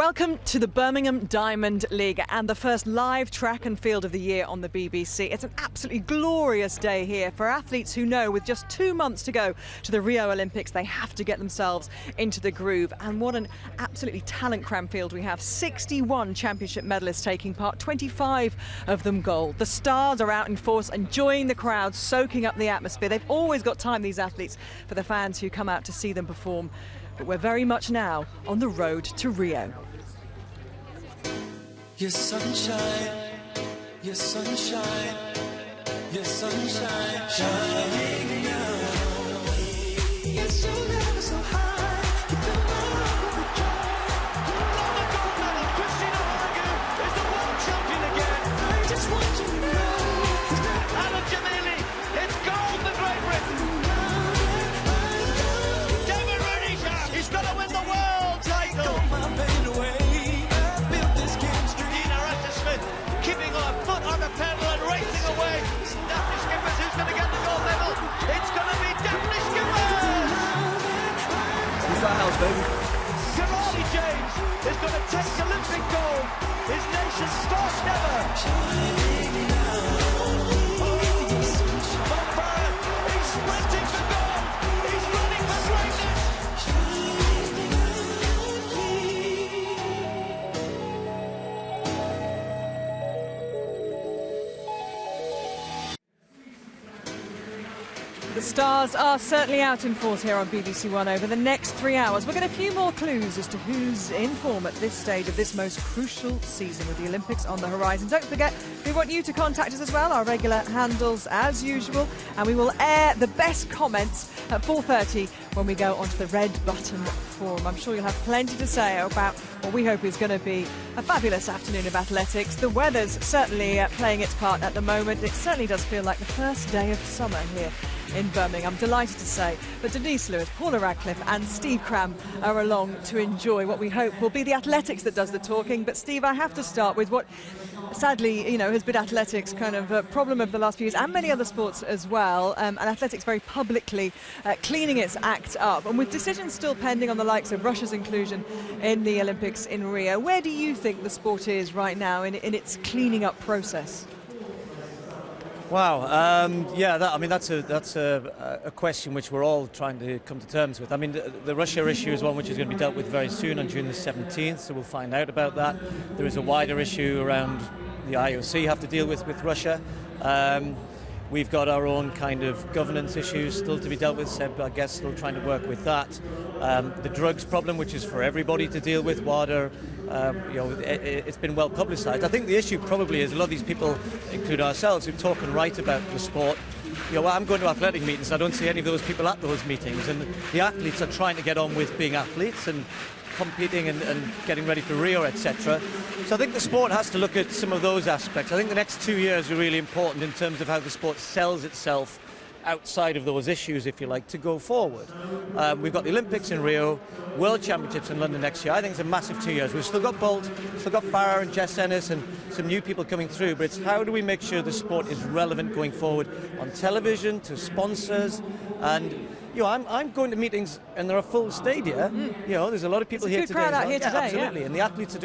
Welcome to the Birmingham Diamond League and the first live track and field of the year on the BBC. It's an absolutely glorious day here for athletes who know with just 2 months to go to the Rio Olympics, they have to get themselves into the groove. And what an absolutely talent-crammed field we have. 61 championship medalists taking part, 25 of them gold. The stars are out in force, enjoying the crowd, soaking up the atmosphere. They've always got time, these athletes, for the fans who come out to see them perform. But we're very much now on the road to Rio. Your sunshine, your sunshine, your sunshine, shining now. You're so never so high, you feel love with a joy. Won the gold medal, Christina Hargreaves is the world champion again. I just want you to know, Alan Jamili, it's gold for Great Britain. David Rudisha, he's going to win the world title. Take all my pain away. Keeping a foot on the pedal and racing away. Daphne Skippers, who's going to get the gold medal? It's going to be Daphne Skippers! Who's that house, baby? Kamali James is going to take Olympic gold, his nation's first ever. Bob Barrett, he's sprinting for gold. He's running for greatness. The stars are certainly out in force here on BBC One over the next 3 hours. We'll get a few more clues as to who's in form at this stage of this most crucial season with the Olympics on the horizon. Don't forget, we want you to contact us as well, our regular handles as usual, and we will air the best comments at 4:30 when we go onto the Red Button Forum. I'm sure you'll have plenty to say about what we hope is going to be a fabulous afternoon of athletics. The weather's certainly playing its part at the moment. It certainly does feel like the first day of summer here in Birmingham. I'm delighted to say that Denise Lewis, Paula Radcliffe and Steve Cram are along to enjoy what we hope will be the athletics that does the talking. But Steve, I have to start with what sadly, has been athletics' kind of problem of the last few years, and many other sports as well, and athletics very publicly cleaning its act up. And with decisions still pending on the likes of Russia's inclusion in the Olympics in Rio, where do you think the sport is right now in its cleaning up process? Wow, that's a question which we're all trying to come to terms with. I mean, the Russia issue is one which is going to be dealt with very soon on June the 17th, so we'll find out about that. There is a wider issue around the IOC have to deal with Russia. We've got our own kind of governance issues still to be dealt with. Seb, I guess, still trying to work with that. The drugs problem, which is for everybody to deal with, WADA, it's been well publicised. I think the issue probably is a lot of these people, include ourselves, who talk and write about the sport. I'm going to athletic meetings. I don't see any of those people at those meetings. And the athletes are trying to get on with being athletes and competing and getting ready for Rio, etc. So I think the sport has to look at some of those aspects. I think the next 2 years are really important in terms of how the sport sells itself outside of those issues, if you like, to go forward. We've got the Olympics in Rio, World Championships in London next year. I think it's a massive 2 years. We've still got Bolt, still got Farah and Jess Ennis and some new people coming through, but it's how do we make sure the sport is relevant going forward on television, to sponsors, and I'm going to meetings and there are full stadia. There's a lot of people here today. Crowd out here today, absolutely. And the athletes are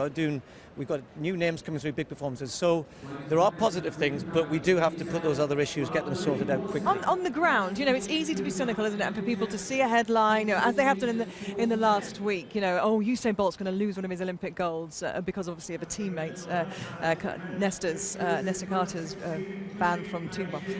doing. We've got new names coming through, big performances. So there are positive things, but we do have to put those other issues, get them sorted out quickly. On the ground, it's easy to be cynical, isn't it? And for people to see a headline, as they have done in the last week, Usain Bolt's going to lose one of his Olympic golds because obviously of a teammate, Nesta Carter's ban from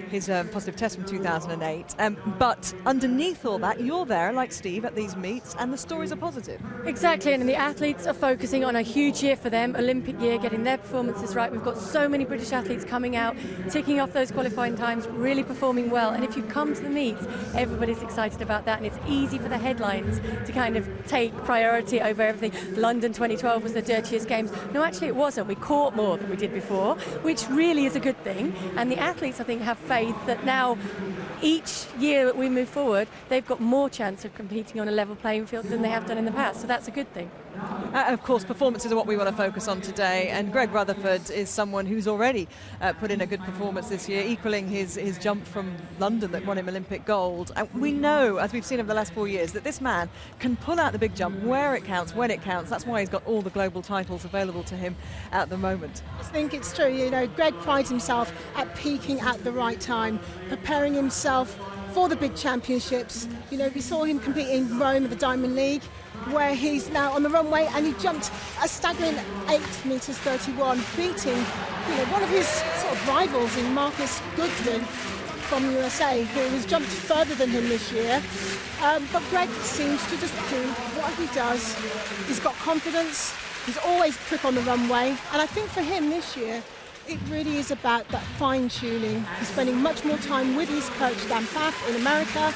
his positive test from 2008. But underneath all that, you're there, like Steve, at these meets, and the stories are positive. Exactly, and the athletes are focusing on a huge year for them. Olympic year, getting their performances right. We've got so many British athletes coming out, ticking off those qualifying times, really performing well. And if you come to the meets, everybody's excited about that, and it's easy for the headlines to kind of take priority over everything. London 2012 was the dirtiest games. No, actually it wasn't. We caught more than we did before, which really is a good thing. And the athletes, I think, have faith that now each year that we move forward, they've got more chance of competing on a level playing field than they have done in the past. So that's a good thing. Of course, performances are what we want to focus on today, and Greg Rutherford is someone who's already put in a good performance this year, equaling his jump from London that won him Olympic gold. And we know, as we've seen over the last 4 years, that this man can pull out the big jump where it counts, when it counts. That's why he's got all the global titles available to him at the moment. I think it's true. You know, Greg prides himself at peaking at the right time, preparing himself for the big championships. You know, we saw him compete in Rome at the Diamond League, where he's now on the runway, and he jumped a staggering 8 meters 31, beating, you know, one of his sort of rivals in Marcus Goodwin from USA, who has jumped further than him this year. But Greg seems to just do what he does. He's got confidence. He's always quick on the runway, and I think for him this year, it really is about that fine-tuning. He's spending much more time with his coach, Dan Pfaff, in America,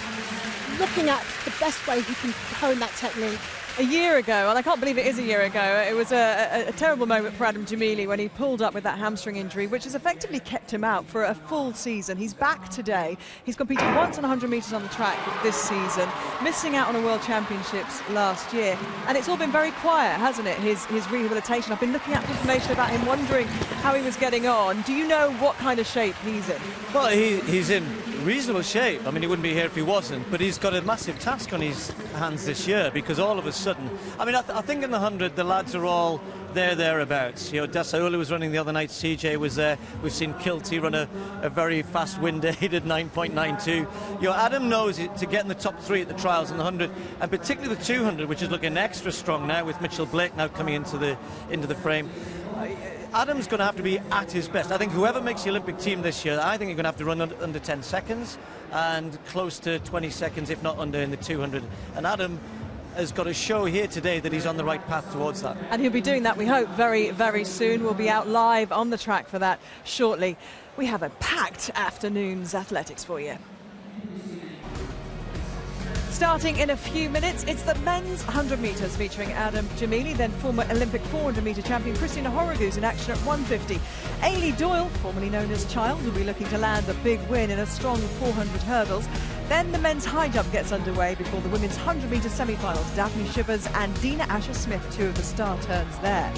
looking at the best way he can hone that technique. A year ago, and I can't believe it is a year ago, it was a terrible moment for Adam Jamili when he pulled up with that hamstring injury, which has effectively kept him out for a full season. He's back today. He's competed once on 100 metres on the track this season, missing out on a World Championships last year. And it's all been very quiet, hasn't it, his rehabilitation? I've been looking at information about him, wondering how he was getting on. Do you know what kind of shape he's in? Well, he's in reasonable shape. I mean, he wouldn't be here if he wasn't, but he's got a massive task on his hands this year, because all of a sudden, I mean, I think in the 100 the lads are all thereabouts. You know, Dasaula was running the other night, CJ was there. We've seen Kilty run a very fast wind-aided 9.92. You know, Adam knows to get in the top 3 at the trials in the 100, and particularly the 200, which is looking extra strong now with Mitchell Blake now coming into the frame. Adam's going to have to be at his best. I think whoever makes the Olympic team this year, I think you're going to have to run under 10 seconds and close to 20 seconds, if not under, in the 200. And Adam has got to show here today that he's on the right path towards that. And he'll be doing that, we hope, very, very soon. We'll be out live on the track for that shortly. We have a packed afternoon's athletics for you. Starting in a few minutes, it's the men's 100 metres featuring Adam Jamili, then former Olympic 400 metre champion Christina Horrogho's in action at 150. Ailey Doyle, formerly known as Child, will be looking to land a big win in a strong 400 hurdles. Then the men's high jump gets underway before the women's 100 metre semi-finals. Daphne Shivers and Dina Asher-Smith, 2 of the star turns there.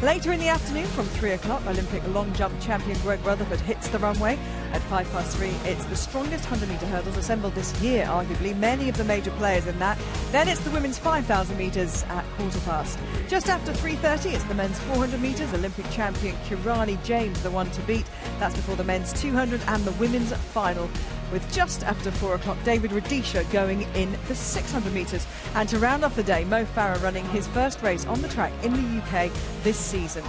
Later in the afternoon, from 3 o'clock, Olympic long jump champion Greg Rutherford hits the runway. At 3:05, it's the strongest 100 metre hurdles assembled this year, arguably. Many of the major players in that. Then it's the women's 5,000 metres at 15:15. Just after 3:30, it's the men's 400 metres. Olympic champion Kirani James, the one to beat. That's before the men's 200 and the women's final. With just after 4 o'clock, David Rudisha going in the 600 metres. And to round off the day, Mo Farah running his first race on the track in the UK this season.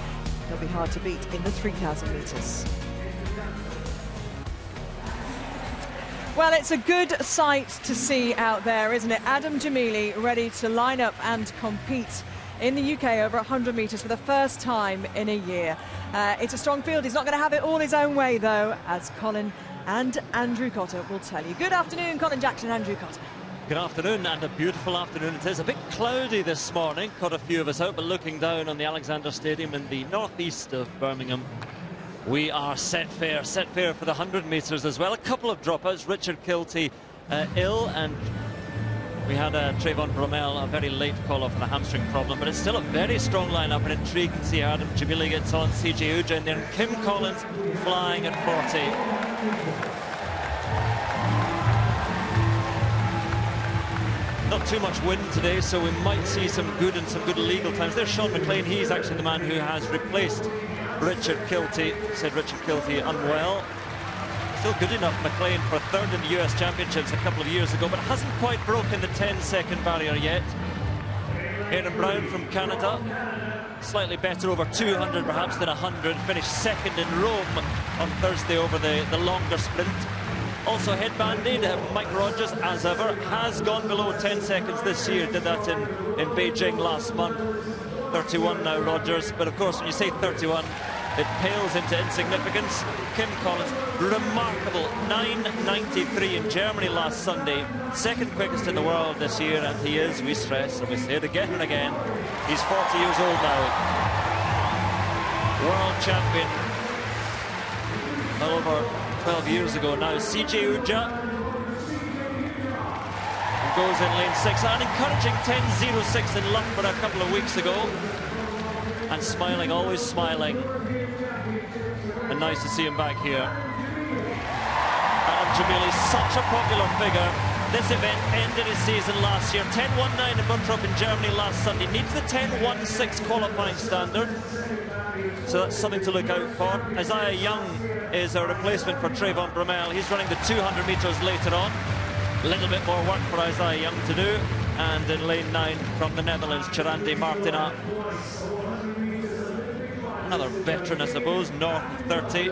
He'll be hard to beat in the 3,000 metres. Well, it's a good sight to see out there, isn't it? Adam Jamili ready to line up and compete in the UK over 100 metres for the first time in a year. It's a strong field. He's not going to have it all his own way, though, as Colin and Andrew Cotter will tell you. Good afternoon, Colin Jackson, Andrew Cotter. Good afternoon, and a beautiful afternoon it is. A bit cloudy this morning, caught a few of us out, but looking down on the Alexander Stadium in the northeast of Birmingham, we are set fair for the 100 metres as well. A couple of dropouts, Richard Kilty ill, and we had Trayvon Bromell, a very late call-off for the hamstring problem, but it's still a very strong lineup, and intriguing to see how Adam Jamili gets on. CJ Uja in there, and Kim Collins flying at 40. Not too much wind today, so we might see some good legal times. There's Sean McLean. He's actually the man who has replaced Richard Kilty. Said Richard Kilty unwell. Still good enough, McLean, for 3rd in the US Championships a couple of years ago, but hasn't quite broken the 10-second barrier yet. Aaron Brown from Canada, slightly better over 200 perhaps than 100. Finished 2nd in Rome on Thursday over the longer sprint. Also headbanded, Mike Rogers, as ever, has gone below 10 seconds this year. Did that in Beijing last month. 31 now, Rogers. But of course, when you say 31, it pales into insignificance. Kim Collins, remarkable 9.93 in Germany last Sunday. 2nd quickest in the world this year, and he is, we stress, and we say it again and again, he's 40 years old now. World champion. Well over 12 years ago now. CJ Uja goes in lane 6. An encouraging 10.06 in Loughborough a couple of weeks ago. And smiling, always smiling. And nice to see him back here. Adam Jamili, such a popular figure. This event ended his season last year. 10.19 in Buntrop in Germany last Sunday. Needs the 10.16 qualifying standard. So that's something to look out for. Isaiah Young is a replacement for Trayvon Bromell. He's running the 200 metres later on. A little bit more work for Isaiah Young to do. And in lane 9 from the Netherlands, Chirandi Martina. Another veteran, I suppose, north of 30.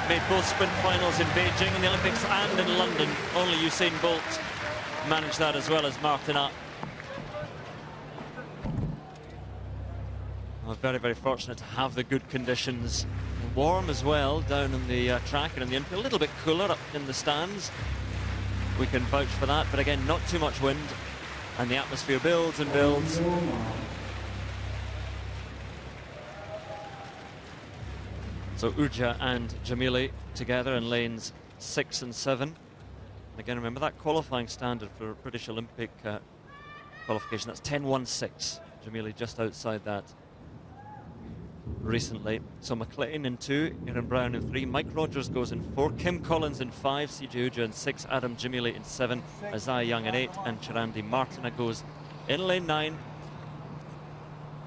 Made both sprint finals in Beijing in the Olympics and in London. Only Usain Bolt managed that as well as Martina. Well, very, very fortunate to have the good conditions. Warm as well down on the track and in the infield. A little bit cooler up in the stands. We can vouch for that, but again, not too much wind. And the atmosphere builds and builds. So Uja and Jamili together in lanes 6 and 7. And again, remember that qualifying standard for British Olympic qualification, that's 10.16. Jamili just outside that recently. So McLean in 2, Aaron Brown in 3, Mike Rogers goes in 4, Kim Collins in 5, CJ Uja in 6, Adam Jamili in 7, Isaiah Young in 8, and Chirandi Martina goes in lane 9.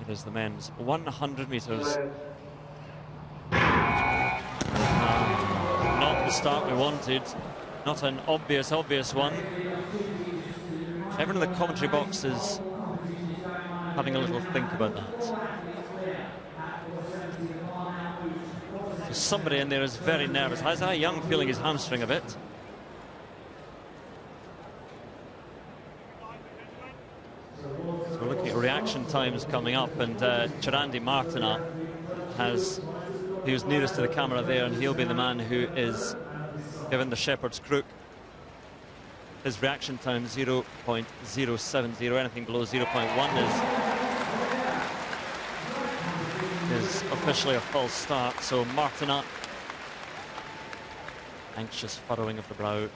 It is the men's 100 metres. Not the start we wanted, not an obvious one. Everyone in the commentary box is having a little think about that. So somebody in there is very nervous. Isaiah Young feeling his hamstring a bit. So we're looking at reaction times coming up, and Chirandi Martina he was nearest to the camera there, and he'll be the man who is given the shepherd's crook. His reaction time 0.070. Anything below 0.1 is officially a false start. So Martina, anxious furrowing of the brow.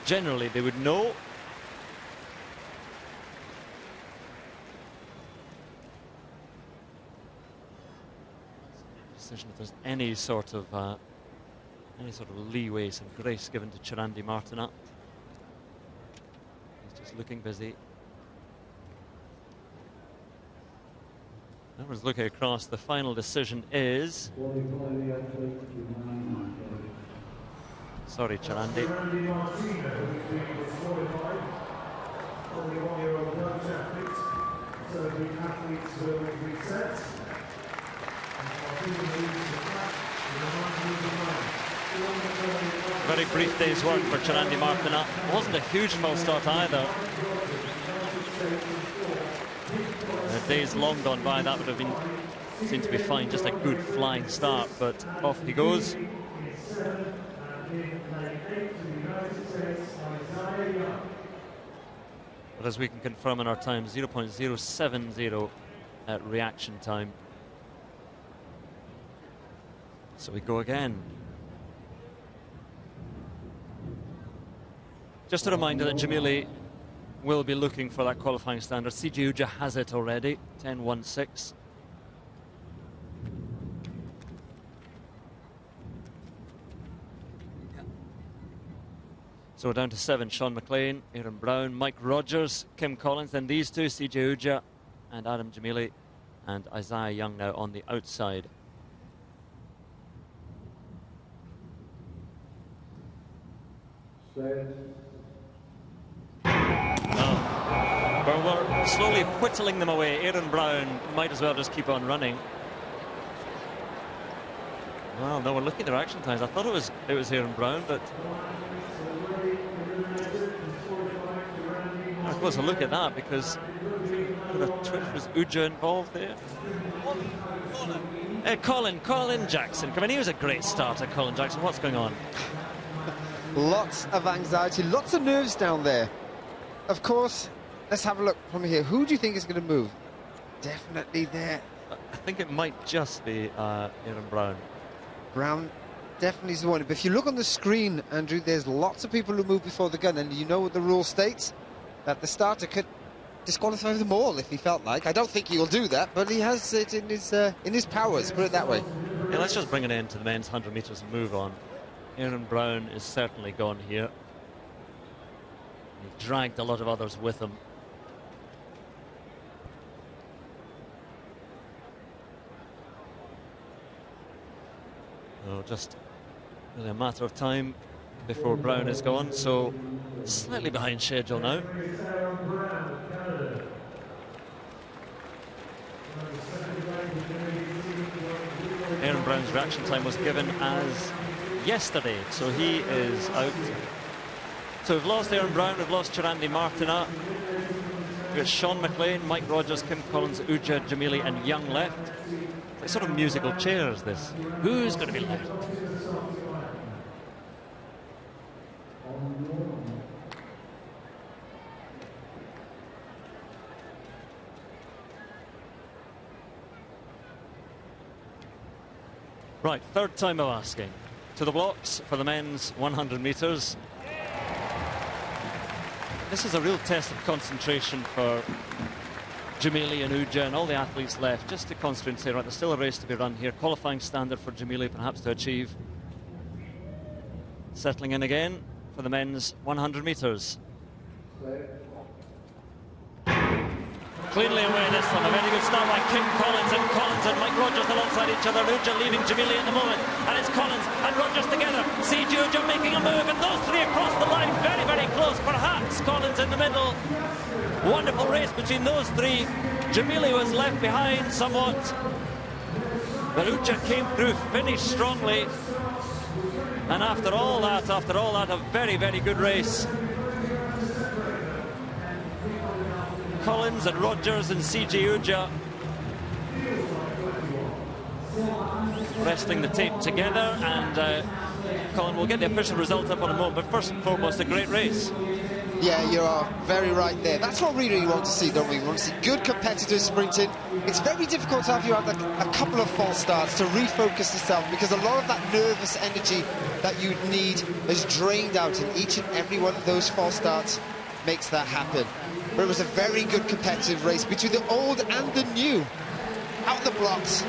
Generally they would know. Decision if there's any sort of leeway, some grace given to Chirandi Martina. He's just looking busy. Everyone's looking across. The final decision is... Sorry, Chirandi. Very brief day's work for Chirandi Martina. It wasn't a huge false start either. A day's long gone by, that would have been seemed to be fine. Just a good flying start, but off he goes. But as we can confirm in our time, 0.070 at reaction time. So we go again. Just a reminder that Jamili will be looking for that qualifying standard. CJ Uja has it already, 10.16. So we're down to 7, Sean McLean, Aaron Brown, Mike Rogers, Kim Collins, then these two, CJ Uja and Adam Jamili, and Isaiah Young now on the outside. But we're slowly whittling them away. Aaron Brown might as well just keep on running. Well, no, we're looking at their action times. I thought it was Aaron Brown, but I suppose I'll look at that because was Uja involved there? Colin Jackson. I mean, he was a great starter, Colin Jackson. What's going on? Lots of anxiety, lots of nerves down there. Of course, let's have a look from here. Who do you think is going to move? Definitely there. I think it might just be Aaron Brown. Brown definitely is the one. But if you look on the screen, Andrew, there's lots of people who move before the gun, and you know what the rule states? That the starter could disqualify them all if he felt like. I don't think he will do that, but he has it in his powers, put it that way. Yeah, let's just bring an end to the men's 100 metres and move on. Aaron Brown is certainly gone here. He dragged a lot of others with him. Oh, just really a matter of time before Brown is gone, so slightly behind schedule now. Aaron Brown's reaction time was given as yesterday, so he is out. So we've lost Aaron Brown, we've lost Chirandi Martina. We've got Sean McLean, Mike Rogers, Kim Collins, Uja, Jamili and Young left. It's sort of musical chairs, this. Who's going to be left? Right, third time of asking. To the blocks for the men's 100 metres. This is a real test of concentration for Jamili and Uja and all the athletes left, just to concentrate and say, right, there's still a race to be run here. Qualifying standard for Jamili perhaps to achieve. Settling in again for the men's 100 metres. Cleanly away this one, a very good start by Kim Collins and Mike Rogers alongside each other. Uja leaving Jamili at the moment, and it's Collins and Rogers together. CG Uja making a move, and those three across the line, very, very close. Perhaps Collins in the middle. Wonderful race between those three. Jamili was left behind somewhat, but Uja came through, finished strongly, and after all that, a very, very good race. Collins and Rogers and CG Uja resting the tape together, and Colin, we'll get the official result up on a moment, but first and foremost, a great race. Yeah, you are very right there. That's what we really want to see, don't we? We want to see good competitors sprinting. It's very difficult to have you have a couple of false starts to refocus yourself, because a lot of that nervous energy that you need is drained out, and each and every one of those false starts makes that happen. But it was a very good competitive race between the old and the new. Out the blocks,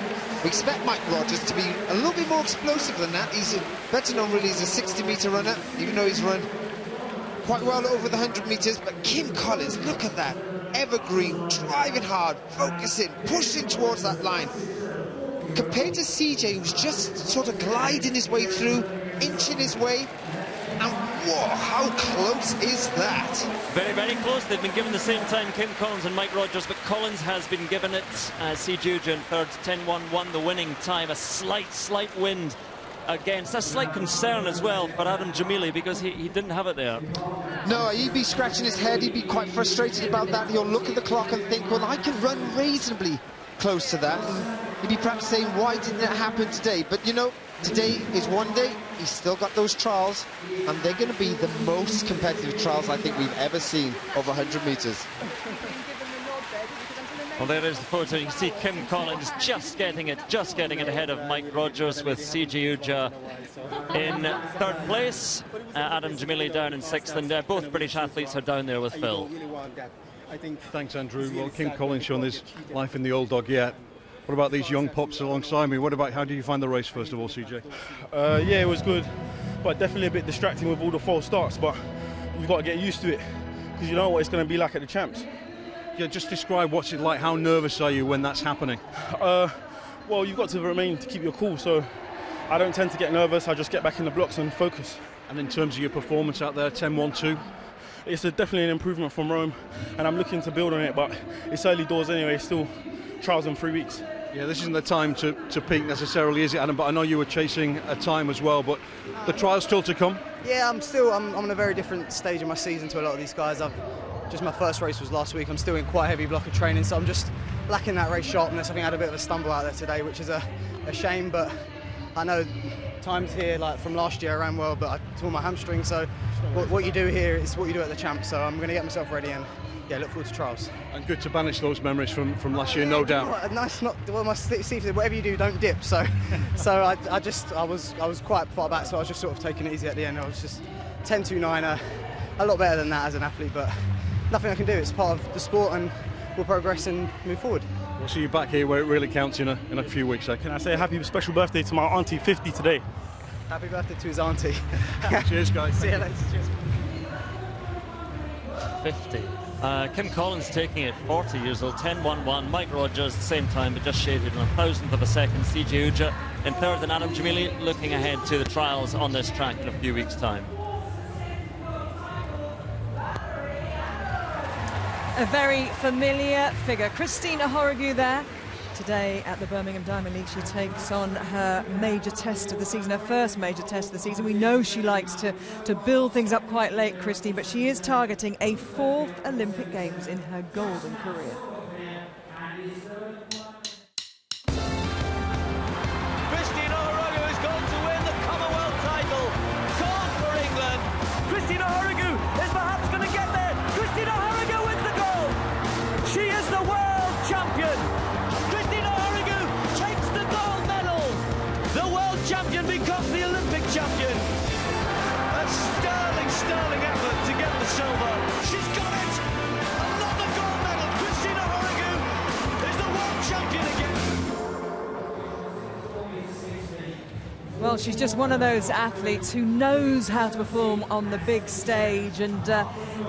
we expect Mike Rogers to be a little bit more explosive than that. He's better known really as a 60-metre runner, even though he's run quite well over the 100 metres. But Kim Collins, look at that, evergreen, driving hard, focusing, pushing towards that line. Compared to CJ, who's just sort of gliding his way through, inching his way. And whoa, how close is that? Very, very close. They've been given the same time, Kim Collins and Mike Rogers, but Collins has been given it. CG Uja in third, 10-1-1 the winning time. A slight wind against. A slight concern as well for Adam Jamili, because he didn't have it there. No, he'd be scratching his head. He'd be quite frustrated about that. He'll look at the clock and think, well, I can run reasonably close to that. And he'd be perhaps saying, why didn't it happen today? But, you know, today is one day. He's still got those trials, and they're going to be the most competitive trials I think we've ever seen over 100 metres. Well, there is the photo. You can see Kim Collins just getting it ahead of Mike Rogers, with CG Uja in third place. Adam Jamili down in sixth, and both British athletes are down there with Phil. Thanks, Andrew. Well, Kim Collins showing his life in the old dog yet. What about these young pups alongside me? How do you find the race, first of all, CJ? Yeah, it was good, but definitely a bit distracting with all the false starts, but you've got to get used to it, because you know what it's going to be like at the Champs. Yeah, just describe what's it like. How nervous are you when that's happening? Well, you've got to keep your cool, so I don't tend to get nervous. I just get back in the blocks and focus. And in terms of your performance out there, 10-1-2? It's definitely an improvement from Rome, and I'm looking to build on it, but it's early doors anyway. Still trials in 3 weeks. Yeah, this isn't the time to peak necessarily, is it, Adam? But I know you were chasing a time as well, but the trial's still to come? Yeah, I'm on a very different stage of my season to a lot of these guys. My first race was last week. I'm still in quite a heavy block of training, so I'm just lacking that race sharpness. I think I had a bit of a stumble out there today, which is a shame, but I know times here, like from last year I ran well, but I tore my hamstring, so what you do here is what you do at the Champs, so I'm going to get myself ready and yeah, look forward to trials. And good to banish those memories from last year, no doubt. Well, nice, not well. My whatever you do, don't dip. So, I was quite far back, so I was just sort of taking it easy at the end. I was just 10.29, a lot better than that as an athlete, but nothing I can do. It's part of the sport, and we'll progress and move forward. We'll see you back here where it really counts in a few weeks. Can I say a happy special birthday to my auntie, 50 today? Happy birthday to his auntie. Cheers, guys. See you later. Cheers. 50. Kim Collins taking it, 40 years old, 10.11. Mike Rogers, the same time, but just shaded in a thousandth of a second. CJ Uja in third, and Adam Jamili looking ahead to the trials on this track in a few weeks' time. A very familiar figure. Christina Horrigue there. Today at the Birmingham Diamond League, she takes on her major test of the season, her first major test of the season. We know she likes to build things up quite late, Christine, but she is targeting a 4th Olympic Games in her golden career. Christina Horrigue has gone to win the Commonwealth title. Gone for England. Christina Horrigue is perhaps going to get there. Christina Horrigue wins the gold. She is the world champion. Champion becomes the Olympic champion. A sterling effort to get the silver. She's got it! Another gold medal. Christina Horrigue is the world champion again. Well, she's just one of those athletes who knows how to perform on the big stage and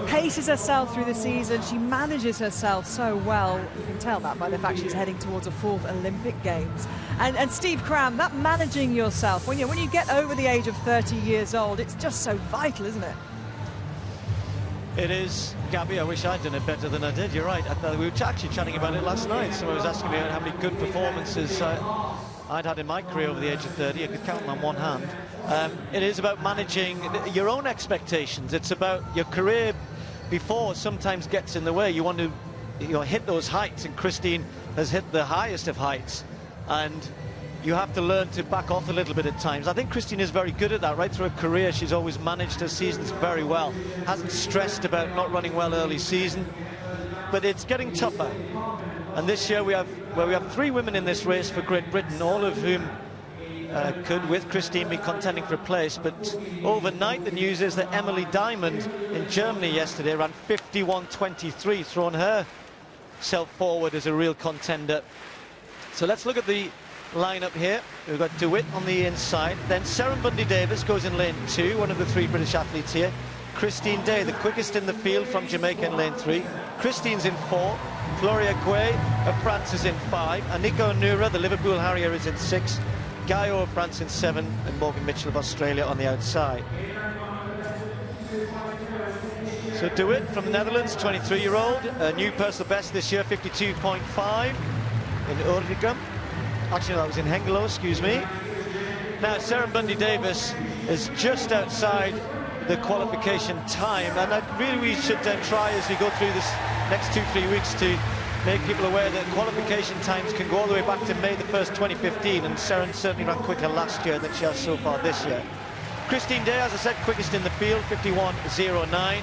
paces herself through the season. She manages herself so well. You can tell that by the fact she's heading towards a 4th Olympic Games. And Steve Cram, that managing yourself, when you get over the age of 30 years old, it's just so vital, isn't it? It is, Gabby. I wish I'd done it better than I did. You're right. We were actually chatting about it last night. Someone was asking me how many good performances I'd had in my career over the age of 30. I could count them on one hand. It is about managing your own expectations. It's about your career before sometimes gets in the way. You want to hit those heights, and Christine has hit the highest of heights. And you have to learn to back off a little bit at times. I think Christine is very good at that. Right through her career, she's always managed her seasons very well. Hasn't stressed about not running well early season. But it's getting tougher. And this year we have 3 women in this race for Great Britain, all of whom could, with Christine, be contending for a place. But overnight, the news is that Emily Diamond in Germany yesterday ran 51.23, throwing herself forward as a real contender. So let's look at the lineup here. We've got DeWitt on the inside. Then Seren Bundy-Davis goes in lane 2, one of the 3 British athletes here. Christine Day, the quickest in the field from Jamaica in lane 3. Christine's in 4. Floria Guay of France is in 5. Aniko Onura, the Liverpool Harrier, is in 6. Gaio of France in 7. And Morgan Mitchell of Australia on the outside. So DeWitt from the Netherlands, 23-year-old. A new personal best this year, 52.5. In Urdigam. Actually, that was in Hengelo, excuse me. Now, Seren Bundy-Davis is just outside the qualification time, and really we should try as we go through this next 2-3 weeks to make people aware that qualification times can go all the way back to May the 1st, 2015, and Seren certainly ran quicker last year than she has so far this year. Christine Day, as I said, quickest in the field, 51.09.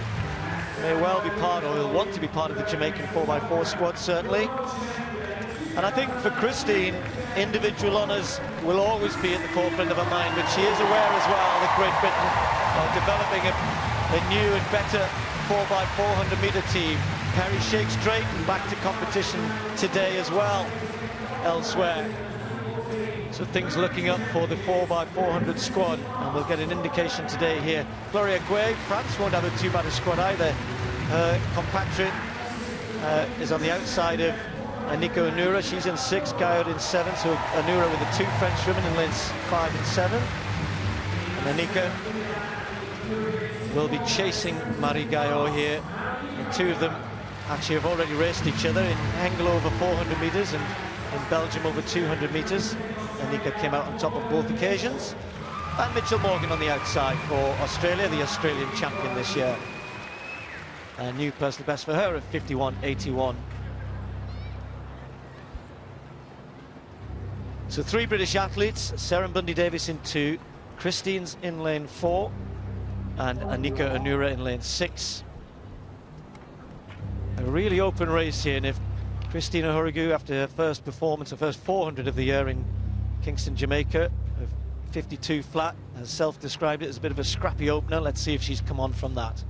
May well be part, or will want to be part of the Jamaican 4x4 squad, certainly. And I think for Christine, individual honours will always be at the forefront of her mind, but she is aware as well that Great Britain are developing a new and better 4x400 metre team. Perry Shakes Drayton back to competition today as well, elsewhere. So things looking up for the 4x400 squad, and we'll get an indication today here. Gloria Guay, France won't have a too bad a squad either. Her compatriot is on the outside of Aniko Onura. She's in 6, Gaillard in 7, so Onura with the 2 French women in lanes 5 and 7. And Aniko will be chasing Marie Gaillard here. And 2 of them actually have already raced each other, in Hengelo over 400 metres and in Belgium over 200 metres. Aniko came out on top on both occasions. And Mitchell Morgan on the outside for Australia, the Australian champion this year. A new personal best for her of 51.81. So 3 British athletes, Seren Bundy-Davis in 2, Christine's in lane 4 and Anika Onura in lane 6. A really open race here, and if Christina Hurrigu, after her first performance, her first 400 of the year in Kingston, Jamaica, 52 flat, has self-described it as a bit of a scrappy opener. Let's see if she's come on from that.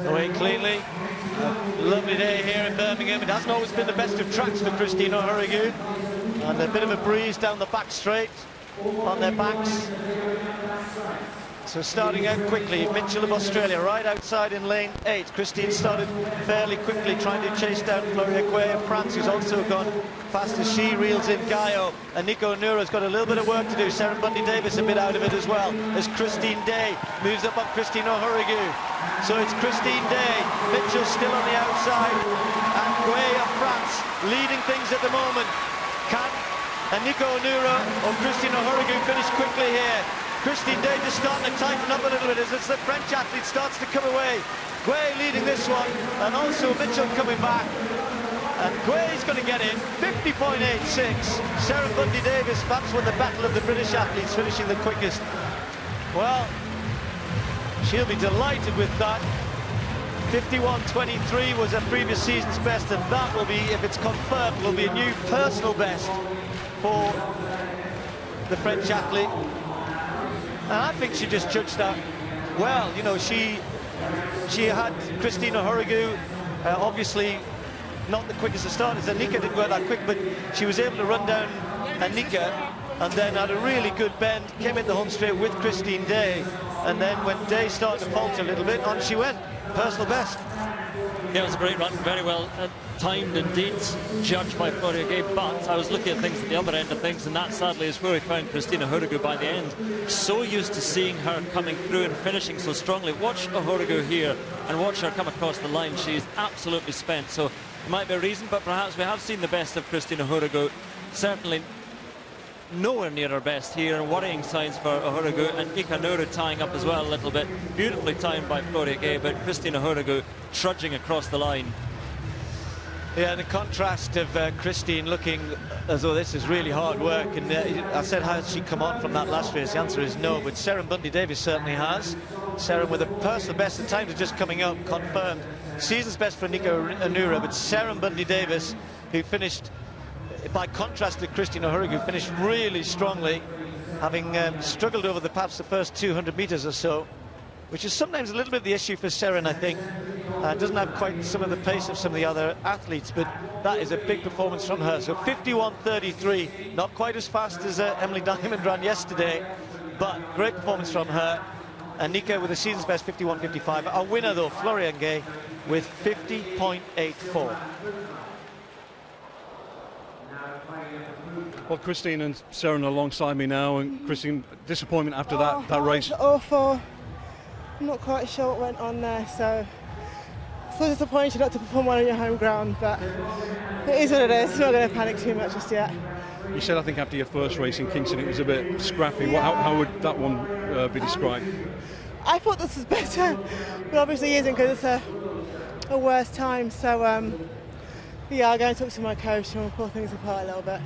Away cleanly. A lovely day here in Birmingham. It hasn't always been the best of tracks for Christina Hurrigu. And a bit of a breeze down the back straight on their backs. So starting out quickly, Mitchell of Australia right outside in lane 8. Christine started fairly quickly trying to chase down Floria Quay of France, who's also gone fast as she reels in Gaio. And Nico Onura's got a little bit of work to do. Sarah Bundy Davis a bit out of it as well, as Christine Day moves up on Christina Hurrigu. So it's Christine Day, Mitchell still on the outside, and Quay of France leading things at the moment. Can Nico Onura or Christina Hurrigu finish quickly here? Christine Day just starting to tighten up a little bit as the French athlete starts to come away. Quay leading this one, and also Mitchell coming back. And Quay's going to get in, 50.86. Sarah Bundy Davis, that's when the battle of the British athletes finishing the quickest. Well, she'll be delighted with that. 51.23 was her previous season's best, and that will be, if it's confirmed, will be a new personal best for the French athlete. And I think she just judged that well. You know, she had Christina Hurrigu, obviously not the quickest of starters. Anika didn't go that quick, but she was able to run down Anika, and then had a really good bend, came in the home straight with Christine Day, and then when Day started to falter a little bit, on she went. Personal best. Yeah, it was a great run, very well timed indeed, judged by Floria Gay, but I was looking at things at the other end of things, and that sadly is where we found Christina Hurrigu by the end. So used to seeing her coming through and finishing so strongly. Watch Hurrigu here and watch her come across the line. She's absolutely spent, so it might be a reason, but perhaps we have seen the best of Christina Hurrigu. Certainly nowhere near her best here, and worrying signs for Hurrigu, and Nika Onura tying up as well a little bit. Beautifully timed by Floria Gay, but Christina Hurrigu trudging across the line. Yeah, and the contrast of Christine looking as though this is really hard work, and I said, has she come on from that last race? The answer is no, but Sarah Bundy Davis certainly has. Sarah with a personal best, the times are just coming up, confirmed. Season's best for Nika Onura, but Sarah Bundy Davis, who finished, by contrast to Christina Hurrigu, finished really strongly, having struggled over the perhaps the first 200 metres or so, which is sometimes a little bit the issue for Seren, I think. Doesn't have quite some of the pace of some of the other athletes, but that is a big performance from her. So 51.33, not quite as fast as Emily Diamond ran yesterday, but great performance from her. And Nika with a season's best 51.55. Our winner though, Florian Gay, with 50.84. Well, Christine and Seren alongside me now, and Christine, disappointment after that race. Awful. I'm not quite sure what went on there, so disappointed not to perform well on your home ground, but it is what it is. I'm not going to panic too much just yet. You said, I think, after your first race in Kingston, it was a bit scrappy. Yeah. How would that one be described? I thought this was better, but obviously isn't, because it's a worse time. So, yeah, I'll go and talk to my coach and we'll pull things apart a little bit.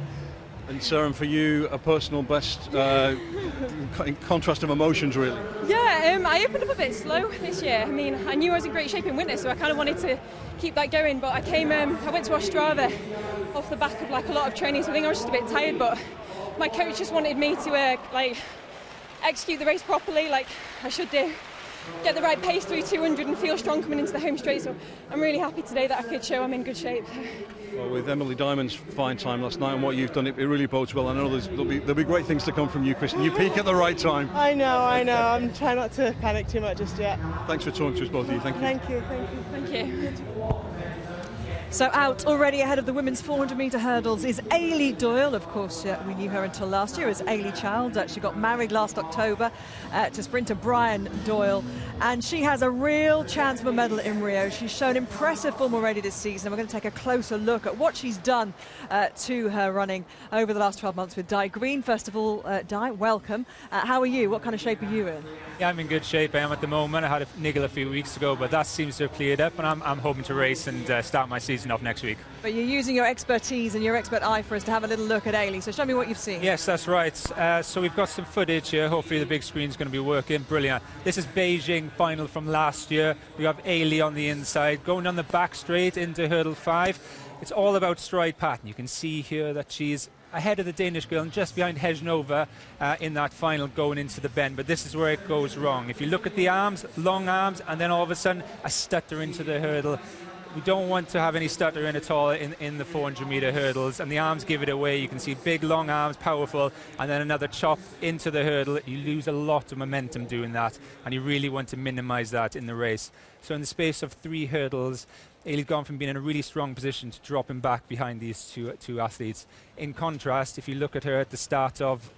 And Seren, for you, a personal best, in contrast of emotions, really? Yeah, I opened up a bit slow this year. I mean, I knew I was in great shape in winter, so I kind of wanted to keep that going. But I went to Ostrava off the back of like a lot of training, so I think I was just a bit tired. But my coach just wanted me to execute the race properly, like I should do. Get the right pace through 200 and feel strong coming into the home straight. So I'm really happy today that I could show I'm in good shape. Well, with Emily Diamond's fine time last night and what you've done, it really bodes well. I know there'll be great things to come from you, Kristen. You peak at the right time. I know. I'm trying not to panic too much just yet. Thanks for talking to us, both of you. Thank you. Thank you. So out already ahead of the women's 400-metre hurdles is Ailey Doyle. Of course, we knew her until last year as Ailey Child. She got married last October to sprinter Brian Doyle, and she has a real chance of a medal in Rio. She's shown impressive form already this season. We're going to take a closer look at what she's done to her running over the last 12 months with Di Green. First of all, Di, welcome. How are you? What kind of shape are you in? Yeah, I'm in good shape. I am at the moment. I had a niggle a few weeks ago, but that seems to have cleared up, and I'm hoping to race and start my season off next week. But you're using your expertise and your expert eye for us to have a little look at Ailey. So show me what you've seen. Yes, that's right. So we've got some footage here. Hopefully the big screen's going to be working. Brilliant. This is Beijing final from last year. We have Ailey on the inside, going on the back straight into hurdle 5. It's all about stride pattern. You can see here that she's ahead of the Danish girl and just behind Hejnova in that final going into the bend. But this is where it goes wrong. If you look at the arms, long arms, and then all of a sudden a stutter into the hurdle. We don't want to have any stutter in at all in the 400-metre hurdles, and the arms give it away. You can see big, long arms, powerful, and then another chop into the hurdle. You lose a lot of momentum doing that, and you really want to minimise that in the race. So in the space of 3 hurdles, Ailey's gone from being in a really strong position to dropping back behind these two athletes. In contrast, if you look at her at the start of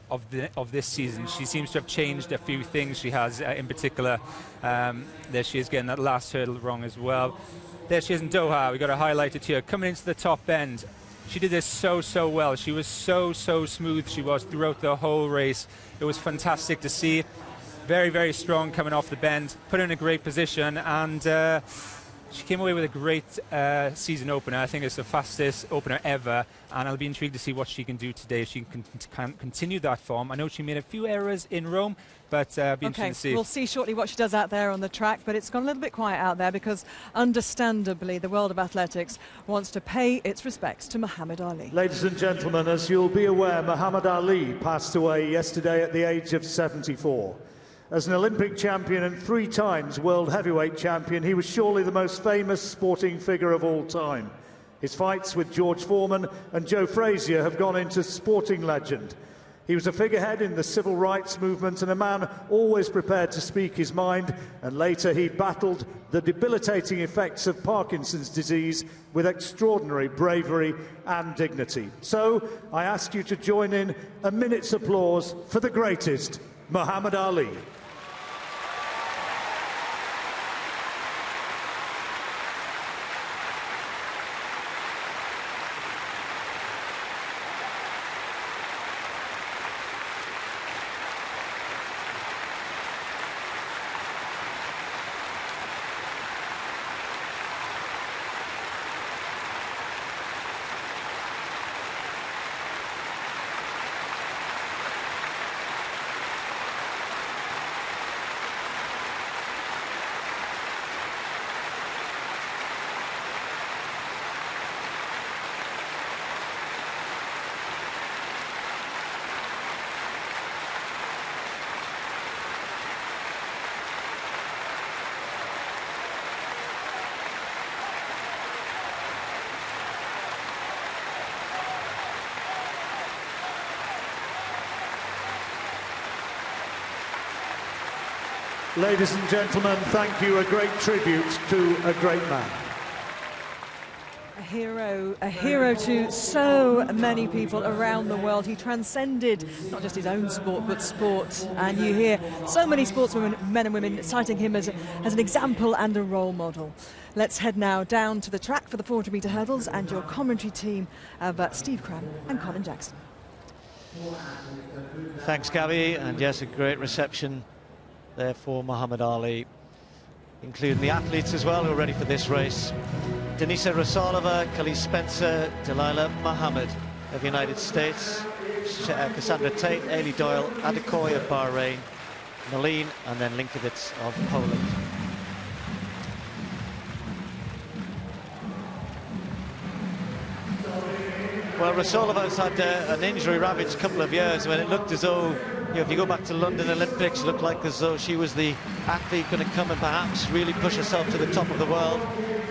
this season, she seems to have changed a few things. She has, in particular, there she is getting that last hurdle wrong as well. There she is in Doha. We've got her highlighted here. Coming into the top bend, she did this so well. She was so smooth she was throughout the whole race. It was fantastic to see. Very strong coming off the bend. Put her in a great position, and she came away with a great season opener. I think it's the fastest opener ever, and I'll be intrigued to see what she can do today if she can continue that form. I know she made a few errors in Rome, but be interesting to see. We'll see shortly what she does out there on the track, but it's gone a little bit quiet out there because, understandably, the world of athletics wants to pay its respects to Muhammad Ali. Ladies and gentlemen, as you'll be aware, Muhammad Ali passed away yesterday at the age of 74. As an Olympic champion and 3 times world heavyweight champion, he was surely the most famous sporting figure of all time. His fights with George Foreman and Joe Frazier have gone into sporting legend. He was a figurehead in the civil rights movement and a man always prepared to speak his mind, and later he battled the debilitating effects of Parkinson's disease with extraordinary bravery and dignity. So I ask you to join in a minute's applause for the greatest, Muhammad Ali. Ladies and gentlemen, thank you. A great tribute to a great man. A hero to so many people around the world. He transcended not just his own sport, but sport. And you hear so many sportswomen, men and women, citing him as an example and a role model. Let's head now down to the track for the 400-metre hurdles and your commentary team of Steve Cram and Colin Jackson. Thanks, Gabby. And yes, a great reception there for Muhammad Ali, including the athletes as well who are ready for this race. Denisa Rosalova, Khalees Spencer, Delilah Muhammad of the United States, Cassandra Tate, Ailey Doyle, Adekoya of Bahrain, Malin, and then Linkovitz of Poland. Well, Rosolova's had an injury-ravaged couple of years when it looked as though, you know, if you go back to London Olympics, it looked like as though she was the athlete going to come and perhaps really push herself to the top of the world.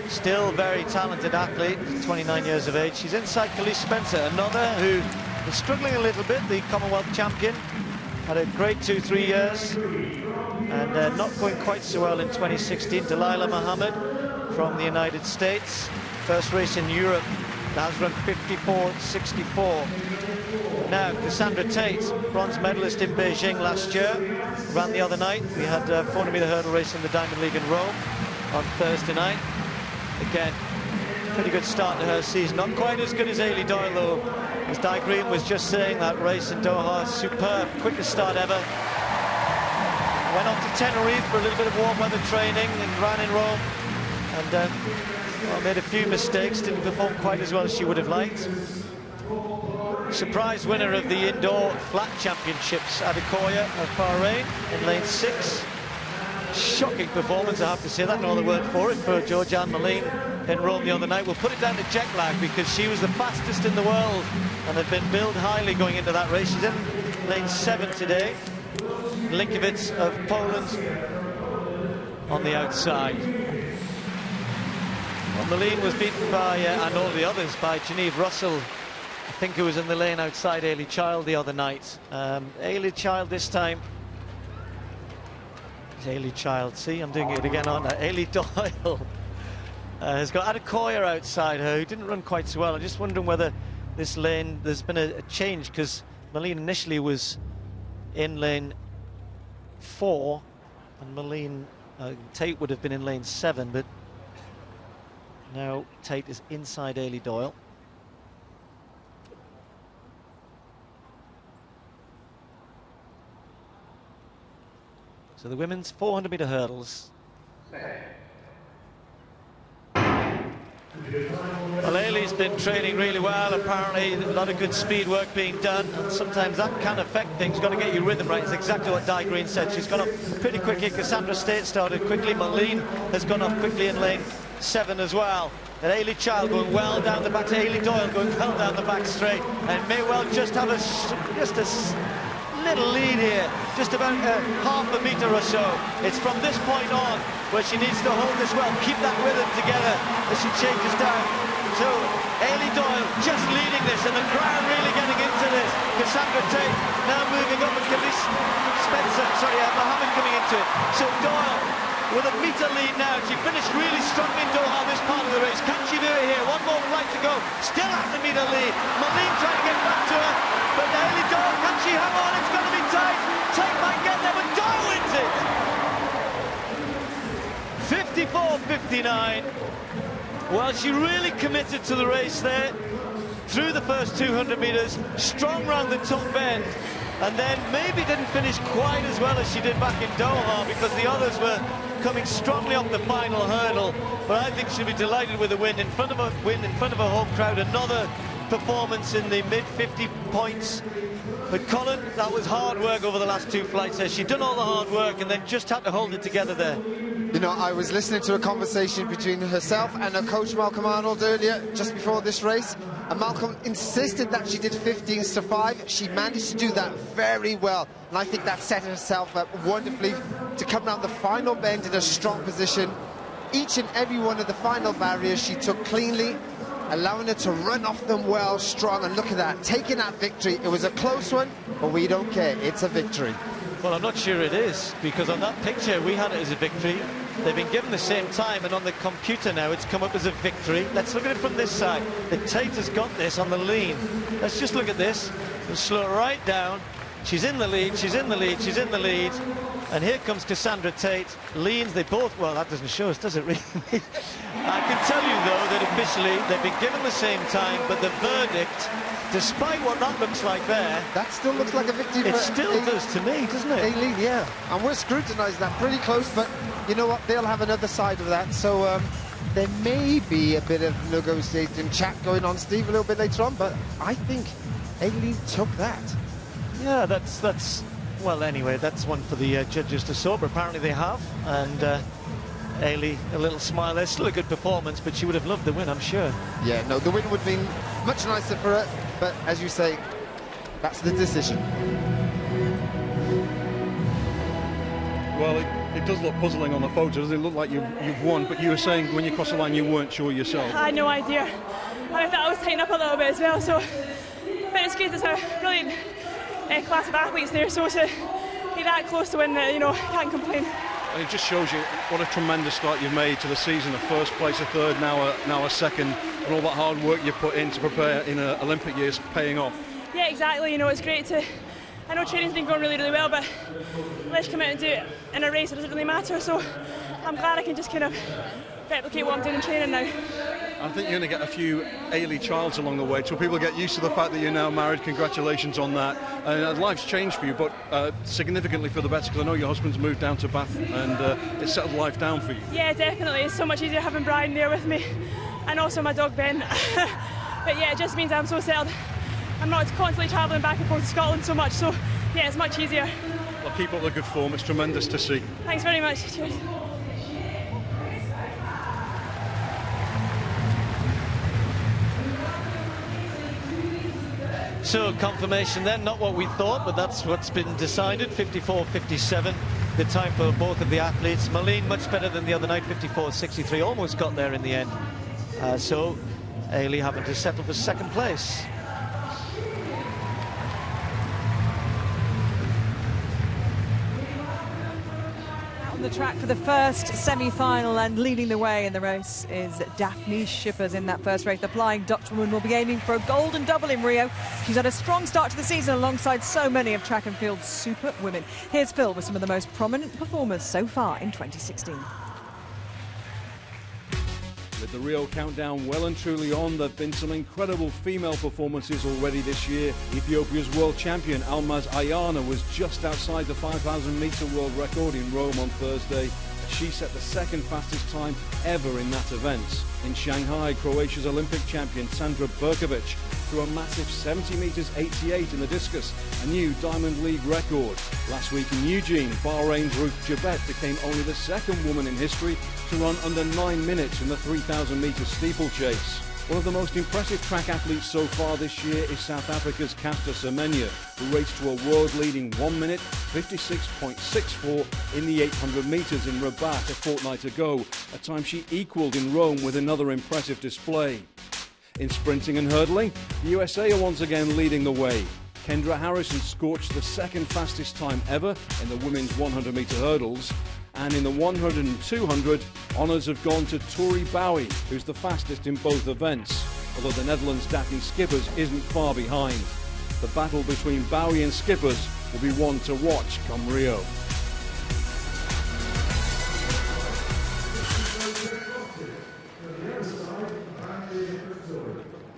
Still very talented athlete, 29 years of age. She's inside Khalees Spencer, another who was struggling a little bit, the Commonwealth champion. Had a great 2-3 years and not going quite so well in 2016. Delilah Muhammad from the United States. First race in Europe. Has run 54.64. Now, Cassandra Tate, bronze medalist in Beijing last year, ran the other night. We had a 400-metre hurdle race in the Diamond League in Rome on Thursday night. Again, pretty good start to her season. Not quite as good as Ailey Doyle, though. As Di Green was just saying, that race in Doha, superb, quickest start ever. Went off to Tenerife for a little bit of warm weather training and ran in Rome. And well, made a few mistakes, didn't perform quite as well as she would have liked. Surprise winner of the indoor flat championships, Adekoya of Bahrain in lane 6. Shocking performance, I have to say that, no other word for it, for Georgianne Moline in Rome the other night. We'll put it down to jet lag because she was the fastest in the world and had been billed highly going into that race. She's in lane 7 today. Linkiewicz of Poland on the outside. Well, Moline was beaten by, and all the others, by Geneve Russell, I think, who was in the lane outside Ailey Child the other night. Ailey Child this time. It's Ailey Child, see, I'm doing it again, aren't I? Ailey Doyle has got Adekoya outside her, who didn't run quite so well. I'm just wondering whether this lane, there's been a change, because Moline initially was in lane 4, and Moline, Tate would have been in lane 7, but now Tate is inside Ailey Doyle. So the women's 400-metre hurdles. Well, Ailey's been training really well. Apparently, a lot of good speed work being done. And sometimes that can affect things. You've got to get your rhythm right. It's exactly what Di Green said. She's gone off pretty quickly. Cassandra Tate started quickly. Moline has gone off quickly in lane 7 as well. And Ailey Child going well down the back. Ailey Doyle going well down the back straight. And may well just have a little lead here, just about half a metre or so. It's from this point on where she needs to hold this well, keep that rhythm together as she changes down. So Ailey Doyle just leading this, and the crowd really getting into this. Cassandra Tate now moving up, and Mohammed coming into it. So Doyle with a metre lead now. She finished really strong in Doha this part of the race. Can she do it here? One more flight to go. Still has the metre lead. Moline trying to get back to her, but Ailey Doyle, can she hang on? It's going to be tight. Tate might get there, but Doyle wins it. 54.59. Well, she really committed to the race there. Through the first 200 metres, strong round the top end, and then maybe didn't finish quite as well as she did back in Doha, because the others were coming strongly off the final hurdle. But I think she'll be delighted with a win in front of a home crowd. Another performance in the mid-50 points. But Colin, that was hard work over the last 2 flights there. She'd done all the hard work and then just had to hold it together there. You know, I was listening to a conversation between herself and her coach Malcolm Arnold earlier, just before this race, and Malcolm insisted that she did 15s to 5. She managed to do that very well, and I think that set herself up wonderfully to come around the final bend in a strong position. Each and every one of the final barriers she took cleanly, allowing her to run off them well, strong, and look at that, taking that victory. It was a close one, but we don't care, it's a victory. Well, I'm not sure it is, because on that picture we had it as a victory. They've been given the same time, and on the computer now it's come up as a victory. Let's look at it from this side. The Tate has got this on the lean. Let's just look at this and slow it right down. She's in the lead, she's in the lead, she's in the lead. And here comes Cassandra Tate. Leans, they both, well, that doesn't show us, does it really? I can tell you, though, that officially they've been given the same time, but the verdict, despite what that looks like there... That still looks like a victory for... It still does to me, doesn't it? Aileen, yeah. And we're scrutinising that pretty close, but you know what? They'll have another side of that. So there may be a bit of negotiating chat going on, Steve, a little bit later on, but I think Aileen took that. Yeah, that's well, anyway, that's one for the judges to sort, but apparently they have. And Ailey, a little smile there. Still a good performance, but she would have loved the win, I'm sure. Yeah, no, the win would have been much nicer for her, but as you say, that's the decision. Well, it does look puzzling on the photos. It looked like you've won, but you were saying when you crossed the line you weren't sure yourself. I had no idea. I thought I was tightened up a little bit as well, so... But it's great, it's a brilliant class of athletes there, so to be that close to win, you know, can't complain. And it just shows you what a tremendous start you've made to the season. A first place, a third, now a second, and all that hard work you put in to prepare in an Olympic year is paying off. Yeah, exactly. You know, it's great to. I know training's been going really, really well, but let's come out and do it in a race. It doesn't really matter. So I'm glad I can just kind of replicate what I'm doing in training now. I think you're going to get a few Ailey childs along the way, so people get used to the fact that you're now married. Congratulations on that. And life's changed for you, but significantly for the better, because I know your husband's moved down to Bath and it's settled life down for you. Yeah, definitely. It's so much easier having Brian there with me, and also my dog Ben. But yeah, it just means I'm so settled. I'm not constantly travelling back and forth to Scotland so much, so yeah, it's much easier. Well, keep up the good form. It's tremendous to see. Thanks very much. Cheers. So confirmation then, not what we thought, but that's what's been decided. 54.57, the time for both of the athletes. Malene much better than the other night, 54.63, almost got there in the end. So Ailey having to settle for second place. The track for the first semi-final, and leading the way in the race is Daphne Shippers in that first race. The Flying Dutchwoman will be aiming for a golden double in Rio. She's had a strong start to the season alongside so many of track and field's super women. Here's Phil with some of the most prominent performers so far in 2016. With the Rio countdown well and truly on, there have been some incredible female performances already this year. Ethiopia's world champion Almaz Ayana was just outside the 5,000 metre world record in Rome on Thursday. She set the second fastest time ever in that event. In Shanghai, Croatia's Olympic champion Sandra Berkovic threw a massive 70 metres 88 in the discus, a new Diamond League record. Last week in Eugene, Bahrain's Ruth Jabet became only the second woman in history to run under 9 minutes in the 3,000 metre steeplechase. One of the most impressive track athletes so far this year is South Africa's Caster Semenya, who raced to a world-leading 1 minute 56.64 in the 800 metres in Rabat a fortnight ago, a time she equalled in Rome with another impressive display. In sprinting and hurdling, the USA are once again leading the way. Kendra Harrison scorched the second fastest time ever in the women's 100 metre hurdles. And in the 100 and 200, honours have gone to Tori Bowie, who's the fastest in both events, although the Netherlands' Daphne Schippers isn't far behind. The battle between Bowie and Schippers will be one to watch come Rio.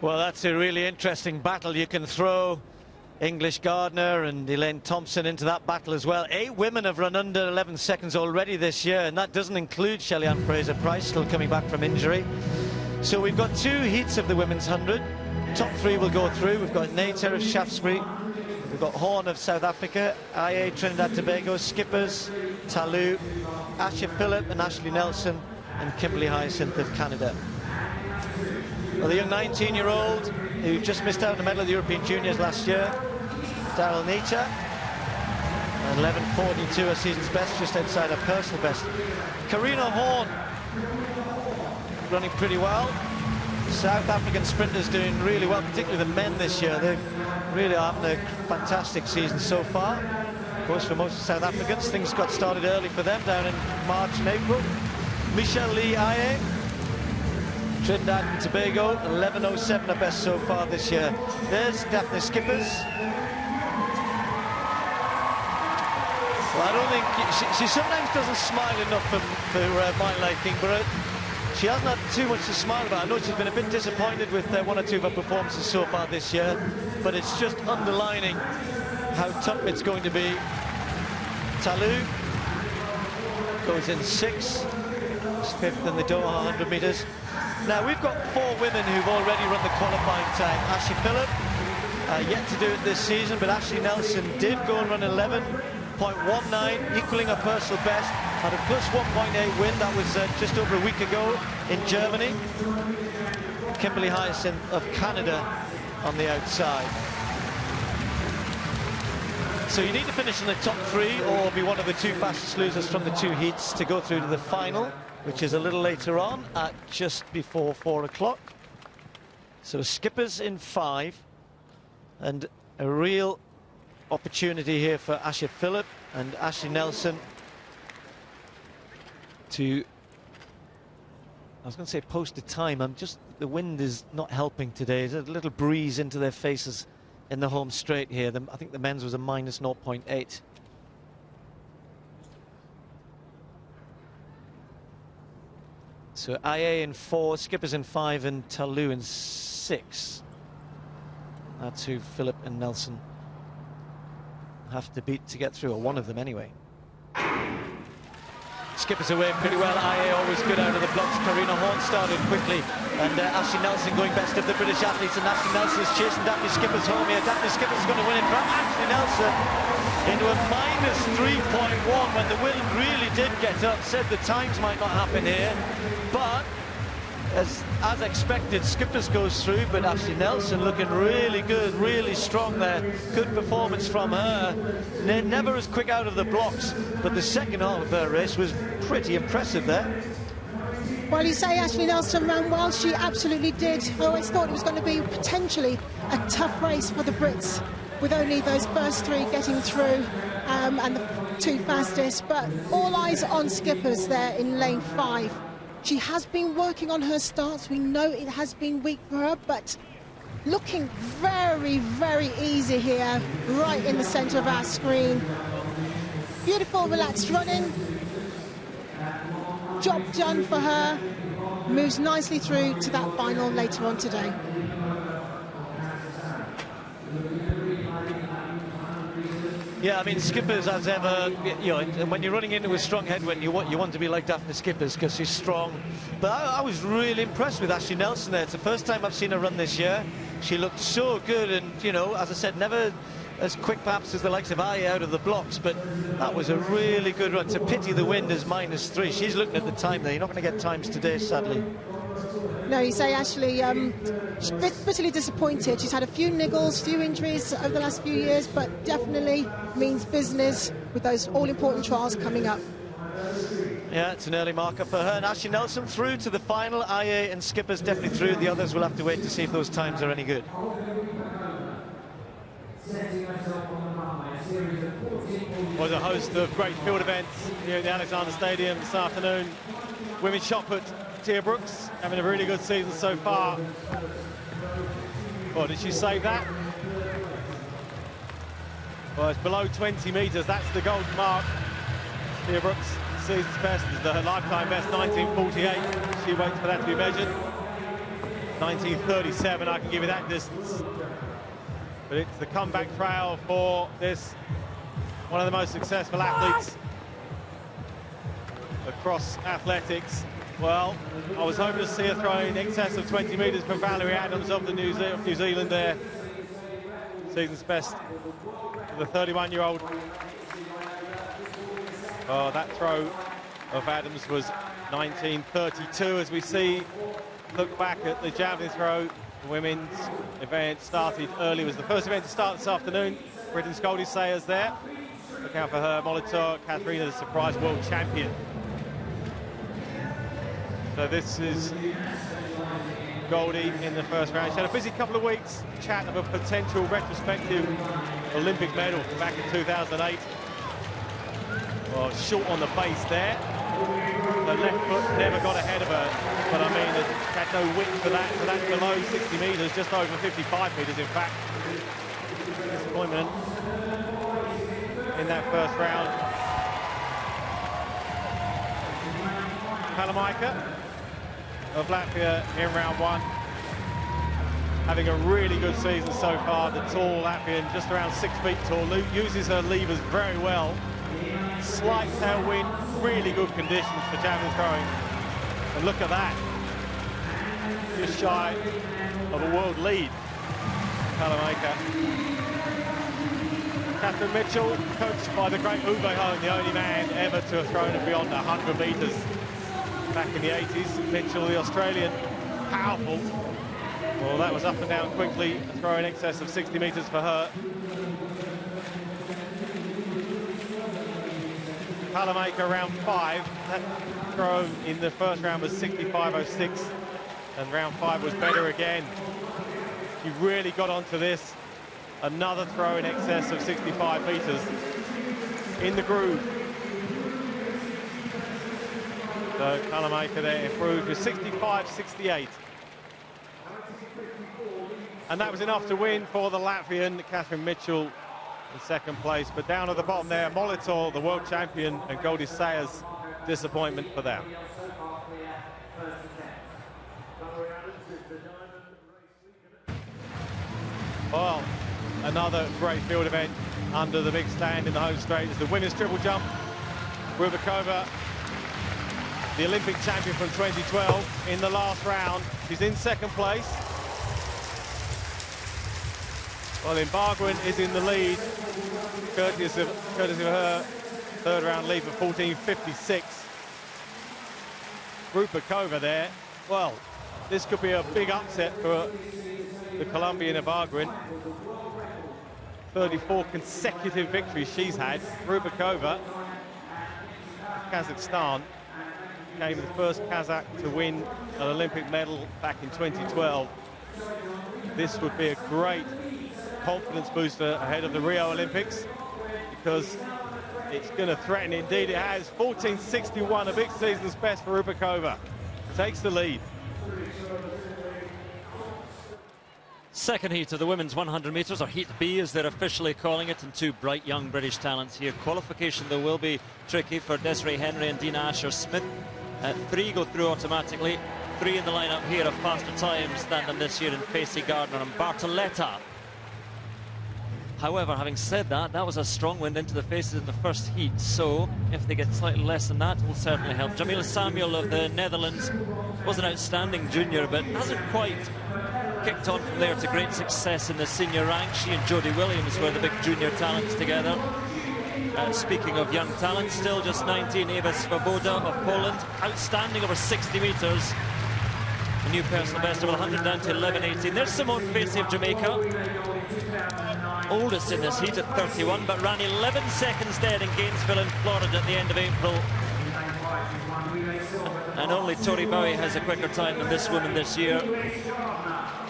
Well, that's a really interesting battle. You can throw English Gardner and Elaine Thompson into that battle as well. 8 women have run under 11 seconds already this year, and that doesn't include Shelly-Ann Fraser-Price, still coming back from injury. So we've got 2 heats of the women's 100. Top 3 will go through. We've got Nater of Shaftesbury, we've got Horn of South Africa, IA Trinidad Tobago, Skippers, Talou, Asher Phillip and Ashley Nelson, and Kimberly Hyacinth of Canada. Well, the young 19-year-old who just missed out on the medal of the European Juniors last year, Daryl Nater, 11.42, a season's best, just outside her personal best. Karina Horn running pretty well. South African sprinters doing really well, particularly the men this year. They really are having a fantastic season so far. Of course, for most of South Africans, things got started early for them down in March and April. Michelle Lee Aye, Trinidad and Tobago, 11.07 her best so far this year. There's Daphne Schippers. Well, I don't think she sometimes doesn't smile enough for my liking, but she hasn't had too much to smile about. I know she's been a bit disappointed with one or two of her performances so far this year, but it's just underlining how tough it's going to be. Talou goes in 6th, 5th in the Doha 100 metres. Now, we've got 4 women who've already run the qualifying time. Ashley Phillip, yet to do it this season, but Ashley Nelson did go and run 11.19, equaling her personal best, had a plus 1.8 win. That was just over a week ago in Germany. Kimberly Hyacinth of Canada on the outside. So you need to finish in the top 3 or be one of the 2 fastest losers from the 2 heats to go through to the final, which is a little later on at just before 4 o'clock. So Skippers in 5, and a real opportunity here for Asher Phillip and Ashley Nelson to, I was going to say post a time. The wind is not helping today. There's a little breeze into their faces in the home straight here. I think the men's was a minus 0.8. So IA in 4, Skippers in 5, and Talou in 6. That's who Philip and Nelson have to beat to get through, or one of them anyway. Skippers away pretty well. IA always good out of the blocks. Karina Horn started quickly, and Ashley Nelson going best of the British athletes, and Ashley Nelson is chasing Daphne Skippers home here. Daphne Skippers is going to win it from Ashley Nelson into a minus 3.1 when the wind really did get up. Said the times might not happen here, but as expected, Skippers goes through, but Ashley Nelson looking really good, really strong there. Good performance from her. Never as quick out of the blocks, but the second half of her race was pretty impressive there. Well, you say Ashley Nelson ran well. She absolutely did. I always thought it was going to be potentially a tough race for the Brits, with only those first 3 getting through and the 2 fastest. But all eyes on Skippers there in lane 5. She has been working on her starts. We know it has been weak for her, but looking very, very easy here, right in the centre of our screen. Beautiful, relaxed running. Job done for her. Moves nicely through to that final later on today. Yeah, I mean, Skippers, as ever, you know, when you're running into a strong headwind, you want to be like Daphne Skippers because she's strong. But I was really impressed with Ashley Nelson there. It's the first time I've seen her run this year. She looked so good, and, you know, as I said, never as quick perhaps as the likes of Aya out of the blocks, but that was a really good run. It's a pity the wind is minus 3. She's looking at the time there. You're not going to get times today, sadly. No, you say Ashley, she's bitterly disappointed. She's had a few niggles, few injuries over the last few years, but definitely means business with those all-important trials coming up. Yeah, it's an early marker for her. And Ashley Nelson through to the final. IA and Skippers definitely through. The others will have to wait to see if those times are any good. Was a host of great field events here at the Alexander Stadium this afternoon. Women's shot put, Tia Brooks having a really good season so far. Well, did she save that? Well, it's below 20 metres. That's the golden mark. Tia Brooks, season's best, is her lifetime best, 1948. She waits for that to be measured. 1937, I can give you that distance. But it's the comeback trail for this, one of the most successful athletes across athletics. Well, I was hoping to see her throw in excess of 20 metres for Valerie Adams of the New Zealand there. Season's best for the 31-year-old. Oh, that throw of Adams was 1932. As we see, look back at the javelin throw. The women's event started early. It was the first event to start this afternoon. Britain's Goldie Sayers there. Look out for her. Molitor, Katharina, the surprise world champion. So this is Goldie in the first round. She had a busy couple of weeks. Chat of a potential retrospective Olympic medal back in 2008. Well, short on the base there. The left foot never got ahead of her, but I mean, it had no width for that, so that's below 60 metres, just over 55 metres in fact. Disappointment in that first round. Palamaika of Latvia in round 1, having a really good season so far. The tall Latvian, just around 6 feet tall, uses her levers very well. Slight tailwind, really good conditions for javelin throwing. And look at that, just shy of a world lead. Palamaika. Catherine Mitchell, coached by the great Uwe Hone, the only man ever to have thrown it beyond 100 metres back in the 80s. Mitchell, the Australian, powerful. Well, that was up and down quickly. A throw in excess of 60 metres for her. Palamaika round 5. That throw in the first round was 65.06, and round 5 was better again. She really got onto this. Another throw in excess of 65 metres in the groove. So Kalamaker there improved to 65-68. And that was enough to win for the Latvian, Catherine Mitchell, in second place. But down at the bottom there, Molitor, the world champion, and Goldie Sayers, disappointment for them. Well, another great field event under the big stand in the home straight is the women's triple jump. Rubakova, the Olympic champion from 2012, in the last round. She's in second place. Well, Bargren is in the lead, courtesy of her third round lead for 14.56. Rubakova there. Well, this could be a big upset for the Colombian Bargren. 34 consecutive victories she's had. Rubakova, Kazakhstan, became the first Kazakh to win an Olympic medal back in 2012. This would be a great confidence booster ahead of the Rio Olympics, because it's going to threaten, indeed it has. 14.61, a big season's best for Rubakova. Takes the lead. Second heat of the women's 100 metres, or Heat B as they're officially calling it, and two bright young British talents here. Qualification though will be tricky for Desiree Henry and Dina Asher-Smith. 3 go through automatically. 3 in the lineup here of faster times than them this year in Facey Gardner and Bartoletta. However, having said that, that was a strong wind into the faces in the first heat, so if they get slightly less than that, it will certainly help. Jamila Samuel of the Netherlands was an outstanding junior, but hasn't quite kicked on from there to great success in the senior rank. She and Jodie Williams were the big junior talents together. Speaking of young talent, still just 19, Eva Svoboda of Poland, outstanding over 60 metres. A new personal best of 100 down to 11.18. There's Simone Facey of Jamaica, oldest in this heat at 31, but ran 11 seconds dead in Gainesville in Florida at the end of April. And only Tori Bowie has a quicker time than this woman this year.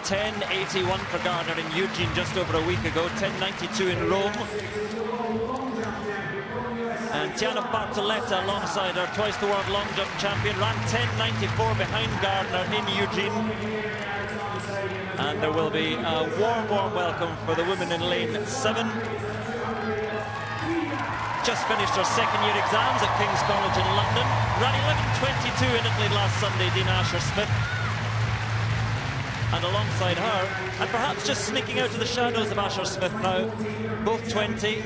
10.81 for Gardner in Eugene just over a week ago, 10.92 in Rome. And Tiana Bartoletta alongside her, twice the world long jump champion, ran 10.94 behind Gardner in Eugene. And there will be a warm welcome for the women in lane 7. Just finished her second-year exams at King's College in London. Ran 11.22 in Italy last Sunday, Dina Asher-Smith. And alongside her, and perhaps just sneaking out of the shadows of Asher-Smith now, both 20.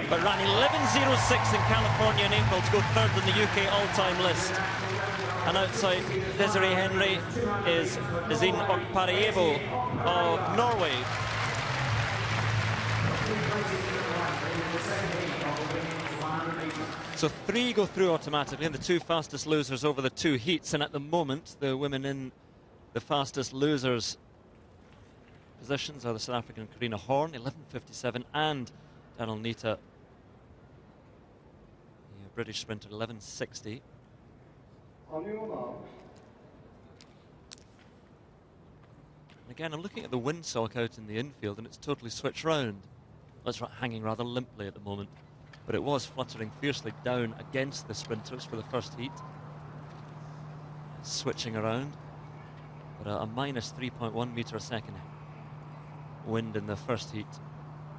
But ran 11.06 in California in April to go third in the UK all-time list. And outside Desiree Henry is Zine Okpariebo of Norway. So 3 go through automatically, and the 2 fastest losers over the 2 heats. And at the moment, the women in the fastest losers positions are the South African Karina Horn, 11.57, and Daniel Nita, the British sprinter, 11.60. Again, I'm looking at the windsock out in the infield, and it's totally switched round. Well, it's hanging rather limply at the moment, but it was fluttering fiercely down against the sprinters for the first heat. Switching around, but a minus 3.1 metre a second wind in the first heat.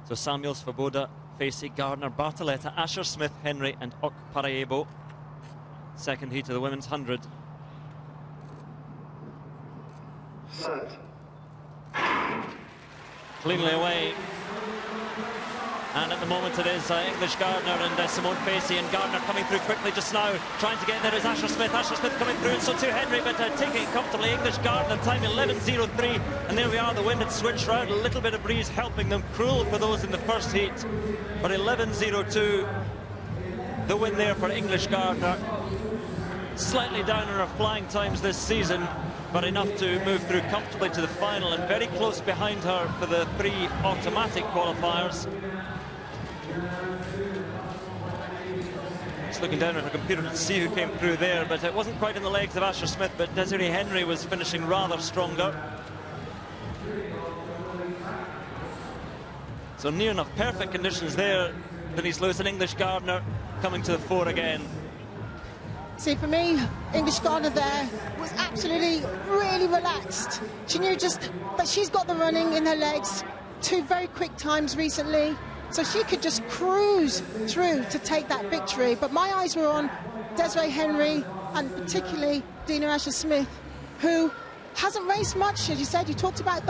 So Samuel, Svoboda, Facey, Gardner, Bartoletta, Asher-Smith, Henry and Okpariebo. Second heat of the women's 100. Set. Cleanly away. And at the moment it is English Gardner and Simone Facey, and Gardner coming through quickly just now, trying to get there is Asher-Smith. Asher-Smith coming through, and so too Henry, but taking it comfortably. English Gardner, time 11.03, and there we are, the wind had switched round, a little bit of breeze helping them. Cruel for those in the first heat, but 11.02, the win there for English Gardner. Slightly down on her flying times this season, but enough to move through comfortably to the final, and very close behind her for the 3 automatic qualifiers. Just looking down at her computer to see who came through there, but it wasn't quite in the legs of Asher-Smith, but Desiree Henry was finishing rather stronger. So near enough perfect conditions there. Denise Lewis and English Gardner coming to the fore again. See, for me, English Gardner there was absolutely really relaxed. She knew just that she's got the running in her legs, 2 very quick times recently, so she could just cruise through to take that victory. But my eyes were on Desiree Henry and particularly Dina Asher-Smith, who hasn't raced much, as you said. You talked about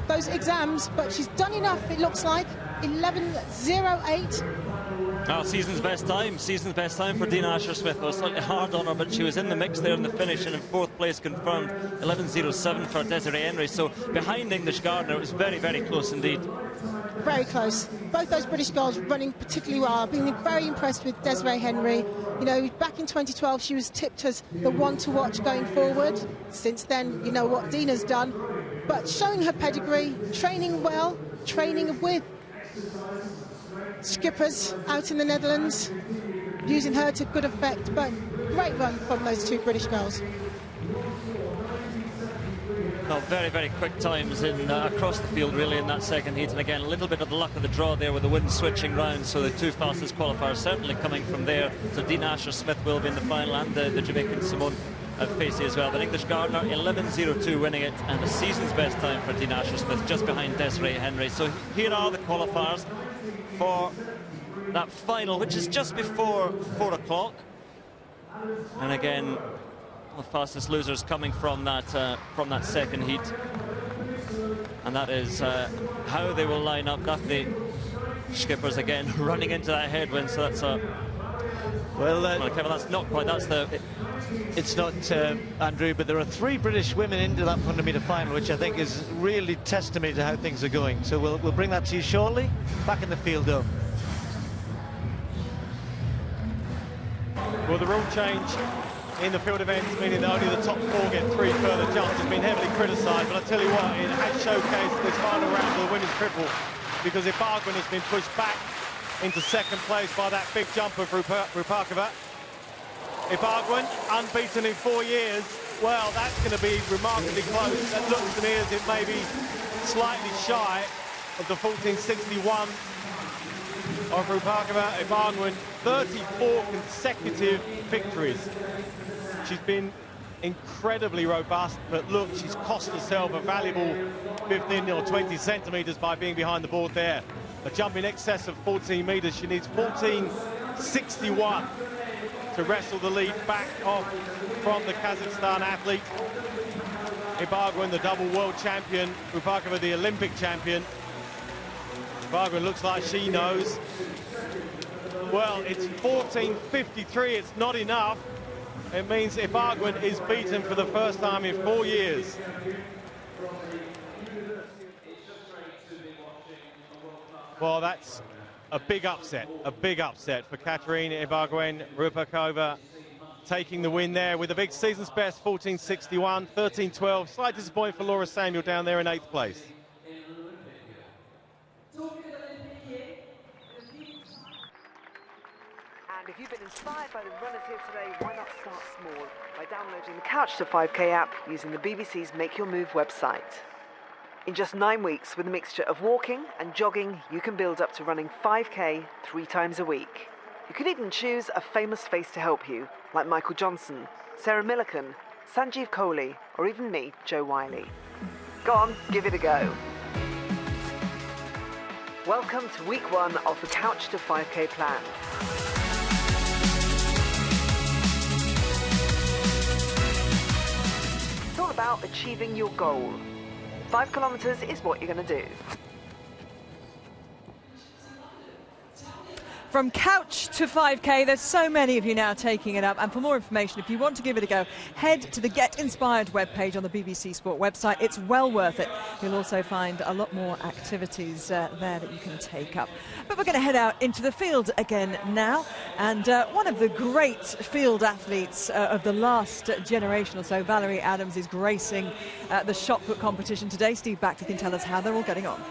those exams, but she's done enough, it looks like. 11.08. Oh, season's best time for Dina Asher-Smith. It was slightly hard on her, but she was in the mix there in the finish, and in 4th place confirmed. 11.07 for Desiree Henry. So behind English Gardner, it was very, very close indeed. Very close. Both those British girls running particularly well. I've been very impressed with Desiree Henry. You know, back in 2012, she was tipped as the one to watch going forward. Since then, you know what Dina's done. But showing her pedigree, training well, training with skippers out in the Netherlands, using her to good effect. But great run from those 2 British girls. No, very, very quick times in across the field, really, in that second heat. And again, a little bit of the luck of the draw there with the wind switching round. So the 2 fastest qualifiers certainly coming from there. So Dina Asher-Smith will be in the final, and the Jamaican Simone Facey as well. But English Gardner 11.02 winning it, and the season's best time for Dina Asher-Smith, just behind Desiree Henry. So here are the qualifiers for that final, which is just before 4 o'clock. And again, the fastest losers coming from that second heat, and that is how they will line up. Daphne Skippers again running into that headwind, so that's well, Kevin, that's not quite. It's not, Andrew, but there are 3 British women into that 100-metre final, which I think is really testimony to how things are going. So we'll bring that to you shortly. Back in the field, though. Well, the rule change in the field events, meaning that only the top 4 get 3 further jumps, has been heavily criticised. But I tell you what, it has showcased this final round of the women's triple, because Ibarguen has been pushed back into 2nd place by that big jump of Rupakova. Ibarguen, unbeaten in 4 years. Well, that's going to be remarkably close. That looks to me as it may be slightly shy of the 14.61 of Rupakova. Ibarguen, 34 consecutive victories. She's been incredibly robust, but look, she's cost herself a valuable 15 or 20 centimetres by being behind the board there. A jump in excess of 14 metres. She needs 14.61 to wrestle the lead back off from the Kazakhstan athlete. Ibarguen, the double world champion. Rupakova, the Olympic champion. Ibarguen looks like she knows. Well, it's 14.53. It's not enough. It means Ibarguen is beaten for the first time in 4 years. Well, that's a big upset for Katerina Ibarguen. Rupakova taking the win there with a big season's best, 14.61, 13.12. Slight disappointment for Laura Samuel down there in 8th place. And if you've been inspired by the runners here today, why not start small by downloading the Couch to 5K app using the BBC's Make Your Move website. In just 9 weeks, with a mixture of walking and jogging, you can build up to running 5K 3 times a week. You can even choose a famous face to help you, like Michael Johnson, Sarah Millican, Sanjeev Kohli, or even me, Joe Wiley. Go on, give it a go. Welcome to week 1 of the Couch to 5K plan. It's all about achieving your goal. 5 kilometers is what you're going to do. From Couch to 5K, there's so many of you now taking it up. And for more information, if you want to give it a go, head to the Get Inspired webpage on the BBC Sport website. It's well worth it. You'll also find a lot more activities there that you can take up. But we're going to head out into the field again now. And one of the great field athletes of the last generation or so, Valerie Adams, is gracing the shot put competition today. Steve Backley can tell us how they're all getting on.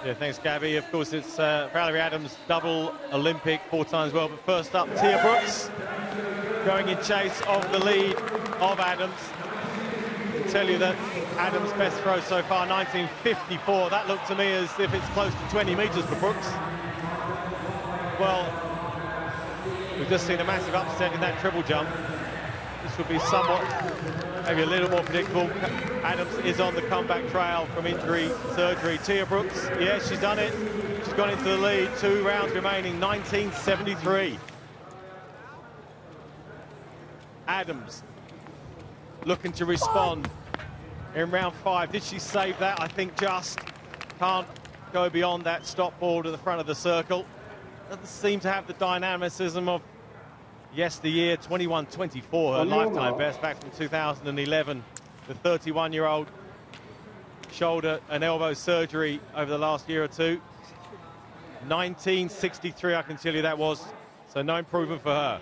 Yeah, thanks, Gabby. Of course, it's Valerie Adams, double Olympic, 4 times world. But first up, Tia Brooks, going in chase of the lead of Adams. I can tell you that Adams' best throw so far, 19.54. That looked to me as if it's close to 20 metres for Brooks. Well, we've just seen a massive upset in that triple jump. this would be somewhat, maybe a little more predictable. Adams is on the comeback trail from injury surgery. Tia Brooks, yeah, she's done it. She's gone into the lead. 2 rounds remaining, 1973. Adams looking to respond in round 5. Did she save that? I think just can't go beyond that stop ball to the front of the circle. Doesn't seem to have the dynamicism of yesteryear. 21.24, her lifetime best back from 2011. The 31-year-old shoulder and elbow surgery over the last year or two. 1963, I can tell you that was. So no improvement for her.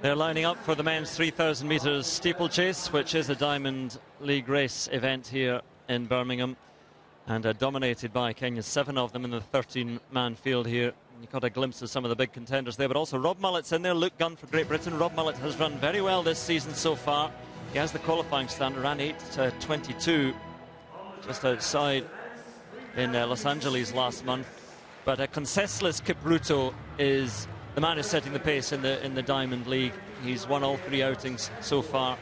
They're lining up for the men's 3,000 metres steeplechase, which is a Diamond League race event here in Birmingham, and dominated by Kenya. 7 of them in the 13-man field here. You got a glimpse of some of the big contenders there, but also Rob Mullet's in there. Luke Gunn for Great Britain. Rob Mullet has run very well this season so far. He has the qualifying standard, ran 8:22, just outside in Los Angeles last month. But Conceslas Kipruto is the man who's setting the pace in the Diamond League. He's won all 3 outings so far,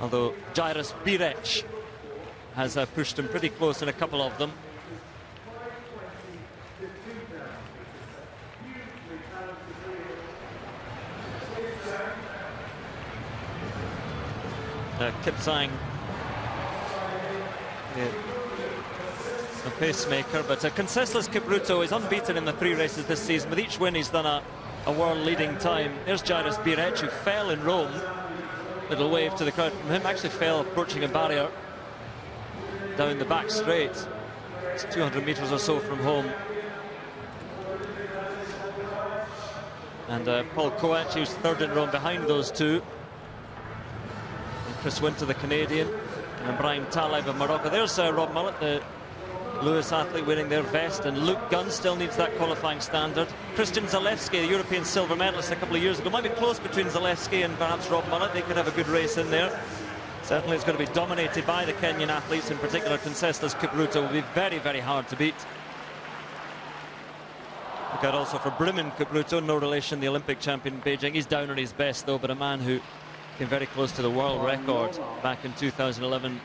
although Jairus Birech has pushed him pretty close in a couple of them. Kipsang, a pacemaker, but Conceslas Kipruto is unbeaten in the 3 races this season. With each win he's done a world-leading time. There's Jairus Birech, who fell in Rome. Little wave to the crowd from him. Actually fell approaching a barrier down the back straight. It's 200 metres or so from home. And Paul Coach, who's 3rd in Rome behind those 2. And Chris Winter, the Canadian, and Brian Taleb of Morocco. There's Rob Mullet, the Lewis athlete, wearing their vest, and Luke Gunn still needs that qualifying standard. Christian Zalewski, the European silver medalist a couple of years ago. Might be close between Zalewski and perhaps Rob Mullet. They could have a good race in there. Certainly it's going to be dominated by the Kenyan athletes, in particular Conceslas Kipruto will be very, very hard to beat. Look out also for Brimin Kipruto, no relation, the Olympic champion in Beijing. He's down on his best though, but a man who came very close to the world record back in 2011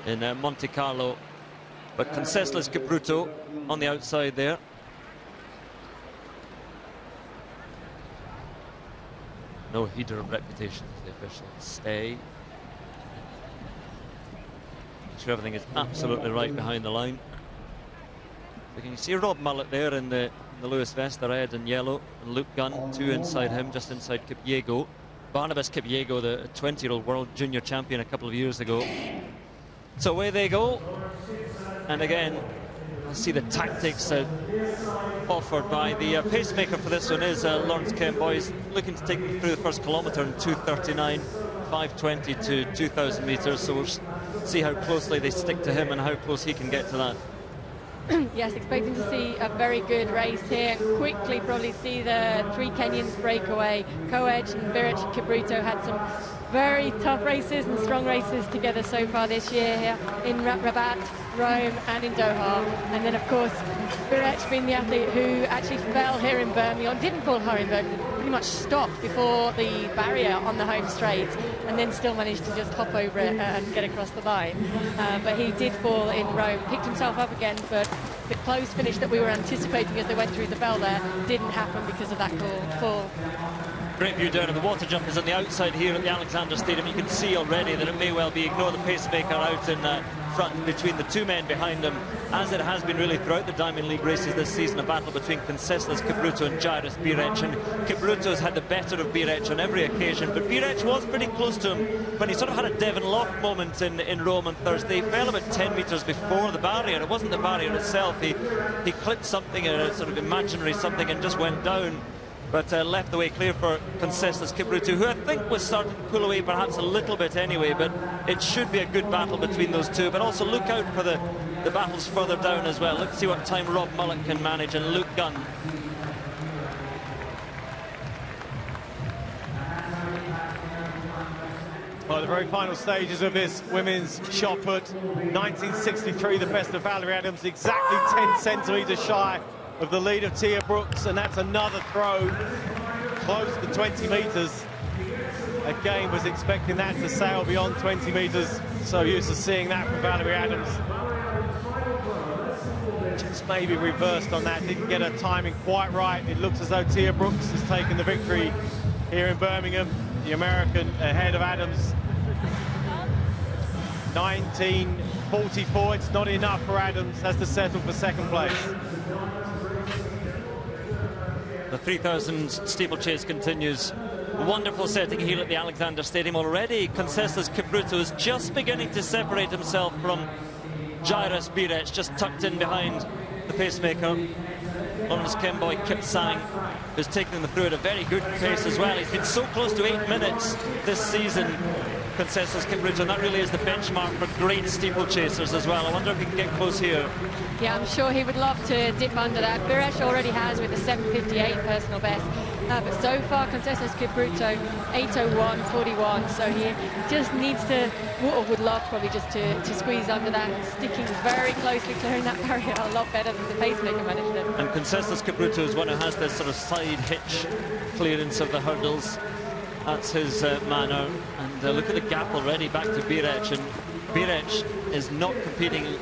in Monte Carlo. But Conceslas Kipruto on the outside there. No heater of reputation, as the officials say. Make sure everything is absolutely right behind the line. So can you see Rob Mullet there in the Lewis vest, the red and yellow, and Luke Gunn, 2 inside him, just inside Kipyego. Barnabas Kipyego, the 20-year-old world junior champion a couple of years ago. So away they go. And again, I see the tactics offered by the pacemaker for this one is Lawrence Kemboy. He's looking to take them through the first kilometre in 2:39, 5:20 to 2,000 metres. So we'll see how closely they stick to him and how close he can get to that. Yes, expecting to see a very good race here. Quickly probably see the 3 Kenyans break away. Coedge and Birech Kipruto had some very tough races and strong races together so far this year here in Rabat, Rome and in Doha. And then of course Birech being the athlete who actually fell here in Birmingham, didn't fall here in Birmingham, pretty much stopped before the barrier on the home straight and then still managed to just hop over it and get across the line. But he did fall in Rome, picked himself up again, but the close finish that we were anticipating as they went through the bell there didn't happen because of that fall. Great view down of the water jumpers on the outside here at the Alexander Stadium. You can see already that it may well be ignore the pacemaker out in front between the 2 men behind him, as it has been really throughout the Diamond League races this season, a battle between Conceslas Kipruto and Jairus Birech, and Kipruto's had the better of Birech on every occasion, but Birech was pretty close to him when he sort of had a Devon Lock moment in Rome on Thursday. He fell about 10 metres before the barrier. It wasn't the barrier itself. He clipped something, a sort of imaginary something, and just went down. But left the way clear for Conceslas Kipruto, who I think was starting to pull away perhaps a little bit anyway, but it should be a good battle between those 2. But also look out for the battles further down as well. Let's see what time Rob Mullet can manage, and Luke Gunn. Well, the very final stages of this women's shot put. 1963, the best of Valerie Adams, exactly 10 centimetres shy of the lead of Tia Brooks, and that's another throw close to 20 metres. Again, was expecting that to sail beyond 20 metres. So used to seeing that from Valerie Adams. Just maybe reversed on that, didn't get her timing quite right. It looks as though Tia Brooks has taken the victory here in Birmingham. The American ahead of Adams. 19:44, it's not enough for Adams, has to settle for second place. The 3,000 steeplechase continues. Wonderful setting here at the Alexander Stadium. Already Concestas Kipruto is just beginning to separate himself from Jairus Birec, just tucked in behind the pacemaker. Lawrence Kemboy Kipsang, who's taking them through at a very good pace as well. He's been so close to 8 minutes this season, Concestas Kipruto, and that really is the benchmark for great steeplechasers as well. I wonder if he can get close here. Yeah, I'm sure he would love to dip under that. Birec already has with the 7:58 personal best. But so far, Concestas Kipruto, 8:01.41. So he just needs to, or would love probably just to squeeze under that, sticking very closely, clearing that barrier a lot better than the pacemaker managed it. And Concestas Kipruto is one who has this sort of side hitch clearance of the hurdles. That's his manner. And look at the gap already back to Birec. And Birec is not competing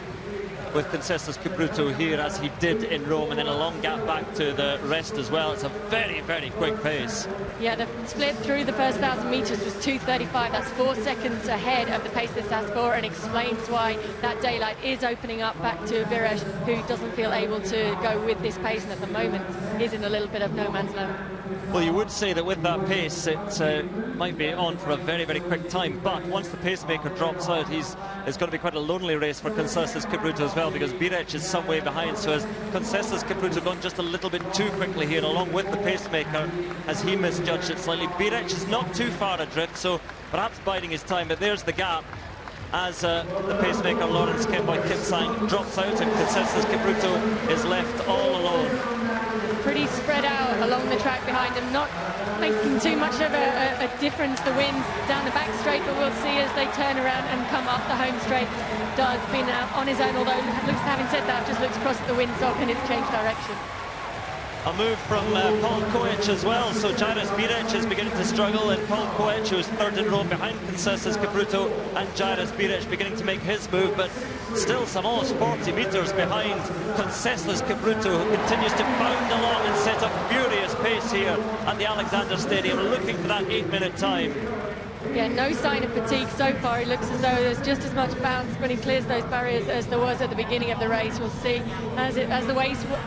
with Concestas Kipruto here as he did in Rome, and then a long gap back to the rest as well. It's a very, very quick pace. Yeah, the split through the first 1,000 metres was 2:35. That's 4 seconds ahead of the pace this has for, and explains why that daylight is opening up back to Birec, who doesn't feel able to go with this pace, and at the moment is in a little bit of no man's land. Well, you would say that with that pace, it might be on for a very, very quick time. But once the pacemaker drops out, it's going to be quite a lonely race for Concestas Kipruto as well, because Birec is some way behind. So as Concestas Kipruto gone just a little bit too quickly here, along with the pacemaker, as he misjudged it slightly. Birec is not too far adrift, so perhaps biding his time. But there's the gap as the pacemaker Lawrence Kemboy Kipsang drops out, and Concestas Kipruto is left all alone. Pretty spread out along the track behind him, not making too much of a difference, the wind down the back straight, but we'll see as they turn around and come up the home straight. Does been out on his own, although looks, having said that, just looks across at the windsock and it's changed direction. A move from Paul Koech as well, so Jairus Birec is beginning to struggle, and Paul Koech, who's third in row behind Concestas Kipruto, and Jairus Birec beginning to make his move, but still some almost 40 metres behind Concestas Kipruto, who continues to bound along and set a furious pace here at the Alexander Stadium, looking for that 8-minute time. Yeah, no sign of fatigue so far. It looks as though there's just as much bounce when he clears those barriers as there was at the beginning of the race. We'll see as the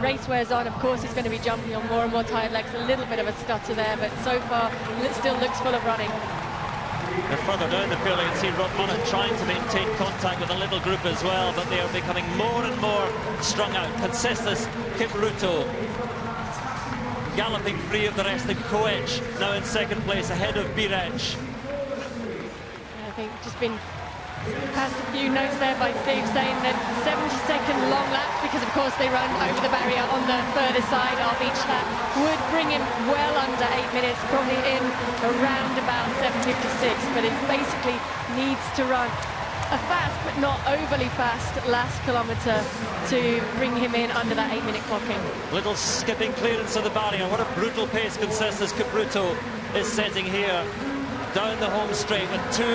race wears on. Of course, he's going to be jumping on more and more tired legs. A little bit of a stutter there, but so far it still looks full of running. And further down the field, you can see Rob Munnett trying to maintain contact with a little group as well, but they are becoming more and more strung out. Concestas Kipruto galloping free of the rest, and Koech now in second place ahead of Birec. I think just been past a few notes there by Steve saying that 70-second long laps, because of course they run over the barrier on the further side of each lap, would bring him well under 8 minutes, probably in around about 7:56, but it basically needs to run a fast but not overly fast last kilometre to bring him in under that 8-minute clocking. Little skipping clearance of the barrier. What a brutal pace Concestas Kipruto is setting here down the home straight with 2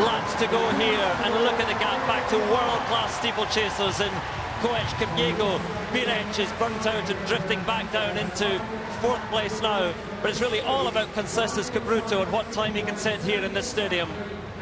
laps to go here, and look at the gap back to world-class steeplechasers in Koech Kipyego. Birec is burnt out and drifting back down into 4th place now, but it's really all about Concestas Kipruto and what time he can set here in this stadium.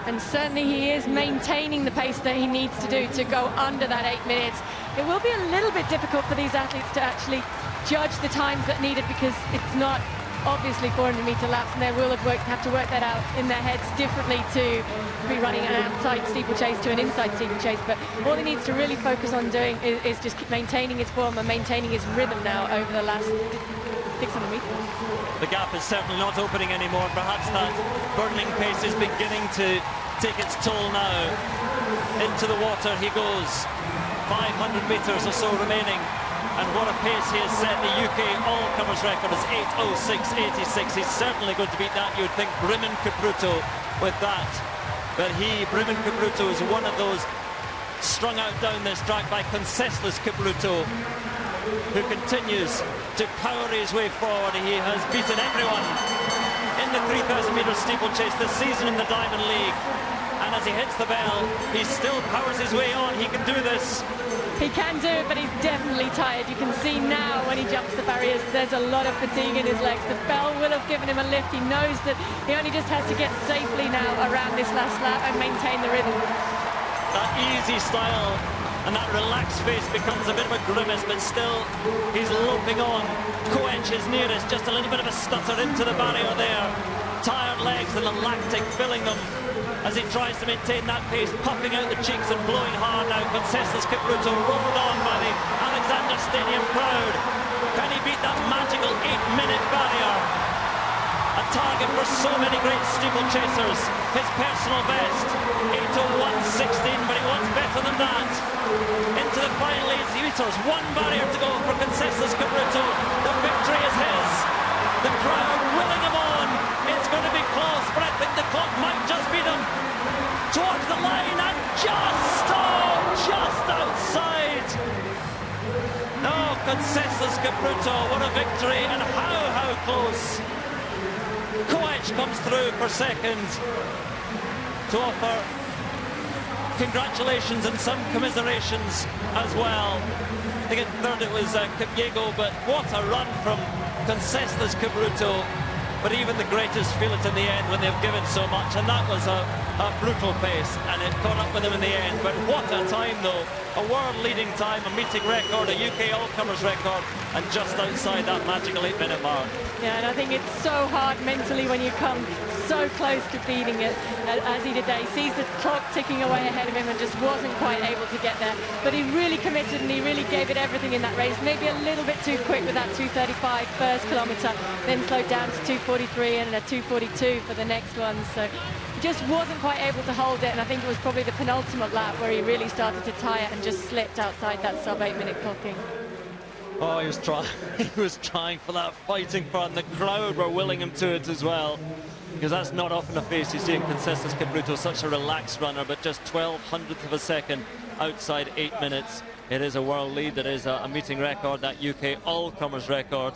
And certainly he is maintaining the pace that he needs to do to go under that 8 minutes. It will be a little bit difficult for these athletes to actually judge the times that needed, because it's not obviously 400-metre laps, and they will have to work that out in their heads differently to be running an outside steeplechase to an inside steeplechase. But all he needs to really focus on doing is just keep maintaining his form and maintaining his rhythm now over the last 600 metres. The gap is certainly not opening anymore. Perhaps that burning pace is beginning to take its toll now. Into the water he goes. 500 metres or so remaining. And what a pace he has set. The UK all-comers record is 8:06.86. He's certainly going to beat that, you'd think, Brimon Kipruto with that. But Brimon Kipruto, is one of those strung out down this track by Concestas Kipruto. who continues to power his way forward. He has beaten everyone in the 3,000 metre steeplechase this season in the Diamond League. And as he hits the bell, he still powers his way on. He can do this. He can do it, but he's definitely tired. You can see now when he jumps the barriers, there's a lot of fatigue in his legs. The bell will have given him a lift. He knows that he only just has to get safely now around this last lap and maintain the rhythm. That easy style and that relaxed face becomes a bit of a grimace, but still he's loping on. Koech is nearest, just a little bit of a stutter into the barrier there. Tired legs and the lactic filling them as he tries to maintain that pace, puffing out the cheeks and blowing hard now. Concessus Kipruto rolled on by the Alexander Stadium crowd. Can he beat that magical 8-minute barrier? A target for so many great steeplechasers. His personal best, 8:01.16, but he wants better than that. Into the final 80 metres, one barrier to go for Concessus Kipruto. The victory is his. The crowd willing him on. It's going to be close, but I think the clock might just beat him towards the line and just outside. No, Concessus Kipruto, what a victory, and how close. Koech comes through for second to offer congratulations and some commiserations as well. I think in third it was Kipyego, but what a run from Concessus Kipruto. But even the greatest feel it in the end when they've given so much, and that was a brutal pace, and it caught up with them in the end. But what a time though, a world-leading time, a meeting record, a UK all-comers record, and just outside that magical 8-minute mark. Yeah, and I think it's so hard mentally when you come so close to beating it, as he did there. He sees the clock ticking away ahead of him and just wasn't quite able to get there. But he really committed and he really gave it everything in that race. Maybe a little bit too quick with that 2:35 first kilometre, then slowed down to 2:43 and a 2:42 for the next one. So he just wasn't quite able to hold it, and I think it was probably the penultimate lap where he really started to tire and just slipped outside that sub-8-minute clocking. Oh, he was trying. He was trying for that fighting front. The crowd were willing him to it as well, because that's not often a face you see in Concessus Kipruto, such a relaxed runner, but just 1/1200th of a second outside 8 minutes. It is a world lead. It is a meeting record, that UK all-comers record.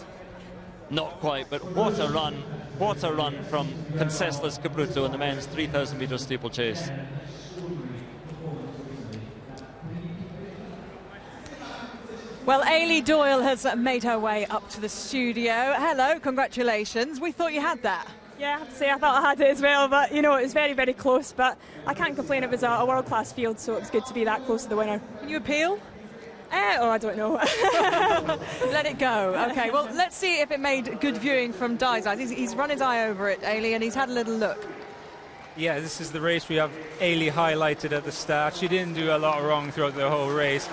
Not quite, but what a run from Concessus Kipruto in the men's 3,000 metre steeplechase. Well, Ailey Doyle has made her way up to the studio. Hello, congratulations. We thought you had that. Yeah, I have to say I thought I had it as well, but you know, it was very, very close, but I can't complain. It was a world-class field, so it was good to be that close to the winner. Can you appeal? Oh, I don't know. Let it go. Okay, well, let's see if it made good viewing from Dai's eyes. He's run his eye over it, Ailey, and he's had a little look. Yeah, this is the race we have Ailey highlighted at the start. She didn't do a lot wrong throughout the whole race.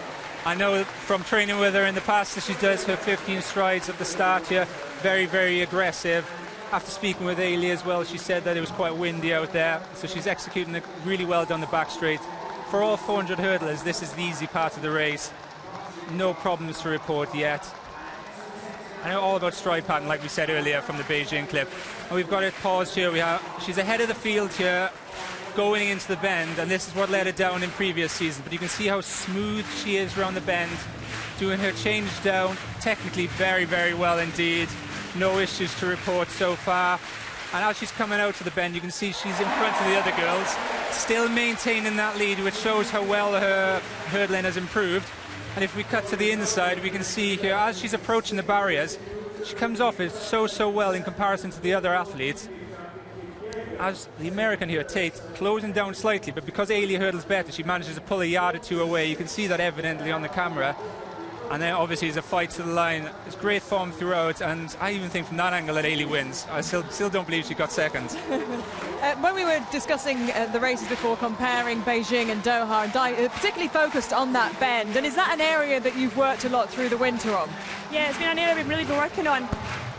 I know from training with her in the past that she does her 15 strides at the start here. Very, very aggressive. After speaking with Ailey as well, she said that it was quite windy out there, so she's executing it really well down the back straight. For all 400 hurdlers, this is the easy part of the race. No problems to report yet. I know all about stride pattern, like we said earlier from the Beijing clip. And we've got it paused here. She's ahead of the field here, going into the bend, and this is what let her down in previous seasons. But you can see how smooth she is around the bend, doing her change down technically very, very well indeed. No issues to report so far. And as she's coming out to the bend, you can see she's in front of the other girls, still maintaining that lead, which shows how well her hurdling has improved. And if we cut to the inside, we can see here, as she's approaching the barriers, she comes off it so well in comparison to the other athletes. As the American here, Tate, closing down slightly, but because Ailey hurdles better, she manages to pull a yard or two away. You can see that evidently on the camera. And then obviously it's a fight to the line. It's great form throughout, and I even think from that angle that Ailey wins. I still don't believe she got second. When we were discussing the races before, comparing Beijing and Doha, and Dai particularly focused on that bend, and is that an area that you've worked a lot through the winter on? Yeah, it's been an area we've really been working on.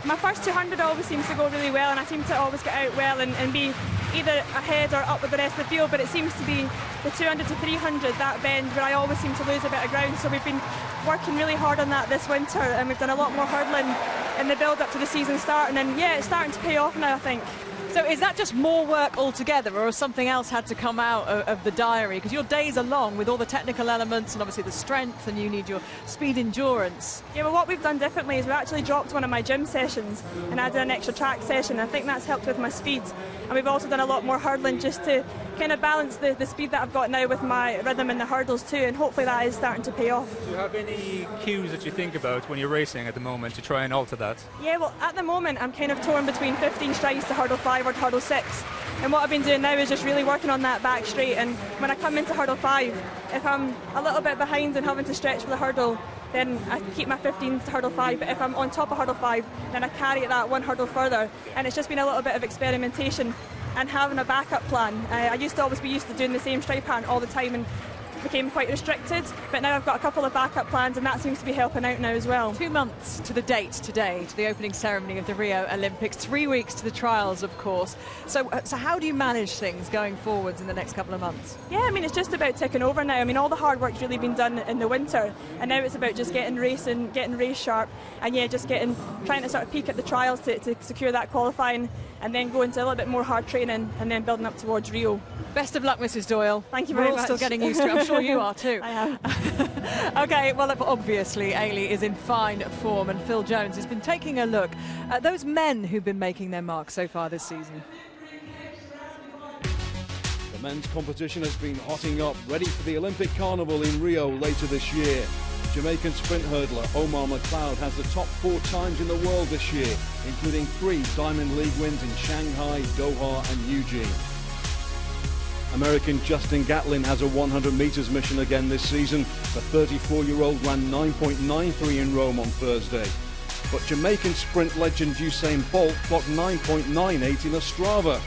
My first 200 always seems to go really well, and I seem to always get out well and be either ahead or up with the rest of the field, but it seems to be the 200 to 300, that bend, where I always seem to lose a bit of ground. So we've been working really hard on that this winter, and we've done a lot more hurdling in the build up to the season starting, and yeah, it's starting to pay off now, I think. So is that just more work altogether, or has something else had to come out of the diary? Because your days are long with all the technical elements and obviously the strength, and you need your speed endurance. Yeah, well, what we've done differently is we've actually dropped one of my gym sessions and added an extra track session. I think that's helped with my speed. And we've also done a lot more hurdling just to kind of balance the speed that I've got now with my rhythm in the hurdles too, and hopefully that is starting to pay off. Do you have any cues that you think about when you're racing at the moment to try and alter that? Yeah, well, at the moment I'm kind of torn between 15 strides to hurdle 5 or hurdle 6. And what I've been doing now is just really working on that back straight, and when I come into hurdle 5, if I'm a little bit behind and having to stretch for the hurdle, then I keep my 15s to hurdle 5, but if I'm on top of hurdle 5, then I carry it that one hurdle further. And it's just been a little bit of experimentation and having a backup plan. I used to always be used to doing the same stride pattern all the time and became quite restricted, but now I've got a couple of backup plans, and that seems to be helping out now as well. 2 months to the date today, to the opening ceremony of the Rio Olympics, 3 weeks to the trials, of course. So how do you manage things going forwards in the next couple of months? Yeah, I mean, it's just about ticking over now. I mean, all the hard work's really been done in the winter, and now it's about just getting racing, getting race sharp, and yeah, just trying to sort of peak at the trials to secure that qualifying, and then go into a little bit more hard training, and then building up towards Rio. Best of luck, Mrs. Doyle. Thank you very much. We're all still getting used to it. I'm sure you are too. I am. Okay, well, obviously Ailey is in fine form, and Phil Jones has been taking a look at those men who've been making their mark so far this season. The men's competition has been hotting up, ready for the Olympic Carnival in Rio later this year. Jamaican sprint hurdler Omar McLeod has the top 4 times in the world this year, including 3 Diamond League wins in Shanghai, Doha and Eugene. American Justin Gatlin has a 100 metres mission again this season. The 34-year-old ran 9.93 in Rome on Thursday. But Jamaican sprint legend Usain Bolt clocked 9.98 in Ostrava.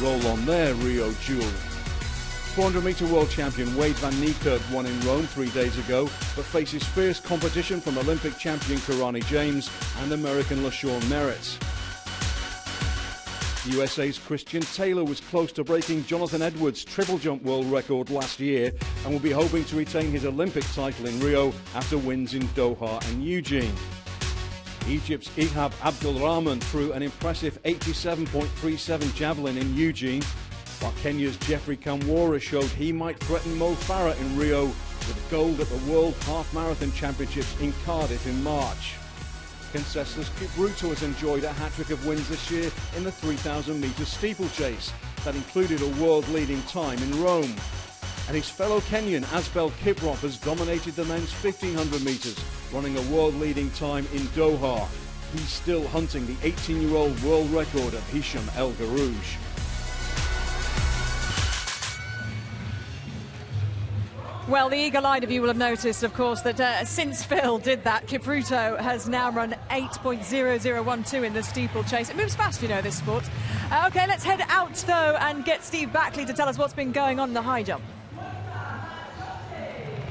Roll on there, Rio Jewel. 400-metre world champion Wade van Niekerk won in Rome 3 days ago, but faces fierce competition from Olympic champion Karani James and American LaShawn Merritt. USA's Christian Taylor was close to breaking Jonathan Edwards' triple jump world record last year and will be hoping to retain his Olympic title in Rio after wins in Doha and Eugene. Egypt's Ihab Abdulrahman threw an impressive 87.37 javelin in Eugene, while Kenya's Jeffrey Kamwora showed he might threaten Mo Farah in Rio with gold at the World Half Marathon Championships in Cardiff in March. Kinsesla's Kipruto has enjoyed a hat-trick of wins this year in the 3,000-metre steeplechase. That included a world-leading time in Rome. And his fellow Kenyan Asbel Kiprop has dominated the men's 1,500 metres, running a world-leading time in Doha. He's still hunting the 18-year-old world record of Hisham El Garouj. Well, the eagle-eyed of you will have noticed, of course, that since Phil did that, Kipruto has now run 8.0012 in the steeplechase. It moves fast, you know, this sport. OK, let's head out, though, and get Steve Backley to tell us what's been going on in the high jump.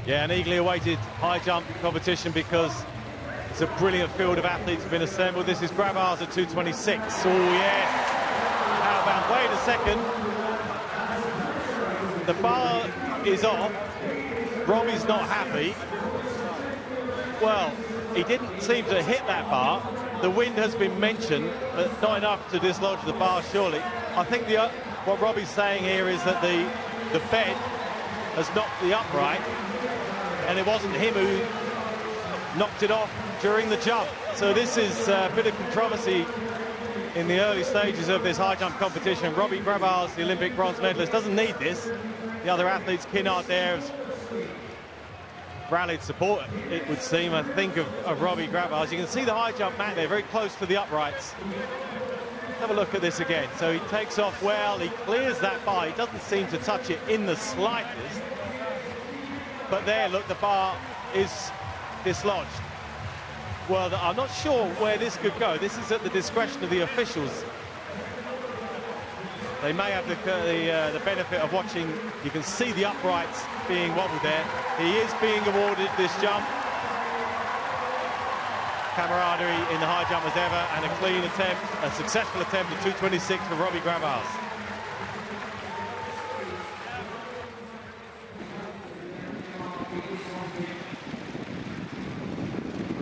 Yeah, an eagerly awaited high jump competition because it's a brilliant field of athletes have been assembled. This is Grabars at 2:26. Oh, yes. How about, wait a second. The bar is off. Robbie's not happy. Well, he didn't seem to hit that bar. The wind has been mentioned, but not enough to dislodge the bar, surely. I think what Robbie's saying here is that the bed has knocked the upright, and it wasn't him who knocked it off during the jump. So this is a bit of controversy in the early stages of this high jump competition. Robbie Grabars, the Olympic bronze medalist, doesn't need this. The other athletes, Kinnard there, has rallied support, it would seem, I think, of Robbie Grabars. You can see the high jump mat there, very close to the uprights. Have a look at this again. So he takes off well, he clears that bar. He doesn't seem to touch it in the slightest. But there, look, the bar is dislodged. Well, I'm not sure where this could go. This is at the discretion of the officials. They may have the benefit of watching. You can see the uprights being wobbled there. He is being awarded this jump. Camaraderie in the high jump as ever, and a clean attempt, a successful attempt at 2:26 for Robbie Grabars.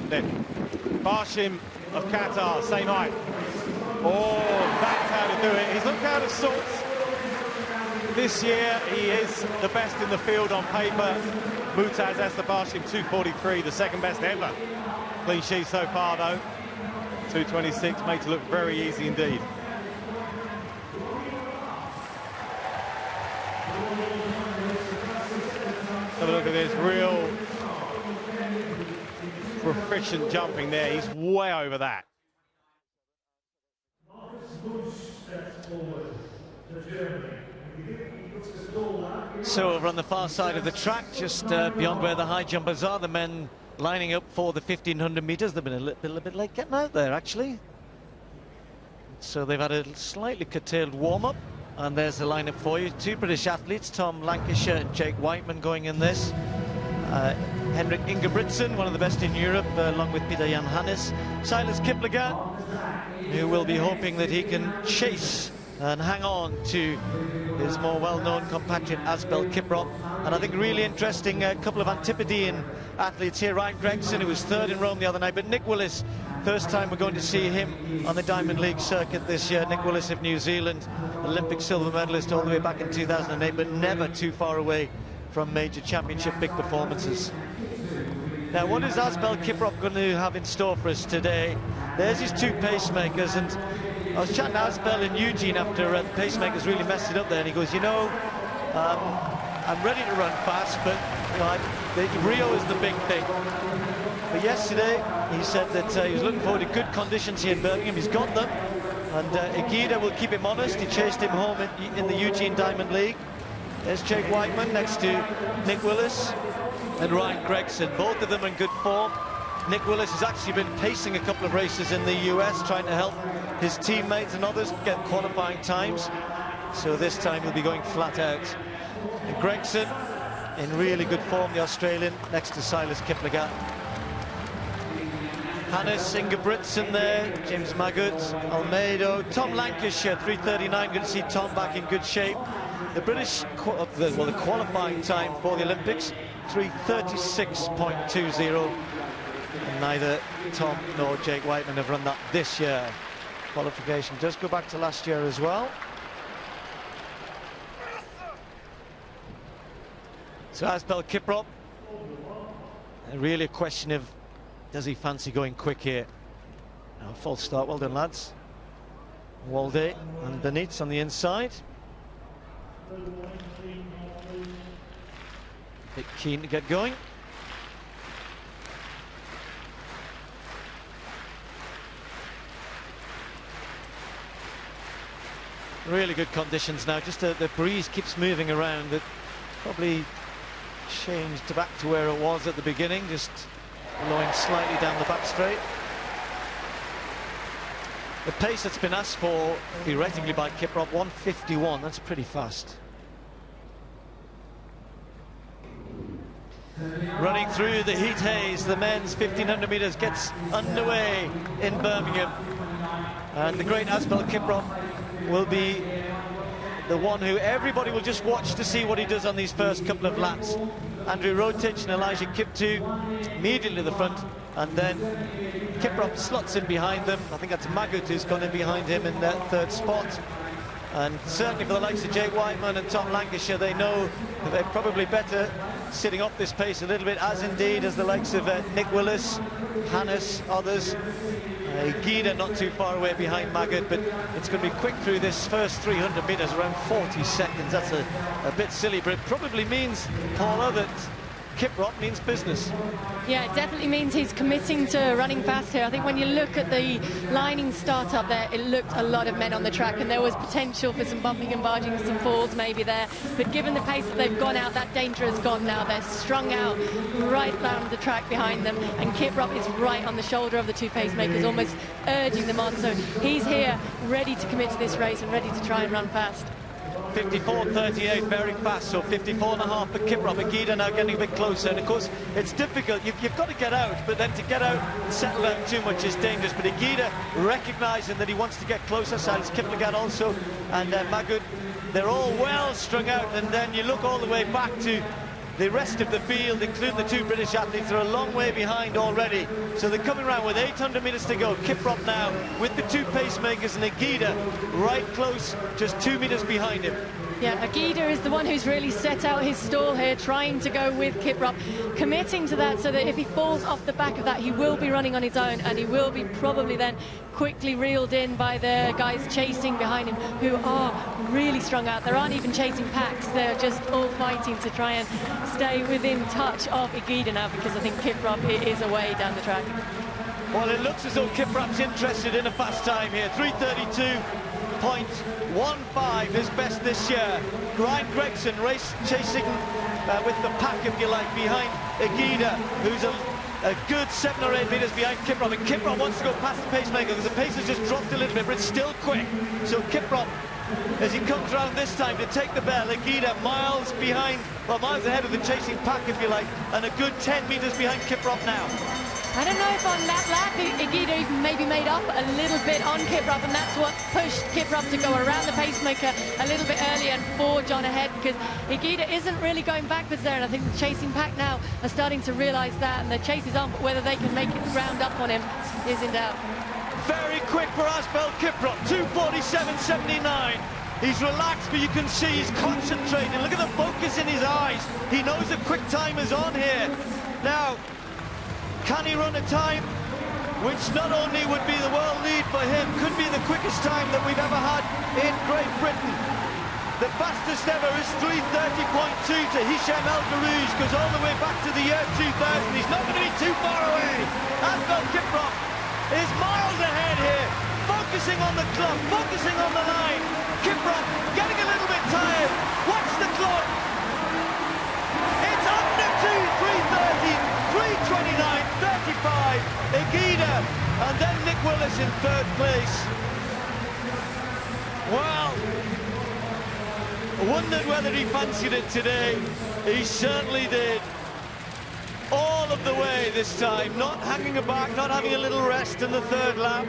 Then Barshim of Qatar, same height. Oh, that's out of to do it. He's looked out of sorts. This year, he is the best in the field on paper. Mutaz Esterbashim, 2:43, the second best ever. Clean sheet so far, though. 2:26, makes it look very easy indeed. Have a look at this, real proficient jumping there. He's way over that. So over on the far side of the track, just beyond where the high jumpers are, the men lining up for the 1500 metres. They've been a little bit late getting out there, actually. So they've had a slightly curtailed warm-up. And there's the lineup for you. Two British athletes, Tom Lancashire and Jake Whiteman, going in this. Henrik Ingebrigtsen, one of the best in Europe, along with Peter Jan Hannes. Silas Kiplagat, who will be hoping that he can chase and hang on to his more well-known compatriot Asbel Kiprop. And I think really interesting, a couple of Antipodean athletes here. Ryan Gregson, who was third in Rome the other night, but Nick Willis, first time we're going to see him on the Diamond League circuit this year. Nick Willis of New Zealand, Olympic silver medalist all the way back in 2008, but never too far away from major championship big performances. Now, what is Asbel Kiprop going to have in store for us today? There's his two pacemakers, and I was chatting to Asbel in Eugene after the pacemakers really messed it up there, and he goes, you know, I'm ready to run fast, but you know, Rio is the big thing. But yesterday, he said that he was looking forward to good conditions here in Birmingham. He's got them, and Igida will keep him honest. He chased him home in the Eugene Diamond League. There's Jake Whiteman next to Nick Willis and Ryan Gregson. Both of them in good form. Nick Willis has actually been pacing a couple of races in the US, trying to help his teammates and others get qualifying times. So this time he'll be going flat out. And Gregson in really good form, the Australian, next to Silas Kiplagat. Hannes Ingebrigtsen there, James Magut, Almeida, Tom Lancashire, 3:39. Good to see Tom back in good shape. The British, the qualifying time for the Olympics, 3:36.20. And neither Tom nor Jake Whiteman have run that this year. Qualification does go back to last year as well. So Asbel Kiprop, really a question of, does he fancy going quick here? Now, false start, well done lads. Walde and Benitez on the inside. Bit keen to get going. Really good conditions now, just the breeze keeps moving around. It probably changed back to where it was at the beginning, just blowing slightly down the back straight. The pace that's been asked for, theoretically, by Kiprop, 1:51, that's pretty fast. Running through the heat haze, the men's 1500 metres gets underway in Birmingham. And the great Asbel Kiprop will be the one who everybody will just watch to see what he does on these first couple of laps. Andrew Rotich and Elijah Kiptoo immediately to the front, and then Kiprop slots in behind them. I think that's Magut who's gone in behind him in that third spot. And certainly for the likes of Jake Whiteman and Tom Lancashire, they know that they're probably better sitting off this pace a little bit, as indeed as the likes of Nick Willis, Hannes, others. Gida not too far away behind Magut, but it's going to be quick through this first 300 metres, around 40 seconds. That's a bit silly, but it probably means, Paula, that Kiprop means business. Yeah, it definitely means he's committing to running fast here. I think when you look at the lining start up there, it looked a lot of men on the track, and there was potential for some bumping and barging, some falls maybe there. But given the pace that they've gone out, that danger has gone now. They're strung out right down the track behind them, and Kiprop is right on the shoulder of the two pacemakers, almost urging them on. So he's here, ready to commit to this race and ready to try and run fast. 54.38, very fast, so 54.5 for Kiprop. Agida now getting a bit closer, and of course it's difficult. You've got to get out, but then to get out and settle out too much is dangerous. But Agida recognising that he wants to get closer, Silas Kiplagat also, and Magut, they're all well strung out. And then you look all the way back to The rest of the field, including the two British athletes, are a long way behind already. So they're coming around with 800 metres to go. Kiprop now with the two pacemakers and Agida right close, just 2 metres behind him. Yeah, Agida is the one who's really set out his stall here, trying to go with Kiprop, committing to that so that if he falls off the back of that, he will be running on his own, and he will be probably then quickly reeled in by the guys chasing behind him, who are really strung out. There aren't even chasing packs, they're just all fighting to try and stay within touch of Agida now, because I think Kiprop is away down the track. Well, it looks as though Kiprop's interested in a fast time here. 3:32.15, his best this year. Ryan Gregson chasing with the pack, if you like, behind Agida, who's a good 7 or 8 metres behind Kiprop. And Kiprop wants to go past the pacemaker because the pace has just dropped a little bit, but it's still quick. So Kiprop, as he comes around this time to take the bell, Agida miles behind, well, miles ahead of the chasing pack, if you like, and a good 10 metres behind Kiprop now. I don't know if on that lap Agida even maybe made up a little bit on Kiprop, and that's what pushed Kiprop to go around the pacemaker a little bit earlier and forge on ahead, because Agida isn't really going backwards there, and I think the chasing pack now are starting to realise that, and the chase is on, but whether they can make it ground up on him is in doubt. Very quick for Asbel Kiprop, 2:47.79. He's relaxed, but you can see he's concentrating. Look at the focus in his eyes. He knows the quick time is on here. Now, can he run a time which not only would be the world lead for him, could be the quickest time that we've ever had in Great Britain. The fastest ever is 3:30.2 to Hicham El Garouge, goes all the way back to the year 2000. He's not going to be too far away. Asbel Kiprop is miles ahead here, focusing on the clock, focusing on the line. Kiprop getting a little bit tired. Watch the clock. It's under 3:30, 3:29.35. Agida, and then Nick Willis in third place. Well, wondered whether he fancied it today. He certainly did. All of the way this time, not hanging back, not having a little rest in the third lap.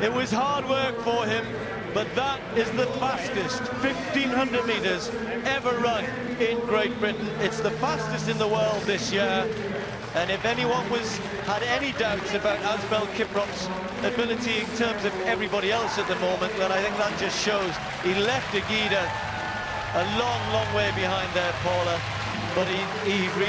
It was hard work for him, but that is the fastest 1,500 metres ever run in Great Britain. It's the fastest in the world this year. And if anyone had any doubts about Asbel Kiprop's ability in terms of everybody else at the moment, then I think that just shows he left Agida a long, long way behind there, Paula. But he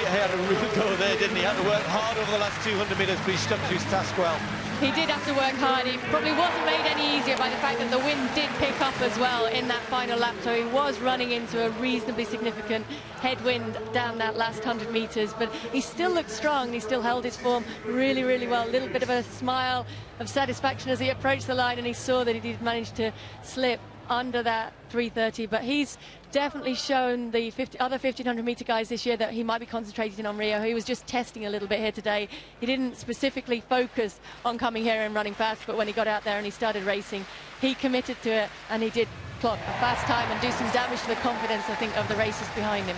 had a real go there, didn't he? He had to work hard over the last 200 metres, but he stuck to his task well. He did have to work hard. He probably wasn't made any easier by the fact that the wind did pick up as well in that final lap, so he was running into a reasonably significant headwind down that last 100 metres, but he still looked strong. He still held his form really, really well. A little bit of a smile of satisfaction as he approached the line, and he saw that he did manage to slip under that 3:30, but he's definitely shown the other 1,500 metre guys this year that he might be concentrating on Rio. He was just testing a little bit here today. He didn't specifically focus on coming here and running fast, but when he got out there and he started racing, he committed to it, and he did clock a fast time and do some damage to the confidence, I think, of the racers behind him.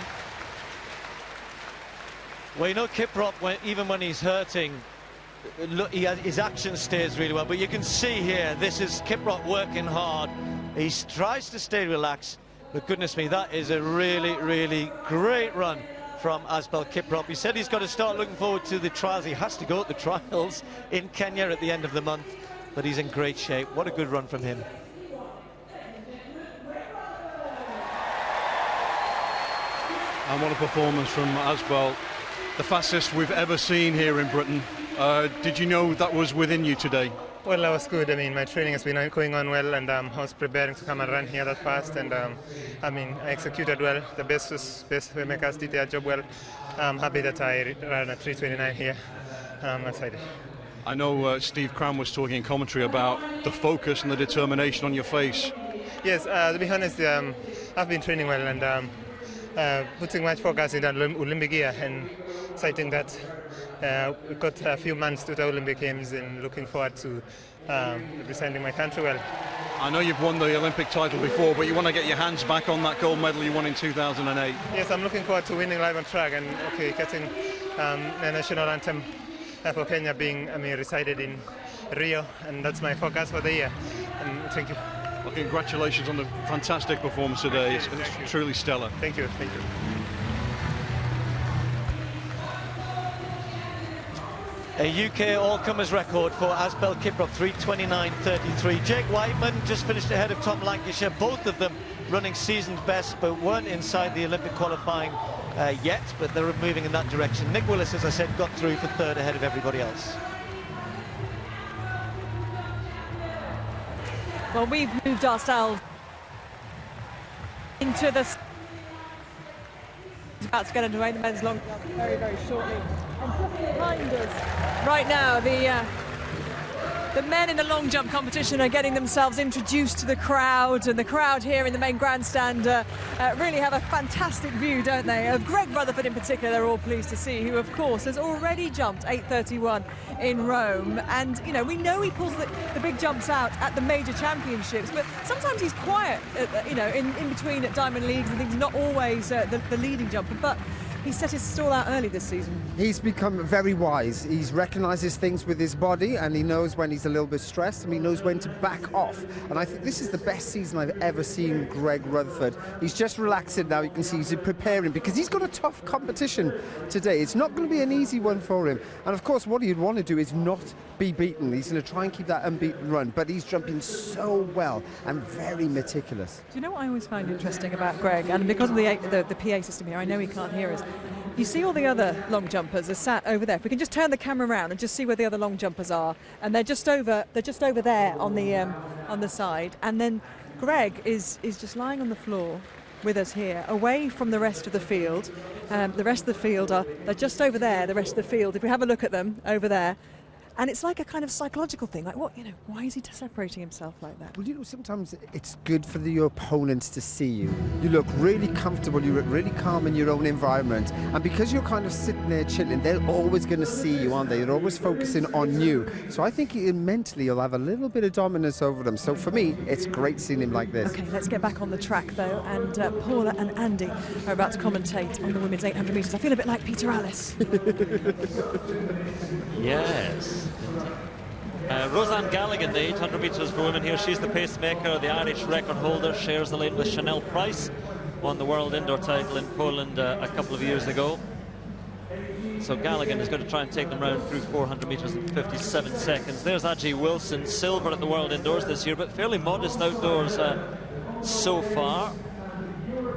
Well, you know, Kiprop, even when he's hurting, look, his action stays really well, but you can see here, this is Kiprop working hard. He tries to stay relaxed, but goodness me, that is a really, really great run from Asbel Kiprop. He said he's got to start looking forward to the trials. He has to go at the trials in Kenya at the end of the month, but he's in great shape. What a good run from him. And what a performance from Asbel, the fastest we've ever seen here in Britain. Did you know that was within you today? Well, that was good. I mean, my training has been going on well, and I was preparing to come and run here that fast, and I mean, I executed well. The best makers did their job well. I'm happy that I ran at 3:29 here. I'm excited. I know Steve Cram was talking in commentary about the focus and the determination on your face. Yes, to be honest, I've been training well and putting much focus in the Olympic year, and so I think that we've got a few months to the Olympic Games and looking forward to representing my country well. I know you've won the Olympic title before, but you want to get your hands back on that gold medal you won in 2008. Yes, I'm looking forward to winning live on track and getting the national anthem for Kenya being recited in Rio, and that's my focus for the year. And thank you. Well, congratulations on the fantastic performance today. It's truly stellar. Thank you. Thank you. A UK all-comers record for Asbel Kiprop, 3:29.33. Jake Whiteman just finished ahead of Tom Lancashire, both of them running season's best, but weren't inside the Olympic qualifying yet, but they're moving in that direction. Nick Willis, as I said, got through for third ahead of everybody else. Well, we've moved ourselves into the... About to get underway, the men's long jump very, very shortly. And just behind us right now, the men in the long jump competition are getting themselves introduced to the crowd, and the crowd here in the main grandstand really have a fantastic view, don't they? Of Greg Rutherford in particular, they're all pleased to see, who of course has already jumped 8:31 in Rome. And you know, we know he pulls the big jumps out at the major championships, but sometimes he's quiet, you know, in between at Diamond Leagues and things, not always the leading jumper. But he set his stall out early this season. He's become very wise. He recognises things with his body, and he knows when he's a little bit stressed, and he knows when to back off. And I think this is the best season I've ever seen Greg Rutherford. He's just relaxing now. You can see he's preparing because he's got a tough competition today. It's not going to be an easy one for him. And of course, what he'd want to do is not be beaten. He's going to try and keep that unbeaten run, but he's jumping so well and very meticulous. Do you know what I always find interesting about Greg? And because of the PA system here, I know he can't hear us. You see all the other long jumpers are sat over there. If we can just turn the camera around and just see where the other long jumpers are, and they're just over there on the side. And then Greg is just lying on the floor with us here, away from the rest of the field. The rest of the field they're just over there. The rest of the field, if we have a look at them over there. And it's like a kind of psychological thing, like, what, you know, why is he separating himself like that? Well, you know, sometimes it's good for your opponents to see you. You look really comfortable, you look really calm in your own environment. And because you're kind of sitting there chilling, they're always going to see you, aren't they? They're always focusing on you. So I think mentally you'll have a little bit of dominance over them. So for me, it's great seeing him like this. Okay, let's get back on the track, though. And Paula and Andy are about to commentate on the women's 800 metres. I feel a bit like Peter Alice. Yes. Roseanne Galligan, the 800 metres for women here. She's the pacemaker, the Irish record holder, shares the lane with Chanel Price, won the world indoor title in Poland a couple of years ago. So Galligan is going to try and take them round through 400 metres in 57 seconds. There's Ajay Wilson, silver at the world indoors this year, but fairly modest outdoors so far.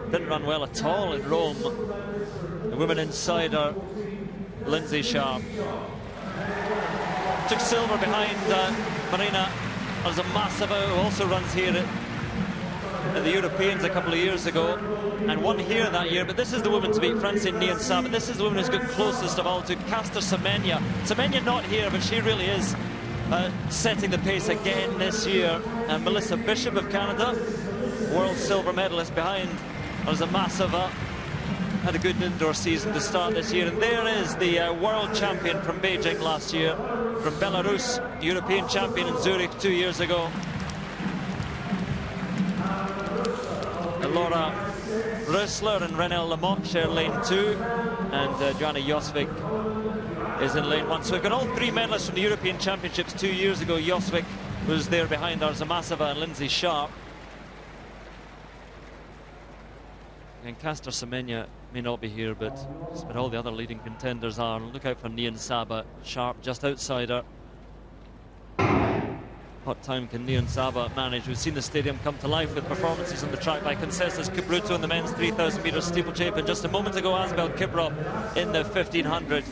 Didn't run well at all in Rome. The women inside are Lindsay Sharp. Took silver behind Marina Alzamasova, who also runs here at the Europeans a couple of years ago and won here that year. But this is the woman to beat, Francine Niyonsaba. This is the woman who's got closest of all to Caster Semenya. Semenya not here, but she really is setting the pace again this year. And Melissa Bishop of Canada, world silver medalist behind Alzamasova. Had a good indoor season to start this year. And there is the world champion from Beijing last year, from Belarus, European champion in Zurich 2 years ago. Laura Rösler and Renelle Lamotte share lane 2, and Joanna Josvik is in lane 1. So we've got all three medalists from the European Championships 2 years ago. Josvik was there behind Alzamasova and Lindsay Sharp. And Caster Semenya may not be here, but all the other leading contenders are. Look out for Niyonsaba. Sharp just outside her. What time can Niyonsaba manage? We've seen the stadium come to life with performances on the track by Concessus Kipruto in the men's 3,000 metres steeplechase, and just a moment ago Asbel Kiprop in the 1,500.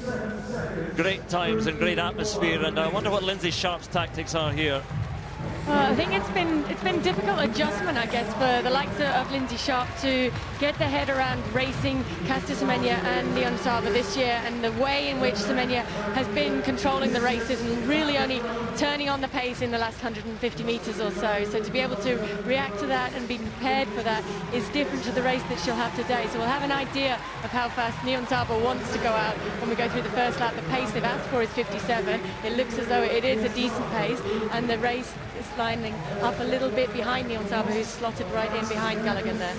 Great times and great atmosphere, and I wonder what Lindsay Sharp's tactics are here. I think it's been difficult adjustment, I guess, for the likes of Lindsay Sharp to get their head around racing Caster Semenya and Niyonsaba this year, and the way in which Semenya has been controlling the races and really only turning on the pace in the last 150 metres or so. So to be able to react to that and be prepared for that is different to the race that she'll have today. So we'll have an idea of how fast Niyonsaba wants to go out when we go through the first lap. The pace they've asked for is 57. It looks as though it is a decent pace, and the race is lining up a little bit behind Neon Saba, who's slotted right in behind Gallagher there.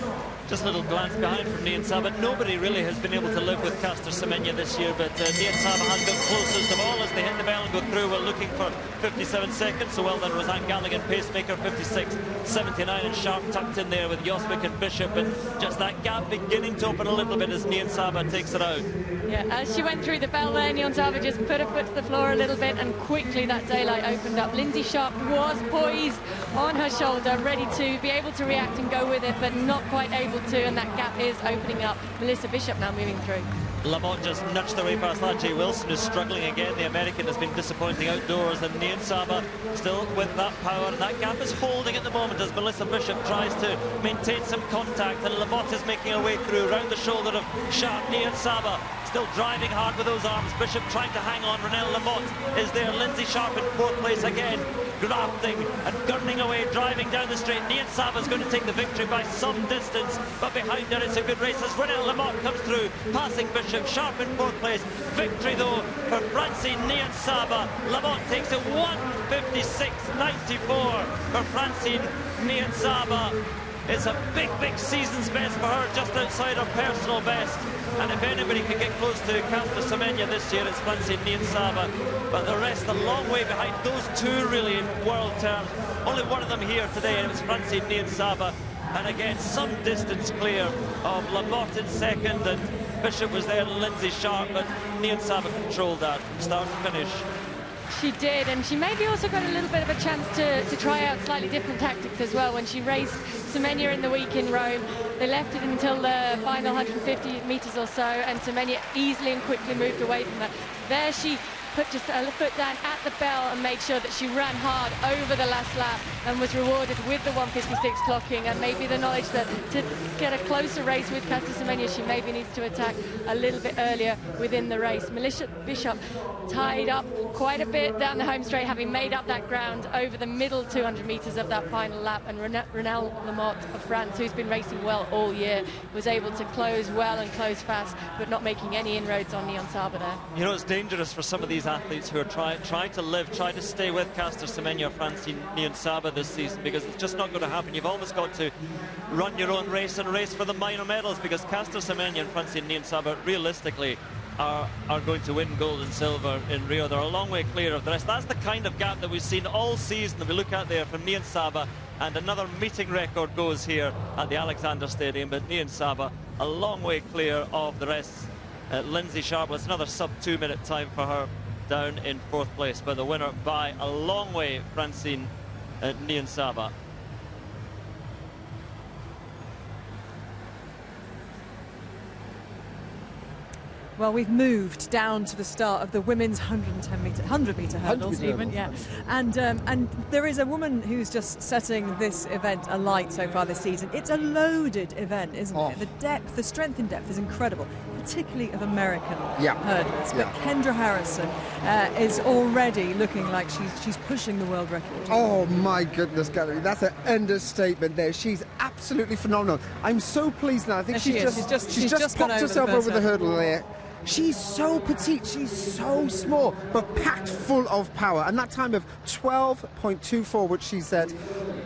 Just a little glance behind from Neon Saba. Nobody really has been able to live with Caster Semenya this year, but Neon Saba has got closest of all as they hit the bell and go through. We're looking for 57 seconds, so well done Roseanne Gallagher, pacemaker, 56.79, and Sharp tucked in there with Joswick and Bishop, and just that gap beginning to open a little bit as Neon Saba takes it out. Yeah, as she went through the bell there, Neon Saba just put her foot to the floor a little bit, and quickly that daylight opened up. Lindsay Sharp was poised on her shoulder, ready to be able to react and go with it, but not quite able to, and that gap is opening up. Melissa Bishop now moving through. Lamont just nudged their way past that. Jay Wilson is struggling again. The American has been disappointing outdoors, and Neon Saba still with that power, and that gap is holding at the moment as Melissa Bishop tries to maintain some contact, and Lamont is making her way through round the shoulder of Sharp. Neon Saba still driving hard with those arms. Bishop trying to hang on. Renelle Lamont is there. Lindsay Sharp in fourth place again, grafting and gurning away, driving down the straight. Neon Saba is going to take the victory by some distance, but behind her it's a good race as Renelle Lamont comes through, passing Bishop. Sharp in fourth place. Victory though for Francine Neon Saba. Lamont takes it 1:56.94 for Francine Neon Saba. It's a big season's best for her, just outside her personal best. And if anybody can get close to Caster Semenya this year, it's Francine Neon Saba. But the rest a long way behind. Those two really in world terms. Only one of them here today, and it was Francine Neon Saba. And again, some distance clear of Lamont in second, and Bishop was there, Lindsay Sharp, but Neon Saba controlled that from start to finish. She did, and she maybe also got a little bit of a chance to try out slightly different tactics as well. When she raced Semenya in the week in Rome, they left it until the final 150 metres or so, and Semenya easily and quickly moved away from her. There she put just a foot down at the bell and made sure that she ran hard over the last lap and was rewarded with the 1:56 clocking, and maybe the knowledge that to get a closer race with Caster Semenya, she maybe needs to attack a little bit earlier within the race. Melissa Bishop tied up quite a bit down the home straight, having made up that ground over the middle 200 metres of that final lap, and Renelle Lamont of France, who's been racing well all year, was able to close well and close fast, but not making any inroads on Neon Saba there. You know, it's dangerous for some of these athletes who are trying to stay with Caster Semenya or Francine Neon Saba this season, because it's just not going to happen. You've almost got to run your own race and race for the minor medals, because Caster Semenya and Francine Neon Saba realistically are going to win gold and silver in Rio. They're a long way clear of the rest. That's the kind of gap that we've seen all season that we look at there from Neon Saba, and another meeting record goes here at the Alexander Stadium, but Neon Saba a long way clear of the rest. Lindsay Sharp was another sub-2 minute time for her, down in fourth place, but the winner by a long way, Francine Neon Saba. Well, we've moved down to the start of the women's 100-metre hurdles, even, yeah. And there is a woman who's just setting this event alight so far this season. It's a loaded event, isn't it? The strength in depth is incredible, particularly of American hurdlers. But Kendra Harrison is already looking like she's pushing the world record. Oh my goodness, Gary, that's an understatement there. She's absolutely phenomenal. I'm so pleased now. I think she's just popped herself over the hurdle there. She's so petite, she's so small, but packed full of power. And that time of 12.24, which she said,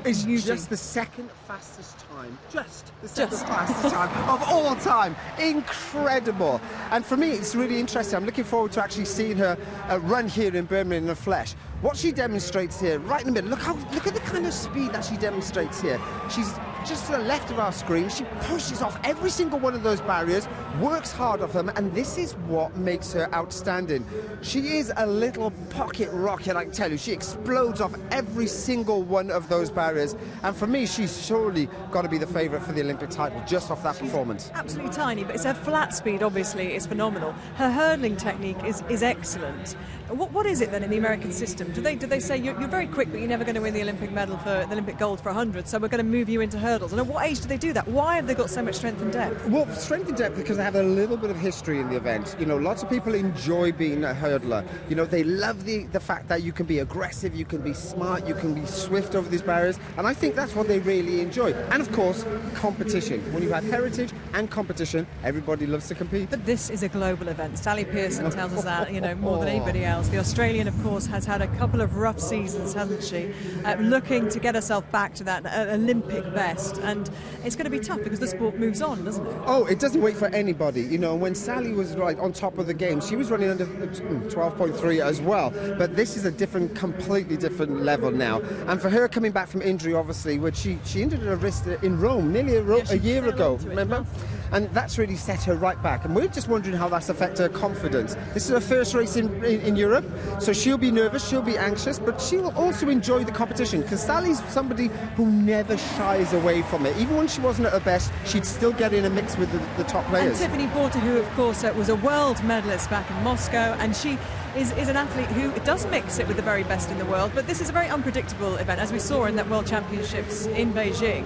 is just the second fastest time. Just the second fastest time of all time. Incredible. And for me, it's really interesting. I'm looking forward to actually seeing her run here in Birmingham in the flesh. What she demonstrates here, right in the middle, look at the kind of speed that she demonstrates here. She's just to the left of our screen. She pushes off every single one of those barriers, works hard off them, and this is what makes her outstanding. She is a little pocket rocket, I can tell you. She explodes off every single one of those barriers, and for me, she's surely got to be the favourite for the Olympic title just off that performance. Absolutely tiny, but it's her flat speed, obviously, is phenomenal. Her hurdling technique is excellent. What is it then in the American system? Do they say you're very quick, but you're never going to win the Olympic medal for the Olympic gold for 100, so we're going to move you into hurdling hurdles. And at what age do they do that? Why have they got so much strength and depth? Well, strength and depth because they have a little bit of history in the event. You know, lots of people enjoy being a hurdler. You know, they love the fact that you can be aggressive, you can be smart, you can be swift over these barriers, and I think that's what they really enjoy. And of course, competition. When you've had heritage and competition, everybody loves to compete. But this is a global event. Sally Pearson tells us that, you know, more than anybody else. The Australian, of course, has had a couple of rough seasons, hasn't she? Looking to get herself back to that Olympic best, and it's going to be tough because the sport moves on, doesn't it? Oh, it doesn't wait for anybody. You know, when Sally was right on top of the game, she was running under 12.3 as well. But this is a completely different level now. And for her coming back from injury, obviously, which she injured her wrist in Rome nearly a year ago, remember? And that's really set her right back. And we're just wondering how that's affected her confidence. This is her first race in Europe, so she'll be nervous, she'll be anxious, but she'll also enjoy the competition because Sally's somebody who never shies away from it. Even when she wasn't at her best, she'd still get in a mix with the top players. And Tiffany Porter, who of course was a world medalist back in Moscow, and she is an athlete who does mix it with the very best in the world, but this is a very unpredictable event, as we saw in that World Championships in Beijing,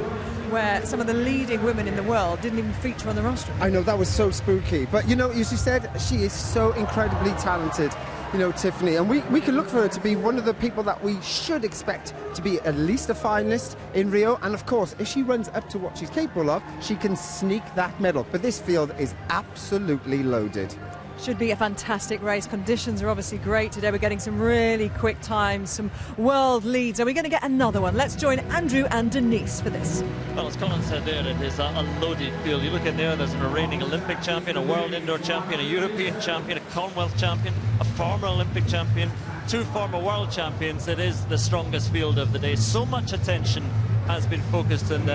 where some of the leading women in the world didn't even feature on the roster. I know, that was so spooky. But, you know, as you said, she is so incredibly talented, you know, Tiffany. And we can look for her to be one of the people that we should expect to be at least a finalist in Rio. And, of course, if she runs up to what she's capable of, she can sneak that medal. But this field is absolutely loaded. Should be a fantastic race. Conditions are obviously great today. We're getting some really quick times, some world leads. Are we going to get another one? Let's join Andrew and Denise for this. Well, as Colin said there, it is a loaded field. You look in there, there's a reigning Olympic champion, a world indoor champion, a European champion, a Commonwealth champion, a former Olympic champion, 2 former world champions. It is the strongest field of the day. So much attention has been focused on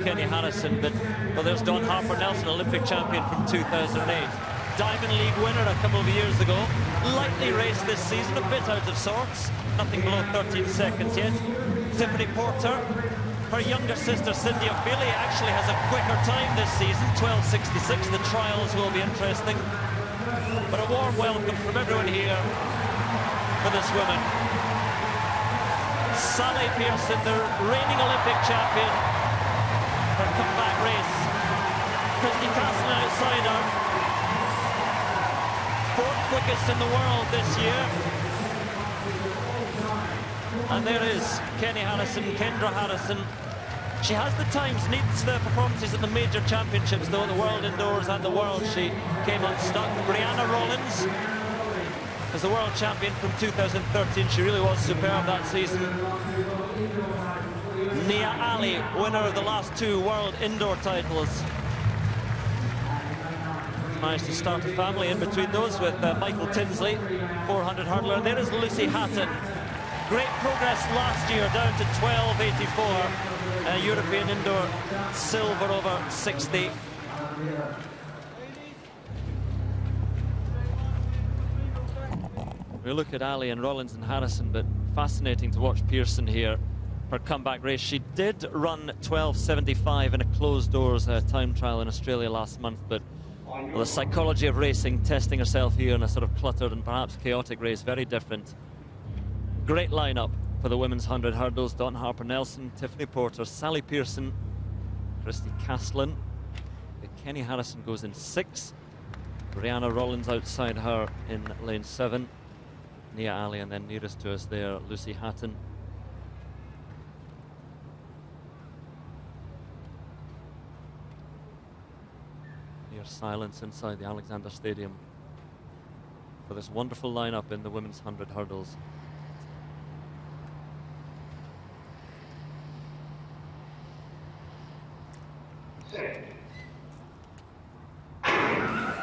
Kenny Harrison, but well, there's Dawn Harper-Nelson, Olympic champion from 2008. Diamond League winner a couple of years ago. Lightly raced this season, a bit out of sorts. Nothing below 13 seconds yet. Tiffany Porter, her younger sister Cindy Ophelia actually has a quicker time this season, 12:66. The trials will be interesting. But a warm welcome from everyone here for this woman. Sally Pearson, the reigning Olympic champion. Her comeback race. Christy Castle outside her. 4th quickest in the world this year. And there is Kenny Harrison, Kendra Harrison. She has the times, needs the performances at the major championships, though, the World Indoors and the World. She came unstuck. Brianna Rollins was the world champion from 2013. She really was superb that season. Nia Ali, winner of the last 2 world indoor titles. Managed to start a family in between those with Michael Tinsley, 400 hurdler. And there is Lucy Hatton. Great progress last year, down to 12:84. European indoor silver over 60. We look at Ali and Rollins and Harrison, but fascinating to watch Pearson here. Her comeback race. She did run 12:75 in a closed doors time trial in Australia last month, but well, the psychology of racing, testing herself here in a sort of cluttered and perhaps chaotic race, very different. Great lineup for the women's 100 hurdles. Dawn Harper-Nelson, Tiffany Porter, Sally Pearson, Christy Castlin. Kenny Harrison goes in 6. Brianna Rollins outside her in lane 7. Nia Ali, and then nearest to us there, Lucy Hatton. Silence inside the Alexander Stadium for this wonderful lineup in the women's 100 hurdles.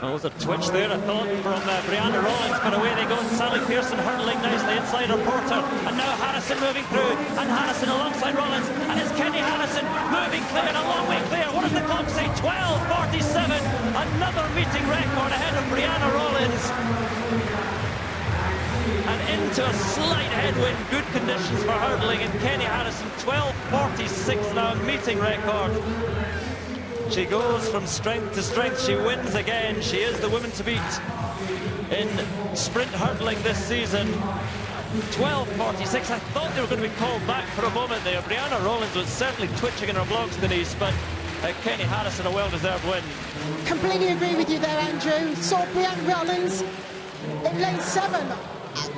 Well, there was a twitch there, I thought, from Brianna Rollins, but away they go. Sally Pearson hurtling nicely inside her Porter, and now Harrison moving through, and Harrison alongside Rollins, and it's Kenny Harrison moving clear, a long way clear. What does the clock say? 12:47, another meeting record ahead of Brianna Rollins. And into a slight headwind, good conditions for hurdling, and Kenny Harrison, 12:46 now, meeting record. She goes from strength to strength. She wins again. She is the woman to beat in sprint hurdling this season. 12:46. I thought they were going to be called back for a moment there. Brianna Rollins was certainly twitching in her blocks, Denise, but Kenny Harrison, a well-deserved win. Completely agree with you there, Andrew. Saw Brianna Rollins in lane 7.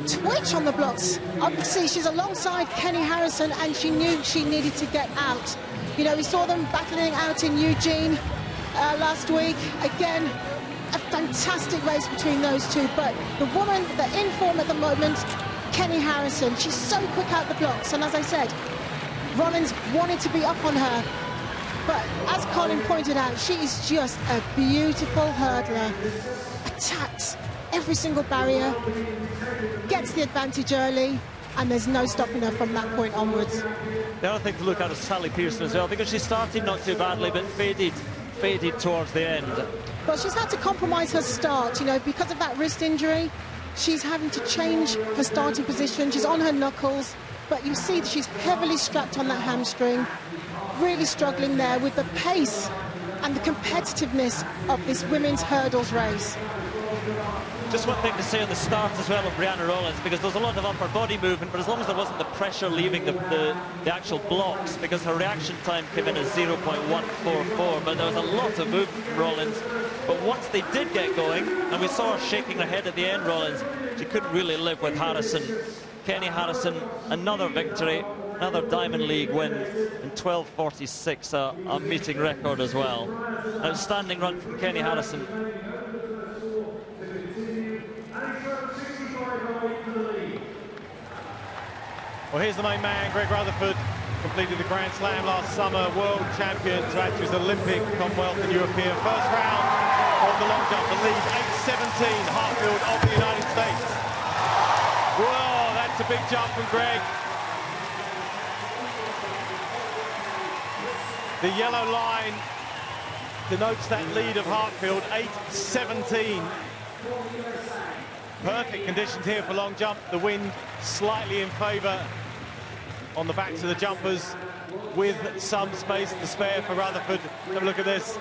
Twitch on the blocks. Obviously, she's alongside Kenny Harrison, and she knew she needed to get out. You know, we saw them battling out in Eugene last week. Again, a fantastic race between those two. But the woman, the in form at the moment, Kenny Harrison, she's so quick out the blocks. And as I said, Rollins wanted to be up on her. But as Colin pointed out, she is just a beautiful hurdler. Attacks every single barrier, gets the advantage early, and there's no stopping her from that point onwards. The other thing to look at is Sally Pearson as well, because she started not too badly, but faded towards the end. Well, she's had to compromise her start, you know, because of that wrist injury. She's having to change her starting position. She's on her knuckles, but you see that she's heavily strapped on that hamstring, really struggling there with the pace and the competitiveness of this women's hurdles race. Just one thing to say on the start as well of Brianna Rollins, because there's a lot of upper body movement, but as long as there wasn't the pressure leaving the actual blocks, because her reaction time came in as 0.144, but there was a lot of movement from Rollins. But once they did get going, and we saw her shaking her head at the end, Rollins, she couldn't really live with Harrison. Kenny Harrison, another victory, another Diamond League win in 12:46, a meeting record as well. Outstanding run from Kenny Harrison. Well, here's the main man, Greg Rutherford, completed the Grand Slam last summer, world champion to add to his Olympic, Commonwealth and European. First round of the long jump, the lead, 8:17, Hartfield of the United States. Whoa, that's a big jump from Greg. The yellow line denotes that lead of Hartfield, 8:17. Perfect conditions here for long jump. The wind slightly in favour on the backs of the jumpers, with some space to spare for Rutherford. Have a look at this.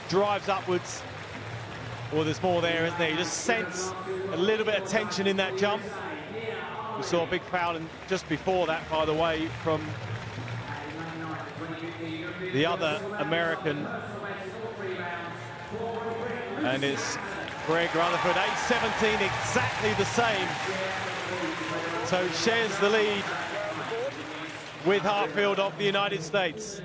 Drives upwards. Well, there's more there, isn't there? You just sense a little bit of tension in that jump. We saw a big foul, and just before that, by the way, from the other American. And it's Greg Rutherford, 8:17, exactly the same. So shares the lead with Hartfield of the United States.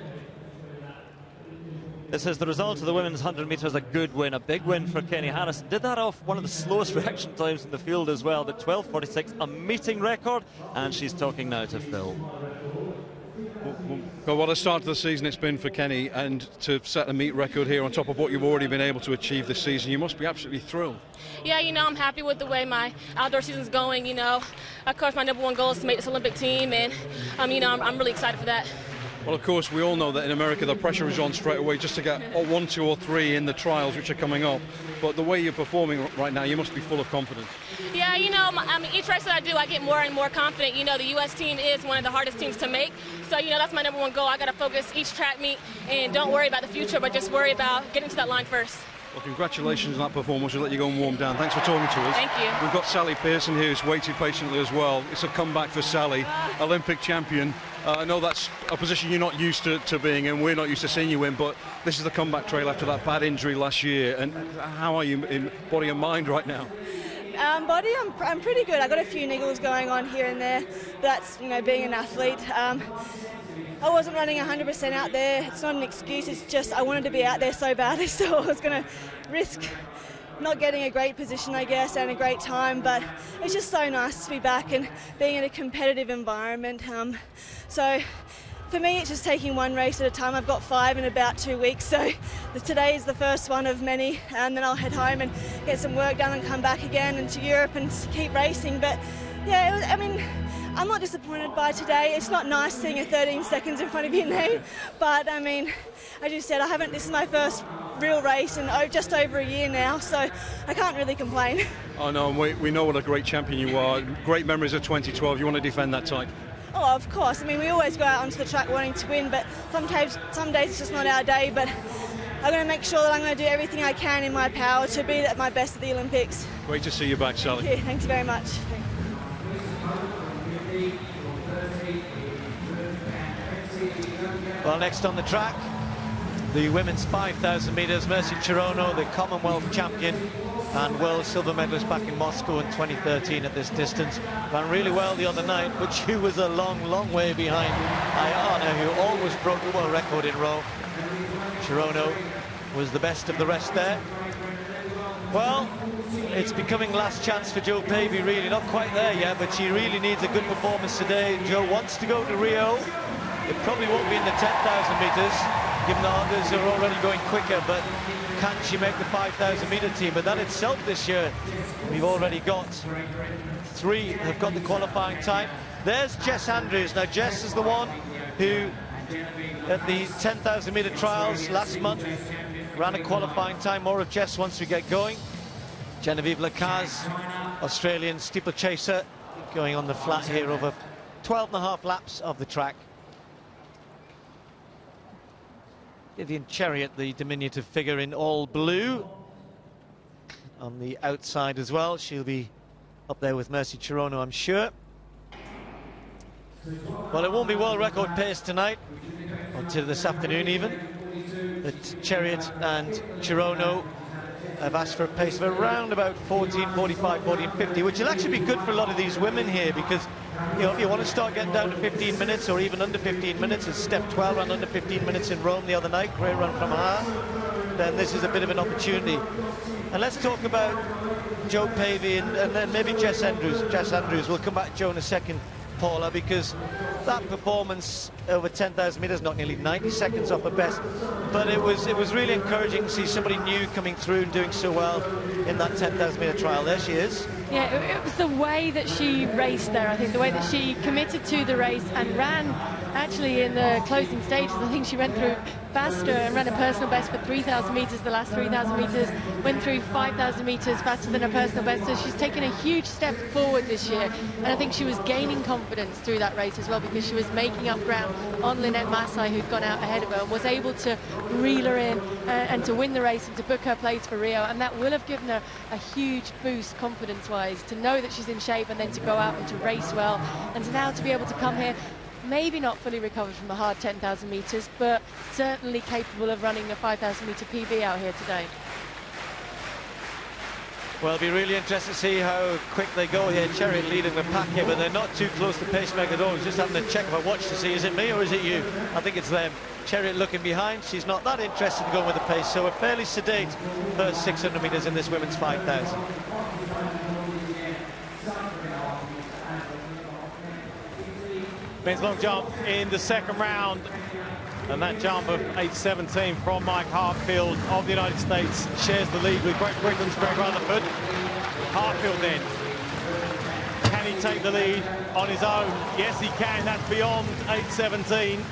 This is the result of the women's 100 metres, a good win, a big win for Kenny Harrison. Did that off one of the slowest reaction times in the field as well, the 12:46, a meeting record, and she's talking now to Phil. Well, what a start to the season it's been for Kenny, and to set a meet record here on top of what you've already been able to achieve this season, you must be absolutely thrilled. Yeah, you know, I'm happy with the way my outdoor season's going. You know, of course, my #1 goal is to make this Olympic team, and you know, I'm really excited for that. Well, of course, we all know that in America the pressure is on straight away just to get 1, 2 or 3 in the trials which are coming up. But the way you're performing right now, you must be full of confidence. Yeah, you know, each race that I do, I get more and more confident. You know, the U.S. team is one of the hardest teams to make. So, you know, that's my #1 goal. I got to focus each track meet and don't worry about the future, but just worry about getting to that line first. Well, congratulations on that performance. We'll let you go and warm down. Thanks for talking to us. Thank you. We've got Sally Pearson here who's waited patiently as well. It's a comeback for Sally, Olympic champion. I know that's a position you're not used to being in. We're not used to seeing you in, but this is the comeback trail after that bad injury last year. And how are you in body and mind right now? Body, I'm pretty good. I got a few niggles going on here and there. That's, you know, being an athlete. I wasn't running 100% out there. It's not an excuse. It's just I wanted to be out there so badly, so I was going to risk not getting a great position, I guess, and a great time. But it's just so nice to be back and being in a competitive environment. So for me, it's just taking one race at a time. I've got 5 in about 2 weeks, so today is the first one of many, and then I'll head home and get some work done and come back again into Europe and keep racing. But yeah, I mean, I'm not disappointed by today. It's not nice seeing a 13 seconds in front of your name, but I mean, as you said, this is my first real race in just over a year now, so I can't really complain. I know, we know what a great champion you are. Great memories of 2012. You want to defend that title? Oh, of course. I mean, we always go out onto the track wanting to win, but some days it's just not our day. But I'm going to make sure that I'm going to do everything I can in my power to be at my best at the Olympics. Great to see you back, Sally. Yeah, thanks very much. Well, next on the track, the women's 5,000 metres, Mercy Chirono, the Commonwealth champion and world silver medalist back in Moscow in 2013 at this distance. Ran really well the other night, but she was a long, long way behind Ayana, who always broke the world record in row. Chirono was the best of the rest there. Well, it's becoming last chance for Jo Pavey, really. Not quite there yet, but she really needs a good performance today. Jo wants to go to Rio. It probably won't be in the 10,000 metres, given the others are already going quicker, but can she make the 5,000 metre team? But that itself this year, we've already got 3 have got the qualifying time. There's Jess Andrews. Now, Jess is the one who, at the 10,000 metre trials last month, ran a qualifying time. More of Jess once we get going. Genevieve Lacaze, Australian steeplechaser, going on the flat here over 12.5 laps of the track. Vivian Chariot, the diminutive figure in all blue, on the outside as well. She'll be up there with Mercy Chirono, I'm sure. Well, it won't be world record pace tonight, until this afternoon even. But Chariot and Chirono have asked for a pace of around about 14:45, 14:50, which will actually be good for a lot of these women here, because, you know, if you want to start getting down to 15 minutes or even under 15 minutes, as Steph 12 ran under 15 minutes in Rome the other night, great run from her, then this is a bit of an opportunity. And let's talk about Jo Pavey and then maybe Jess Andrews. Jess Andrews, we'll come back to Jo in a second, Paula, because that performance over 10,000 metres, not nearly 90 seconds off her best, but it was really encouraging to see somebody new coming through and doing so well in that 10,000 metre trial. There she is. Yeah, it was the way that she raced there, I think, the way that she committed to the race and ran actually in the closing stages. I think she went through faster and ran a personal best for 3,000 metres, the last 3,000 metres, went through 5,000 metres faster than her personal best. So she's taken a huge step forward this year, and I think she was gaining confidence through that race as well, because she was making up ground on Lynette Massai, who'd gone out ahead of her, and was able to reel her in and to win the race and to book her place for Rio. And that will have given her a huge boost confidence-wise, to know that she's in shape and then to go out and to race well, and to now to be able to come here, maybe not fully recovered from a hard 10,000 metres, but certainly capable of running a 5,000 metre PB out here today. Well, it'll be really interesting to see how quick they go here. Chariot leading the pack here, but they're not too close to pacemaker at all. I was just having a check of a watch to see, is it me or is it you? I think it's them. Chariot looking behind. She's not that interested in going with the pace, so a fairly sedate first 600 metres in this women's 5,000. Men's long jump in the second round, and that jump of 8:17 from Mike Hartfield of the United States shares the lead with Great Britain's Greg Rutherford. Hartfield then, can he take the lead on his own? Yes, he can. That's beyond 8:17.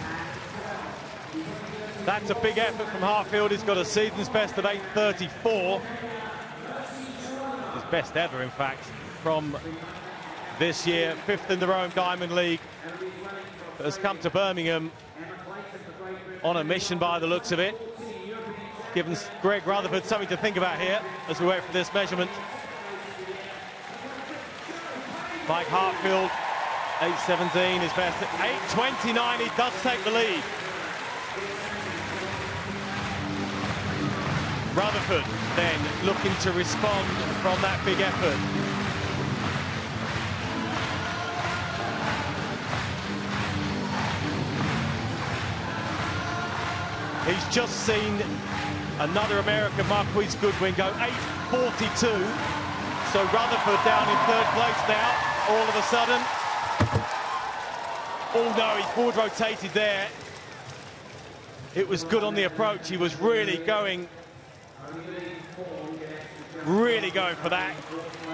That's a big effort from Hartfield. He's got a season's best of 8:34. His best ever, in fact, from this year. 5th in the Rome Diamond League. Has come to Birmingham on a mission by the looks of it. Giving Greg Rutherford something to think about here as we wait for this measurement. Mike Hartfield, 8:17, his best. 8:29, he does take the lead. Rutherford then looking to respond from that big effort. He's just seen another American, Marquise Goodwin, go 8:42. So Rutherford down in 3rd place now, all of a sudden. Oh no, he's forward rotated there. It was good on the approach. He was really going for that,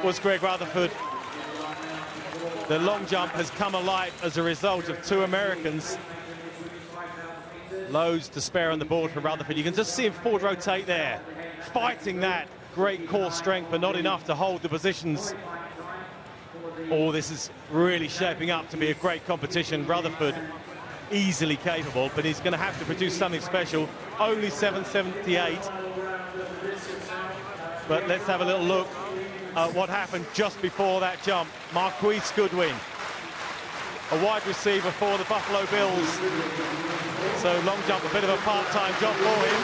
was Greg Rutherford. The long jump has come alive as a result of 2 Americans. Loads to spare on the board for Rutherford. You can just see him forward rotate there, fighting that great core strength, but not enough to hold the positions. Oh, this is really shaping up to be a great competition. Rutherford easily capable, but he's going to have to produce something special. Only 7:78. But let's have a little look at what happened just before that jump. Marquise Goodwin a wide receiver for the Buffalo Bills. So long jump, a bit of a part-time job for him,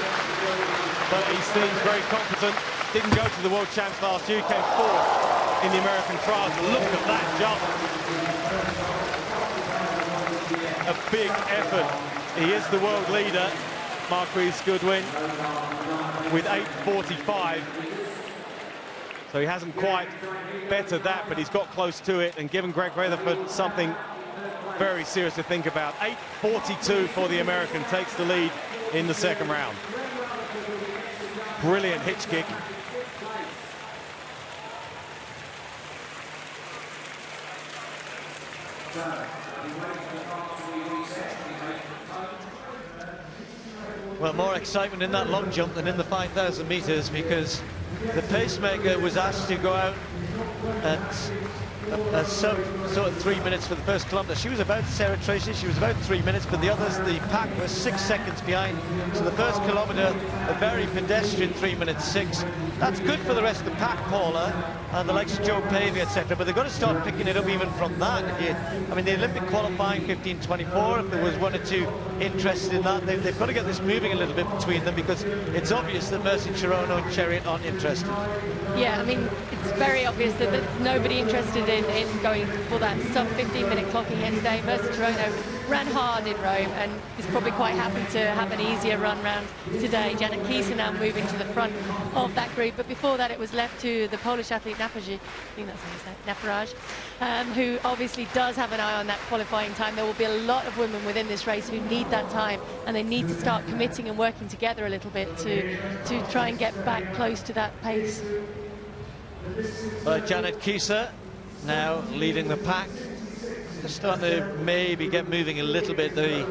but he seems very competent. Didn't go to the World Champs last year, came fourth in the American trials. Look at that jump. A big effort. He is the world leader, Marquise Goodwin, with 8:45. So he hasn't quite bettered that, but he's got close to it and given Greg Rutherford something very serious to think about. 8:42 for the American, takes the lead in the second round. Brilliant hitch kick. Well, more excitement in that long jump than in the 5,000 metres, because the pacemaker was asked to go out at sort of 3 minutes for the first kilometre. She was about, Sarah Tracy, she was about 3 minutes, but the others, the pack was 6 seconds behind. So the first kilometre, a very pedestrian 3:06. That's good for the rest of the pack, Paula, and the likes of Joe Pavey, etc. But they've got to start picking it up even from that. I mean, the Olympic qualifying 15:24, if there was one or two interested in that, they've got to get this moving a little bit between them, because it's obvious that Mercy Chirono and Chariot aren't interested. Yeah, I mean, it's very obvious that there's nobody interested in going for that sub-15-minute clocking here today. Mercy Chirono ran hard in Rome and is probably quite happy to have an easier run round today. Janet Kieser now moving to the front of that group, but before that it was left to the Polish athlete Naparaj, I think that's how you say it, who obviously does have an eye on that qualifying time. There will be a lot of women within this race who need that time, and they need to start committing and working together a little bit to try and get back close to that pace. Janet Kieser now leading the pack. They're starting to maybe get moving a little bit. The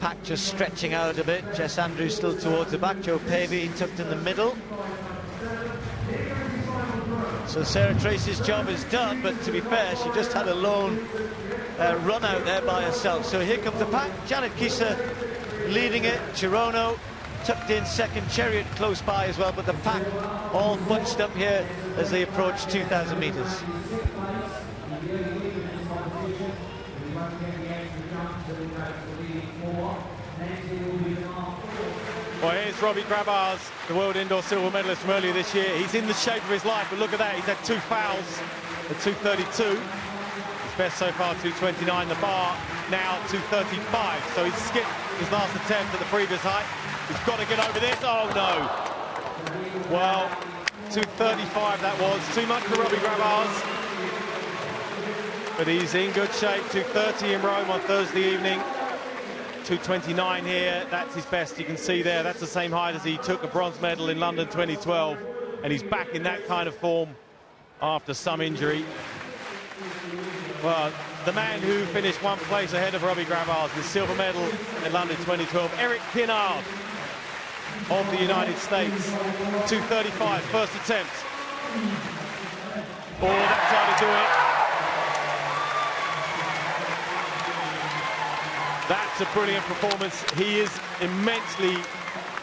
pack just stretching out a bit. Jess Andrews still towards the back. Joe Pavey tucked in the middle. So Sarah Tracy's job is done, but to be fair, she just had a lone run out there by herself. So here comes the pack. Janet Kieser leading it. Chirono tucked in second. Chariot close by as well, but the pack all bunched up here as they approach 2,000 metres. Well, here's Robbie Grabars, the world indoor silver medalist from earlier this year. He's in the shape of his life, but look at that. He's had 2 fouls at 2:32. His best so far, 2:29. The bar now 2:35. So he's skipped his last attempt at the previous height. He's got to get over this. Oh, no. Well, 2:35 that was. Too much for Robbie Grabars. But he's in good shape. 2:30 in Rome on Thursday evening. 2:29 here, that's his best. You can see there, that's the same height as he took a bronze medal in London 2012, and he's back in that kind of form after some injury. Well, the man who finished 1 place ahead of Robbie Grabars, the silver medal in London 2012, Eric Kinnard of the United States. 2:35, first attempt. Oh, that's how to do it. That's a brilliant performance. He is immensely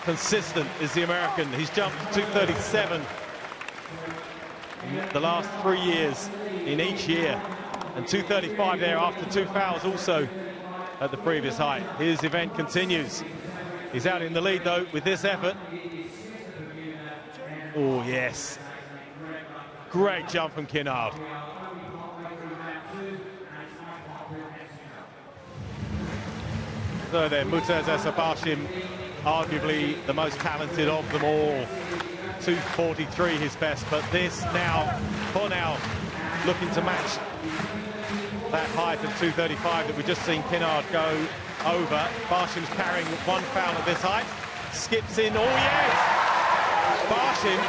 consistent, is the American. He's jumped 2:37 in the last 3 years in each year. And 2:35 there after 2 fouls also at the previous height. His event continues. He's out in the lead though with this effort. Oh yes. Great jump from Kinnard. So there, Mutazesa Barshim, arguably the most talented of them all. 2:43 his best, but this now, for now, looking to match that height of 2:35 that we've just seen Kinnard go over. Barshim's carrying 1 foul at this height. Skips in, oh yes! Barshim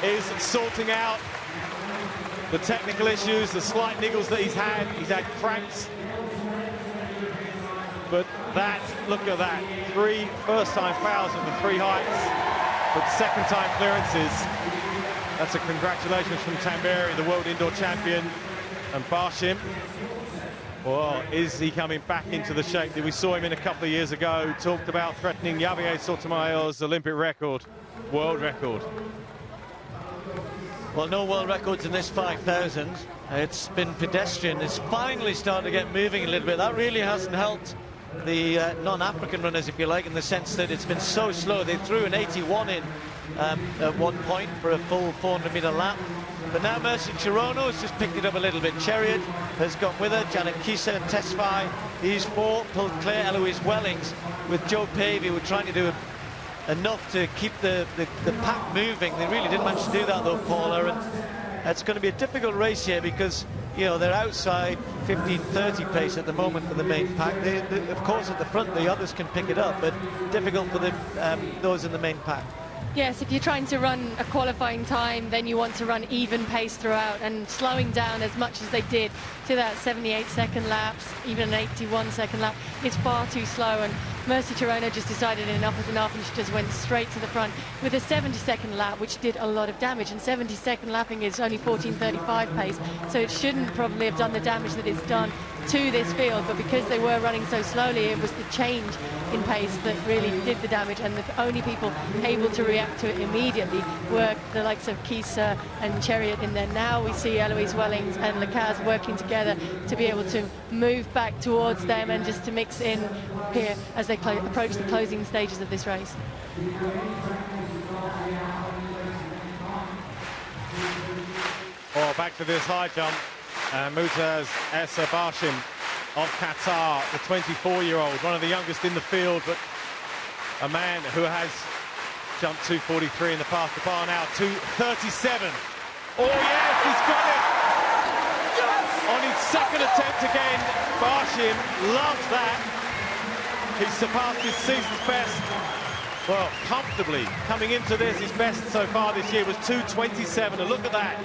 is sorting out the technical issues, the slight niggles that he's had. He's had cramps. But that, look at that, 3 first-time fouls at the 3 heights, but second-time clearances. That's a congratulations from Tamberi, the world indoor champion, and Barshim. Well, is he coming back into the shape that we saw him in a couple of years ago? Talked about threatening Javier Sotomayor's Olympic record, world record. Well, no world records in this 5,000. It's been pedestrian. It's finally starting to get moving a little bit. That really hasn't helped the non-African runners, if you like, in the sense that it's been so slow. They threw an 81 in at one point for a full 400-metre lap. But now Mercy Chirono has just picked it up a little bit. Chariot has gone with her. Janet Kisa and Tesfaye, these four, pulled Claire Eloise Wellings with Joe Pavey. We're trying to do enough to keep the pack moving. They really didn't manage to do that, though, Paula. And it's going to be a difficult race here because, you know, they're outside 15:30 pace at the moment for the main pack. Of course, at the front, the others can pick it up, but difficult for those in the main pack. Yes, if you're trying to run a qualifying time, then you want to run even pace throughout, and slowing down as much as they did to that 78-second laps, even an 81-second lap, is far too slow. And Mercy Chirono just decided enough was enough, and she just went straight to the front with a 70-second lap, which did a lot of damage. And 70-second lapping is only 14:35 pace, so it shouldn't probably have done the damage that it's done to this field, but because they were running so slowly, it was the change in pace that really did the damage, and the only people able to react to it immediately were the likes of Kisa and Chariot in there. Now we see Eloise Wellings and Lacaz working together to be able to move back towards them and just to mix in here as they approach the closing stages of this race. Oh, back to this high jump. Mutaz Essa-Bashim of Qatar, the 24-year-old, one of the youngest in the field, but a man who has jumped 2:43 in the past. The bar now 2:37. Oh yes, he's got it! Yes! On his second attempt again, Bashim loves that. He surpassed his season's best, well, comfortably. Coming into this, his best so far this year was 2:27, and look at that.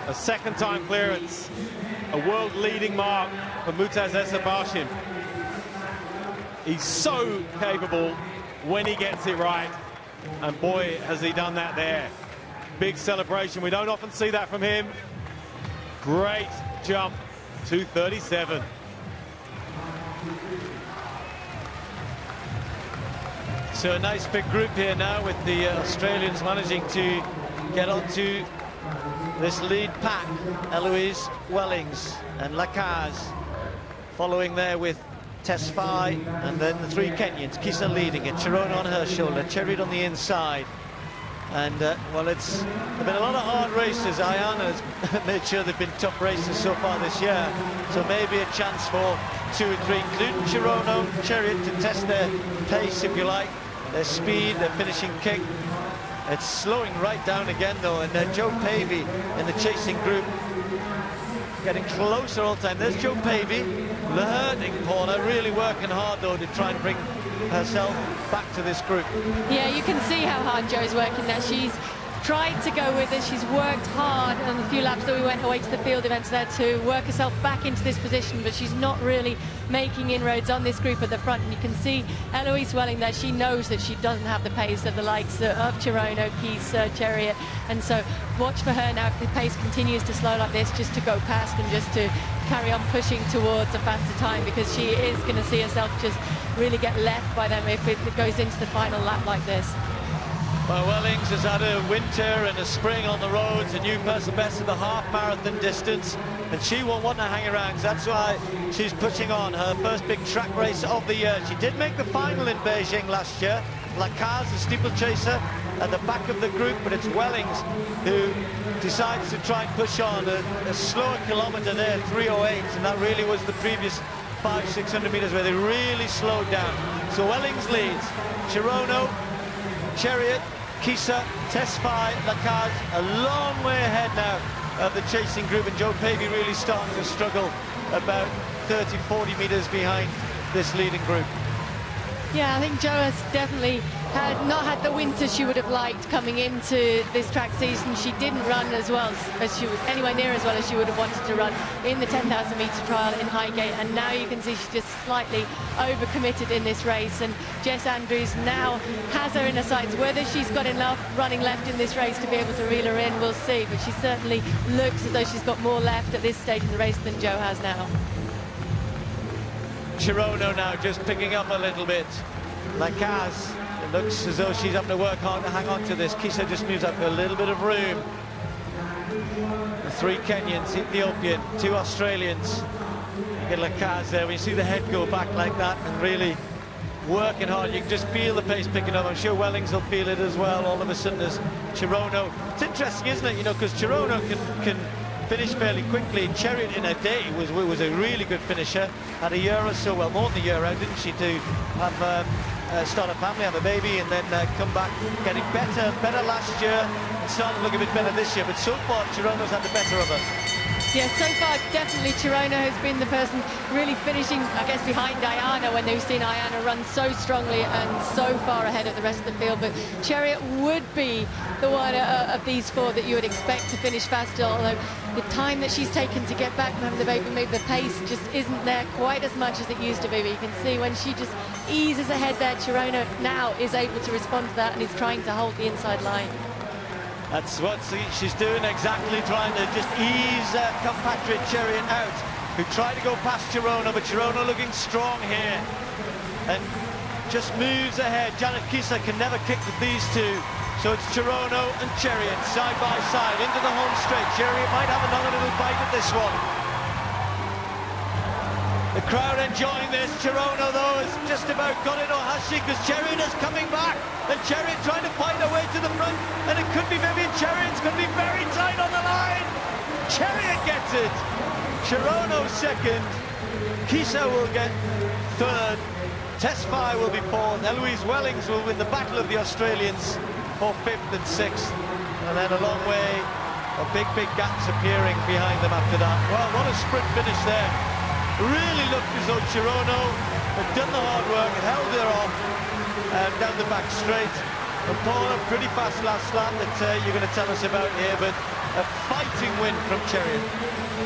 A second-time clearance, a world-leading mark for Mutaz Essa-Bashim. He's so capable when he gets it right, and boy, has he done that there. Big celebration. We don't often see that from him. Great jump, 2:37. So a nice big group here now with the Australians managing to get onto this lead pack. Eloise Wellings and Lacaz following there with Tesfaye, and then the three Kenyans, Kisa leading it, Chirono on her shoulder, Chariot on the inside. And well, it's been a lot of hard races. Ayana has made sure they've been tough races so far this year, so maybe a chance for 2 or 3, including Chirono, Chariot, to test their pace, if you like, their speed, their finishing kick. It's slowing right down again, though, and Joe Pavey in the chasing group getting closer all the time. There's Joe Pavey, hurting Paula, really working hard, though, to try and bring herself back to this group. Yeah, you can see how hard Joe's working now. She's tried to go with it. She's worked hard on the few laps that we went away to the field events there to work herself back into this position, but she's not really making inroads on this group at the front. And you can see Eloise Welling there. She knows that she doesn't have the pace of the likes of Chirono, Kisa, Chariot, and so watch for her now if the pace continues to slow like this, just to go past and just to carry on pushing towards a faster time, because she is going to see herself just really get left by them if it goes into the final lap like this. Well, Wellings has had a winter and a spring on the roads, a new personal best in the half marathon distance, and she won't want to hang around. So that's why she's pushing on her first big track race of the year. She did make the final in Beijing last year. Lacaz, the steeplechaser, at the back of the group, but it's Wellings who decides to try and push on. A slower kilometre there, 3:08, and that really was the previous 500-600 metres where they really slowed down. So Wellings leads. Chirono, Chariot, Kisa, Tesfaye, Lacaz, a long way ahead now of the chasing group, and Joe Pavey really starting to struggle about 30-40 metres behind this leading group. Yeah, I think Jo has definitely not had the winter she would have liked coming into this track season. She didn't run as well as she would, anywhere near as well as she would have wanted to run in the 10,000 metre trial in Highgate, and now you can see she's just slightly overcommitted in this race, and Jess Andrews now has her in her sights. Whether she's got enough running left in this race to be able to reel her in, we'll see, but she certainly looks as though she's got more left at this stage in the race than Jo has now. Chirono now just picking up a little bit. Lacaz, it looks as though she's having to work hard to hang on to this. Kisa just moves up for a little bit of room. The 3 Kenyans, Ethiopian, 2 Australians. You get Lakaz there, when you see the head go back like that and really working hard, you can just feel the pace picking up. I'm sure Wellings will feel it as well. All of a sudden there's Chirono. It's interesting, isn't it? You know, because Chirono can finish fairly quickly. Chariot in a day was a really good finisher. Had a year or so, well, more than a year out, didn't she, to have start a family, have a baby, and then come back getting better last year and starting to look a bit better this year. But so far, Chirono's had the better of her. Yeah, so far, definitely Chirono has been the person really finishing, I guess, behind Diana when they've seen Diana run so strongly and so far ahead of the rest of the field. But Chariot would be the one of these 4 that you would expect to finish faster, although the time that she's taken to get back from having the baby, maybe the pace just isn't there quite as much as it used to be. But you can see when she just eases ahead there, Chirono now is able to respond to that and is trying to hold the inside line. That's what she's doing, exactly, trying to just ease compatriot Chariot out, who tried to go past Chirono, but Chirono looking strong here and just moves ahead. Janet Kisa can never kick with these 2, so it's Chirono and Chariot side by side into the home straight. Chariot might have another little bite at this one. The crowd enjoying this. Chirono, though, has just about got it, or has she? Because Chariot is coming back. And Chariot trying to find her way to the front. And it could be Vivian Chariot's going to be very tight on the line. Chariot gets it. Chirono second. Kisa will get third. Tesfaye will be fourth. Eloise Wellings will win the battle of the Australians for 5th and 6th. And then a long way of big gaps appearing behind them after that. Well, what a sprint finish there. Really looked as though Chirono had done the hard work and held her off down the back straight. And Paula, pretty fast last lap that you're going to tell us about here, but a fighting win from Chariot.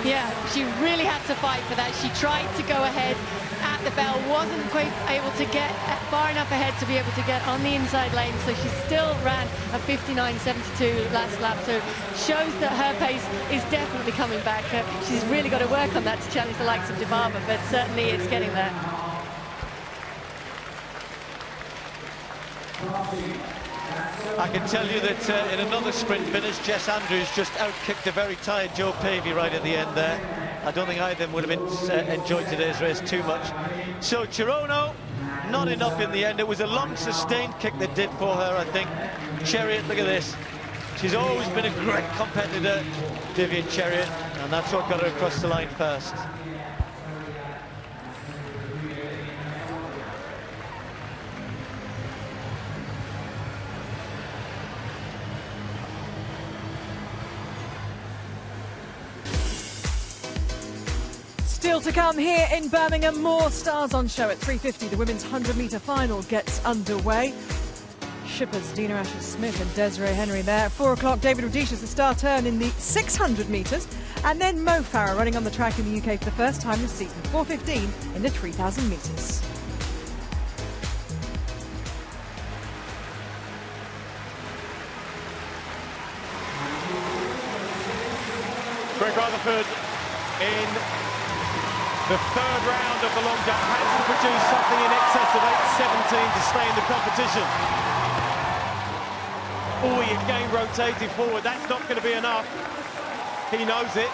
Yeah, she really had to fight for that. She tried to go ahead at the bell, wasn't quite able to get far enough ahead to be able to get on the inside lane, so she still ran a 59.72 last lap, so shows that her pace is definitely coming back. She's really got to work on that to challenge the likes of Dibaba, but certainly it's getting there. I can tell you that in another sprint finish, Jess Andrews just outkicked a very tired Joe Pavey right at the end there. I don't think either of them would have enjoyed today's race too much. So Chirono, not enough in the end. It was a long sustained kick that did for her, I think. Chariot, look at this. She's always been a great competitor, Vivian Chariot, and that's what got her across the line first. Still to come here in Birmingham, more stars on show at 3:50. The women's 100-metre final gets underway. Shippers Dina Asher-Smith and Desiree Henry there. At 4 o'clock, David Rudisha's the star turn in the 600 metres. And then Mo Farah running on the track in the UK for the first time this season. 4:15 in the 3,000 metres. Greg Rutherford in the 3rd round of the long jump has to produce something in excess of 8.17 to stay in the competition. Oh, he again rotated forward. That's not going to be enough. He knows it.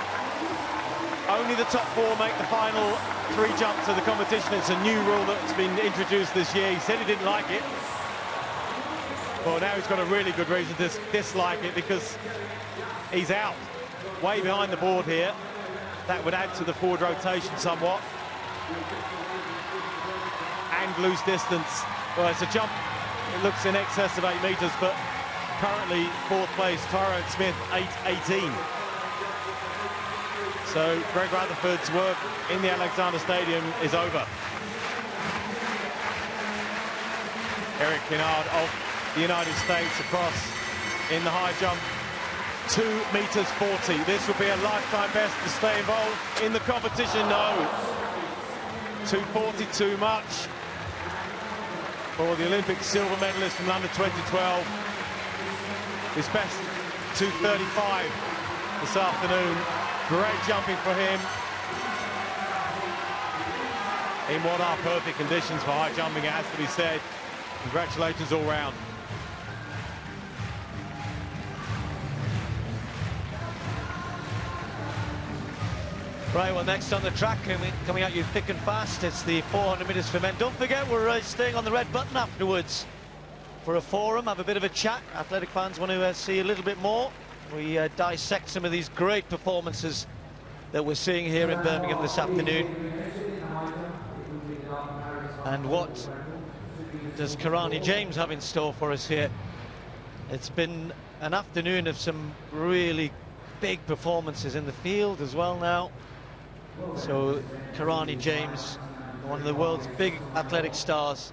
Only the top 4 make the final 3 jumps of the competition. It's a new rule that's been introduced this year. He said he didn't like it. Well, now he's got a really good reason to dislike it, because he's out. Way behind the board here. That would add to the forward rotation somewhat. And lose distance. Well, it's a jump. It looks in excess of 8 metres, but currently 4th place, Tyrone Smith, 8.18. So Greg Rutherford's work in the Alexander Stadium is over. Eric Kennard of the United States across in the high jump. 2 meters 40. This will be a lifetime best to stay involved in the competition. No. 2:40 too much for the Olympic silver medalist from London 2012. His best 2:35 this afternoon. Great jumping for him in what are perfect conditions for high jumping, it has to be said. Congratulations all round. Right, well, next on the track, coming at you thick and fast, it's the 400 metres for men. Don't forget, we're staying on the red button afterwards for a forum, have a bit of a chat. Athletic fans want to see a little bit more. We dissect some of these great performances that we're seeing here in Birmingham this afternoon. And what does Karani James have in store for us here? It's been an afternoon of some really big performances in the field as well now. So Karani James, one of the world's big athletic stars,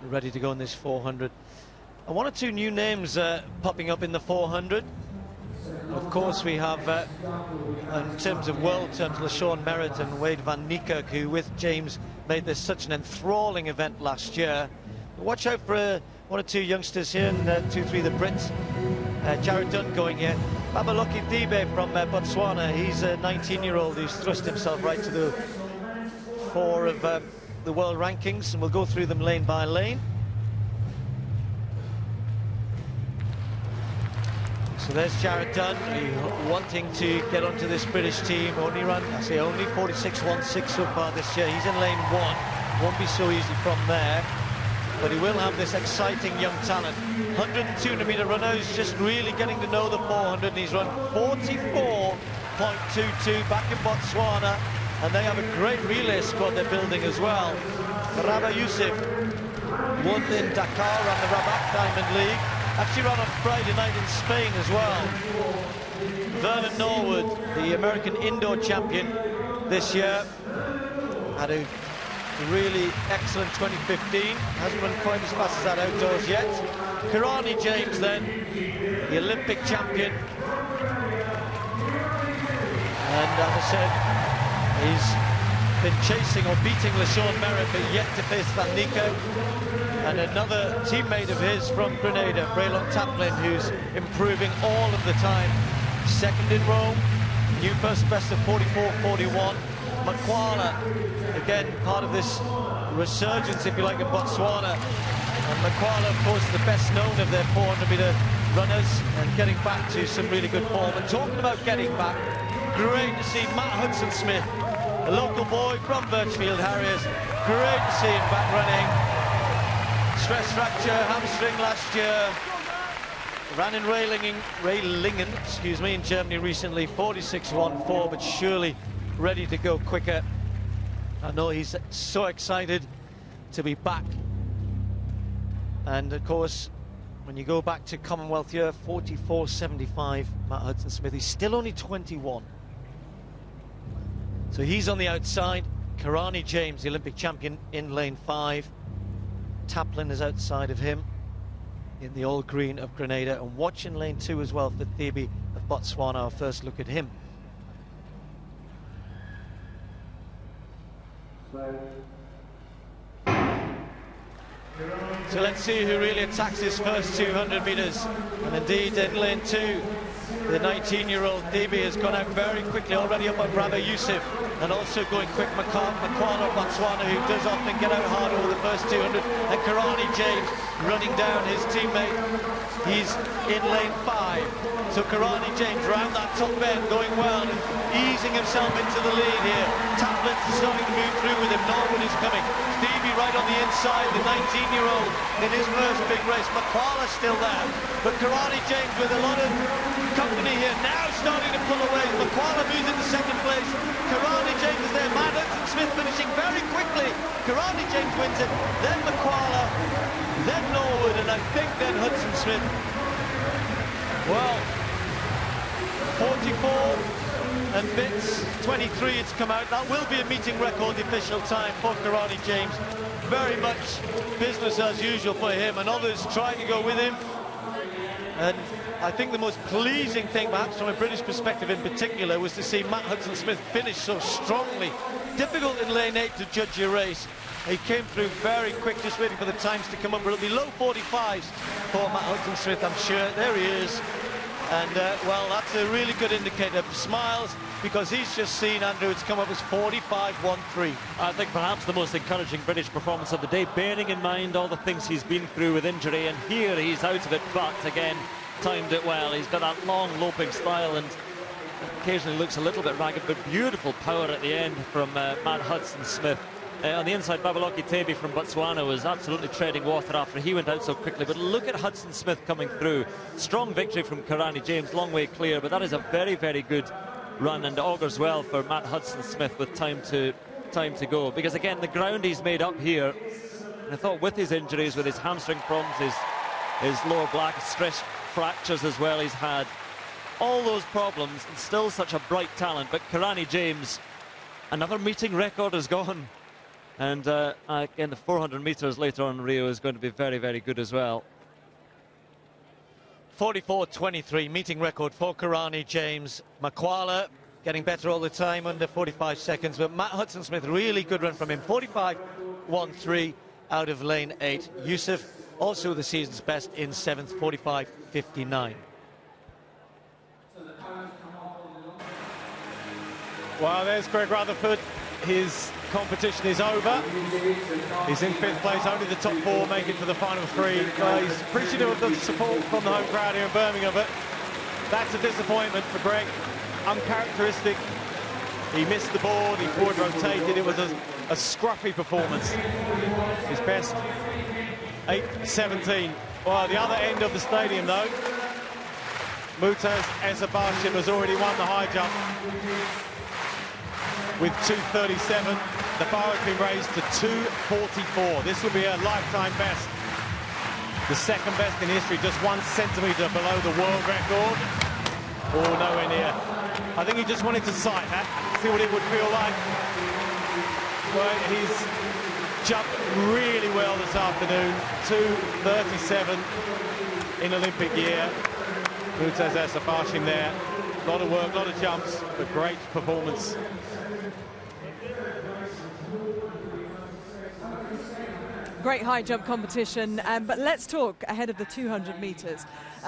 ready to go in this 400. And one or two new names popping up in the 400. Of course, we have, in terms of world terms, LaShawn Merritt and Wade van Niekerk, who with James made this such an enthralling event last year. Watch out for one or two youngsters here, and 2, 3 the Brits. Jared Dunn going here. Babaloki Thibe from Botswana. He's a 19-year-old who's thrust himself right to the fore of the world rankings, and we'll go through them lane by lane. So there's Jared Dunn, wanting to get onto this British team. Only 46.16 so far this year. He's in lane 1. Won't be so easy from there, but he will have this exciting young talent. 102-metre runner who's just really getting to know the 400, and he's run 44.22 back in Botswana, and they have a great relay squad they're building as well. Rabah Youssef won in Dakar, ran the Rabat Diamond League. Actually ran on Friday night in Spain as well. Vernon Norwood, the American indoor champion this year, had a really excellent 2015. Hasn't run quite as fast as that outdoors yet. Karani James then, the Olympic champion. And as I said, he's been chasing or beating LaShawn Merritt, but yet to face Van Niekerk. And another teammate of his from Grenada, Braylon Taplin, who's improving all of the time. Second in Rome, new personal best of 44.41. Makwala, again, part of this resurgence, if you like, in Botswana. And Makwala, of course, the best known of their 400-metre runners, and getting back to some really good form. And talking about getting back, great to see Matt Hudson-Smith, a local boy from Birchfield Harriers. Great to see him back running. Stress fracture, hamstring last year. Ran in Reilingen, excuse me, in Germany recently, 46.14, but surely ready to go quicker. I know he's so excited to be back. And of course, when you go back to Commonwealth year, 44.75, Matt Hudson-Smith, he's still only 21. So he's on the outside. Karani James, the Olympic champion, in lane 5. Taplin is outside of him in the all green of Grenada, and watch in lane 2 as well for Thibe of Botswana. Our first look at him. So let's see who really attacks his first 200 metres. And indeed, in lane 2, the 19-year-old Thibe has gone out very quickly, already up on Rabah Youssef, and also going quick Makwala of Botswana, who does often get out hard over the first 200, and Karani James running down his teammate. He's in lane 5. So Karani James round that top end, going well, and easing himself into the lead here. Taplin's starting to move through with him. Norwood is coming. Thibe right on the inside, the 19-year-old in his first big race. Makwala's still there, but Karani James with a lot of company here, now starting to pull away. Makwala moves into second place. Karani James is there. Matt Hudson-Smith finishing very quickly. Karani James wins it, then Makwala, then Norwood, and I think then Hudson-Smith. Well, 44 and bits, 23 it's come out. That will be a meeting record official time for Karani James. Very much business as usual for him, and others trying to go with him. And I think the most pleasing thing, perhaps from a British perspective in particular, was to see Matt Hudson-Smith finish so strongly. Difficult in lane 8 to judge your race. He came through very quick, just waiting for the times to come up. But it'll be low 45s for Matt Hudson-Smith, I'm sure. There he is. And, well, that's a really good indicator. Smiles, because he's just seen, Andrew, it's come up as 45.13. I think perhaps the most encouraging British performance of the day, bearing in mind all the things he's been through with injury. And here he's out of it, but again, timed it well. He's got that long loping style, and occasionally looks a little bit ragged, but beautiful power at the end from Matt Hudson-Smith. On the inside, Babaloki Tebi from Botswana was absolutely treading water after he went out so quickly. But look at Hudson-Smith coming through. Strong victory from Karani James, long way clear, but that is a very, very good run and augurs well for Matt Hudson-Smith with time to go. Because again, the ground he's made up here, and I thought with his injuries, with his hamstring problems, his lower back stress fractures as well, he's had all those problems and still such a bright talent. But Karani James, another meeting record is gone. And again, the 400 metres later on in Rio is going to be very, very good as well. 44.23, meeting record for Karani James. Makwala getting better all the time, under 45 seconds. But Matt Hudson-Smith, really good run from him. 45.13 out of lane 8. Yusuf, also the season's best in 7th, 45.59. Well, there's Greg Rutherford. His competition is over. He's in 5th place, only the top 4 make it to the final 3. He's appreciative of the support from the home crowd here in Birmingham, but that's a disappointment for Greg. Uncharacteristic. He missed the board, he forward rotated. It was a scruffy performance. His best 8.17. Well, the other end of the stadium, though, Mutaz Ezebashin has already won the high jump with 2.37. The bar has been raised to 2.44. This will be a lifetime best. The second best in history, just 1 centimetre below the world record. Oh, nowhere near. I think he just wanted to sight that, see what it would feel like. Well, he's jumped really well this afternoon. 2.37 in Olympic year. Mutaz Ezebashin there. A lot of work, a lot of jumps, but great performance. Great high jump competition, but let's talk ahead of the 200 metres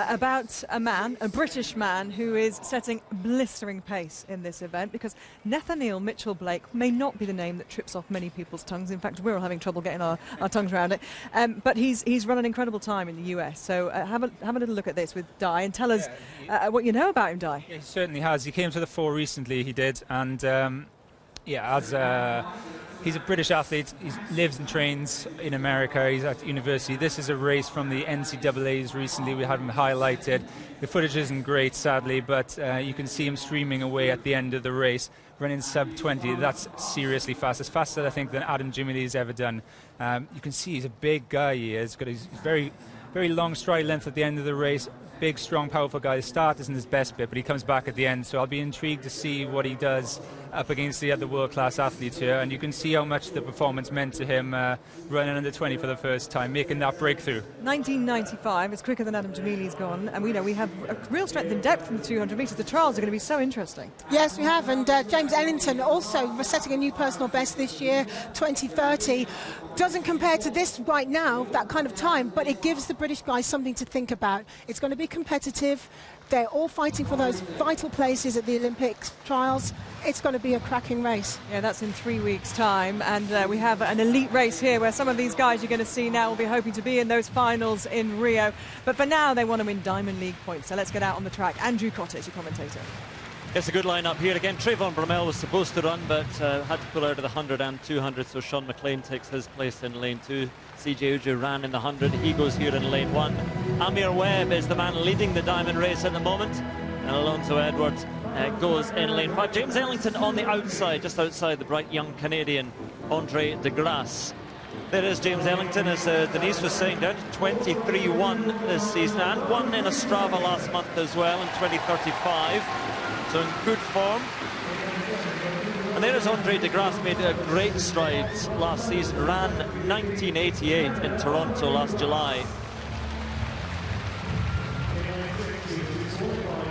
about a British man who is setting blistering pace in this event, because Nathaniel Mitchell-Blake may not be the name that trips off many people's tongues. In fact, we're all having trouble getting our tongues around it. But he's run an incredible time in the US. So have a little look at this with Di and tell us what you know about him, Di. Yeah, he certainly has. He came to the 4 recently, he did, and he's a British athlete. He lives and trains in America. He's at university. This is a race from the NCAAs recently. We had him highlighted. The footage isn't great, sadly, but you can see him streaming away at the end of the race, running sub-20. That's seriously fast. It's faster, I think, than Adam Jimmy has ever done. You can see he's a big guy. He is. He's got his very, very long stride length at the end of the race. Big, strong, powerful guy. The start isn't his best bit, but he comes back at the end. So I'll be intrigued to see what he does up against the other world-class athletes here. And you can see how much the performance meant to him running under 20 for the first time, making that breakthrough. 1995, it's quicker than Adam Jamili's gone. And we know we have a real strength and depth in the 200 metres. The trials are going to be so interesting. Yes, we have. And James Ellington also setting a new personal best this year, 2030. Doesn't compare to this right now, that kind of time, but it gives the British guys something to think about. It's going to be competitive. They're all fighting for those vital places at the Olympics trials. It's going to be a cracking race. Yeah, that's in 3 weeks' time. And we have an elite race here where some of these guys you're going to see now will be hoping to be in those finals in Rio. But for now, they want to win Diamond League points. So let's get out on the track. Andrew Cottage, your commentator. It's a good lineup here again. Trayvon Bromell was supposed to run, but had to pull out of the 100 and 200, so Sean McLean takes his place in lane 2. CJ Uju ran in the 100. He goes here in lane 1. Amir Webb is the man leading the diamond race at the moment, and Alonso Edwards goes in lane 5. James Ellington on the outside, just outside the bright young Canadian Andre de Grasse. There is James Ellington, as Denise was saying, down to 23-1 this season, and won in a Strava last month as well in 2035. So in good form. And there is Andre de Grasse, made a great strides last season, ran 1988 in Toronto last July.